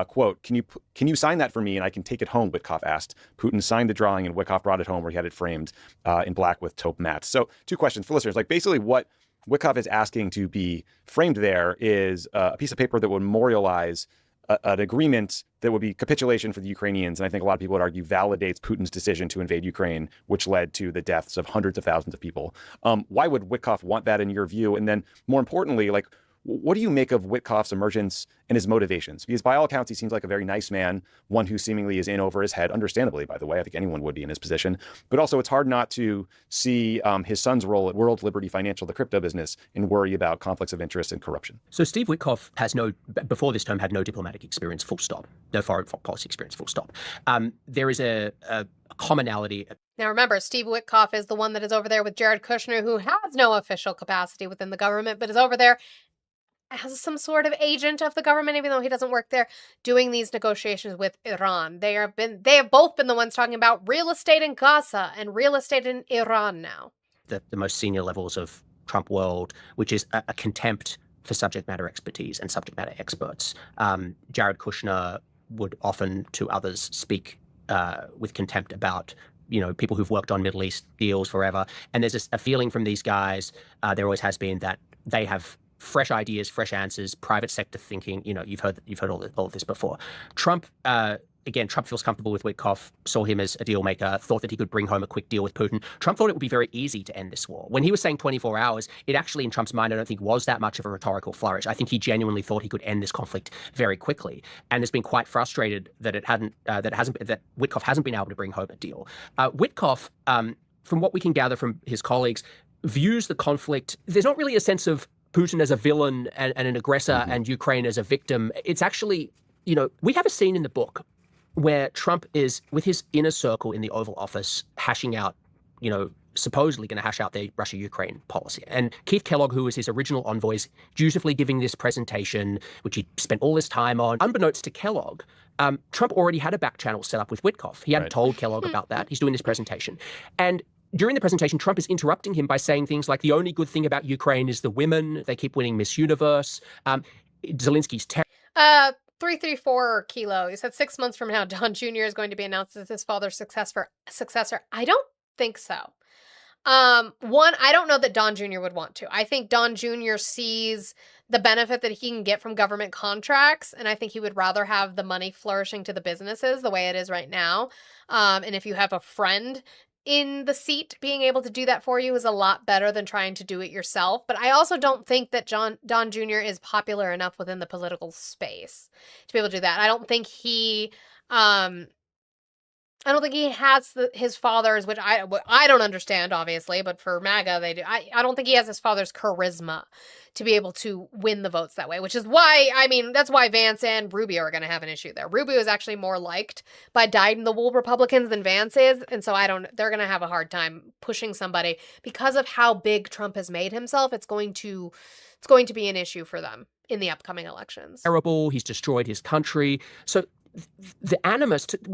Quote, can you sign that for me and I can take it home, Witkoff asked. Putin signed the drawing and Witkoff brought it home where he had it framed in black with taupe mats. So 2 questions for listeners. Like basically what Witkoff is asking to be framed there is a piece of paper that would memorialize an agreement that would be capitulation for the Ukrainians, and I think a lot of people would argue validates Putin's decision to invade Ukraine, which led to the deaths of hundreds of thousands of people. Why would Witkoff want that in your view? And then more importantly, like, what do you make of Witkoff's emergence and his motivations? Because by all accounts, he seems like a very nice man, one who seemingly is in over his head, understandably, by the way. I think anyone would be in his position. But also, it's hard not to see his son's role at World Liberty Financial, the crypto business, and worry about conflicts of interest and corruption. So Steve Witkoff before this term, had no diplomatic experience, full stop. No foreign policy experience, full stop. There is a commonality. Now remember, Steve Witkoff is the one that is over there with Jared Kushner, who has no official capacity within the government, but is over there as some sort of agent of the government, even though he doesn't work there, doing these negotiations with Iran. They have both been the ones talking about real estate in Gaza and real estate in Iran now. The most senior levels of Trump world, which is a contempt for subject matter expertise and subject matter experts. Jared Kushner would often, to others, speak with contempt about people who've worked on Middle East deals forever. And there's a feeling from these guys, there always has been, that they have fresh ideas, fresh answers, private sector thinking. You've heard all of this before. Trump feels comfortable with Witkoff, saw him as a deal maker, thought that he could bring home a quick deal with Putin. Trump thought it would be very easy to end this war. When he was saying 24 hours, it actually, in Trump's mind, I don't think was that much of a rhetorical flourish. I think he genuinely thought he could end this conflict very quickly, and has been quite frustrated that that Witkoff hasn't been able to bring home a deal. Witkoff, from what we can gather from his colleagues, views the conflict. There's not really a sense of Putin as a villain and an aggressor and Ukraine as a victim. It's actually, we have a scene in the book where Trump is with his inner circle in the Oval Office hashing out, supposedly going to hash out their Russia-Ukraine policy. And Keith Kellogg, who was his original envoy, is dutifully giving this presentation, which he spent all this time on. Unbeknownst to Kellogg, Trump already had a back channel set up with Witkoff. He hadn't told Kellogg about that. He's doing this presentation. And during the presentation, Trump is interrupting him by saying things like, the only good thing about Ukraine is the women. They keep winning Miss Universe. Zelensky's 334 Kilo. He said 6 months from now, Don Jr. is going to be announced as his father's successor. I don't think so. One, I don't know that Don Jr. would want to. I think Don Jr. sees the benefit that he can get from government contracts, and I think he would rather have the money flourishing to the businesses the way it is right now. And if you have a friend in the seat, being able to do that for you is a lot better than trying to do it yourself. But I also don't think that Don Jr. is popular enough within the political space to be able to do that. I don't think he has his father's, which I don't understand, obviously, but for MAGA, they do. I don't think he has his father's charisma to be able to win the votes that way, which is why, that's why Vance and Rubio are going to have an issue there. Rubio is actually more liked by dyed-in-the-wool Republicans than Vance is, and so they're going to have a hard time pushing somebody because of how big Trump has made himself. It's going to be an issue for them in the upcoming elections. Terrible. He's destroyed his country. So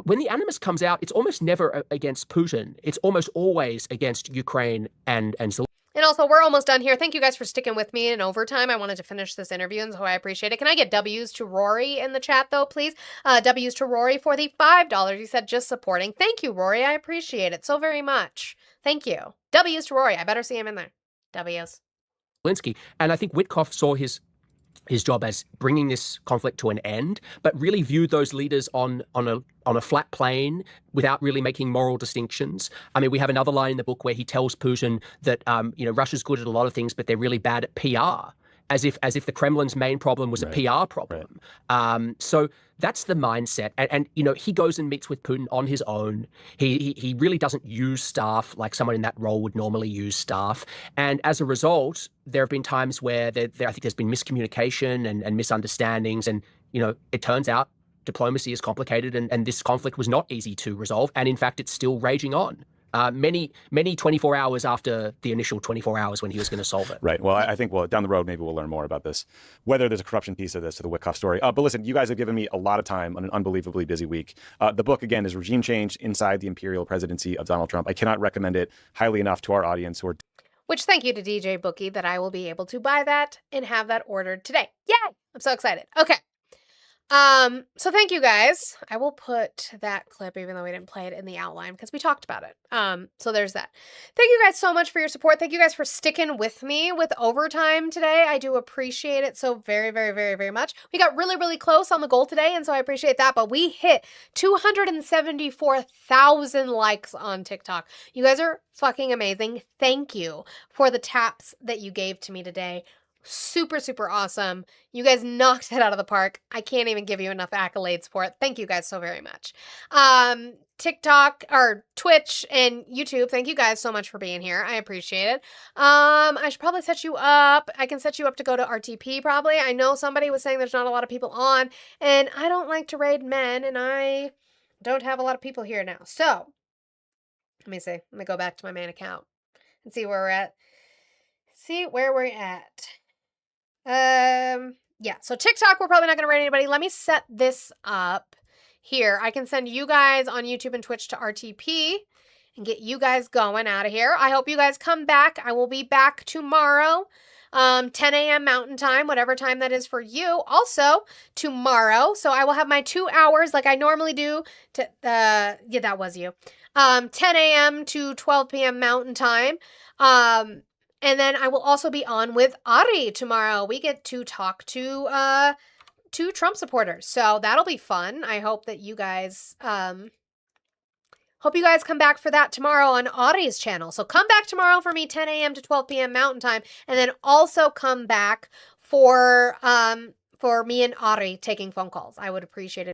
when the animus comes out, it's almost never against Putin. It's almost always against Ukraine and Zelensky. And also, we're almost done here. Thank you guys for sticking with me in overtime. I wanted to finish this interview, and so I appreciate it. Can I get W's to Rory in the chat, though, please? W's to Rory for the $5. He said, just supporting. Thank you, Rory. I appreciate it so very much. Thank you. W's to Rory. I better see him in there. W's. Zelensky. And I think Witkoff saw his his job as bringing this conflict to an end, but really viewed those leaders on a flat plane without really making moral distinctions. I mean, we have another line in the book where he tells Putin that Russia's good at a lot of things, but they're really bad at PR, as if the Kremlin's main problem was a PR problem. So that's the mindset, and he goes and meets with Putin on his own. He really doesn't use staff like someone in that role would normally use staff, and as a result, there have been times where I think there's been miscommunication and misunderstandings, and it turns out diplomacy is complicated, and this conflict was not easy to resolve, and in fact, it's still raging on. Many 24 hours after the initial 24 hours when he was going to solve it. Right. Well, I think down the road, maybe we'll learn more about this, whether there's a corruption piece of this to the Witkoff story. But listen, you guys have given me a lot of time on an unbelievably busy week. The book, again, is Regime Change Inside the Imperial Presidency of Donald Trump. I cannot recommend it highly enough to our audience who are... Which thank you to DJ Bookie that I will be able to buy that and have that ordered today. Yay! I'm so excited. Okay. So thank you guys. I will put that clip, even though we didn't play it in the outline, because we talked about it. So there's that. Thank you guys so much for your support. Thank you guys for sticking with me with overtime today. I do appreciate it so very, very, very, very much. We got really, really close on the goal today, and so I appreciate that, but we hit 274,000 likes on TikTok. You guys are fucking amazing. Thank you for the taps that you gave to me today. Super, super awesome. You guys knocked it out of the park. I can't even give you enough accolades for it. Thank you guys so very much. TikTok or Twitch and YouTube, thank you guys so much for being here. I appreciate it. I should probably set you up. I can set you up to go to RTP probably. I know somebody was saying there's not a lot of people on, and I don't like to raid men, and I don't have a lot of people here now. So, let me see. Let me go back to my main account and see where we're at. Yeah, so TikTok, we're probably not going to raid anybody. Let me set this up here. I can send you guys on YouTube and Twitch to RTP and get you guys going out of here. I hope you guys come back. I will be back tomorrow, 10 a.m. Mountain Time, whatever time that is for you. Also, tomorrow, so I will have my 2 hours like I normally do. Yeah, that was you. 10 a.m. to 12 p.m. Mountain Time. And then I will also be on with Ari tomorrow. We get to talk to two Trump supporters, so that'll be fun. I hope that you guys come back for that tomorrow on Ari's channel. So come back tomorrow for me, 10 a.m. to 12 p.m. Mountain Time, and then also come back for me and Ari taking phone calls. I would appreciate it.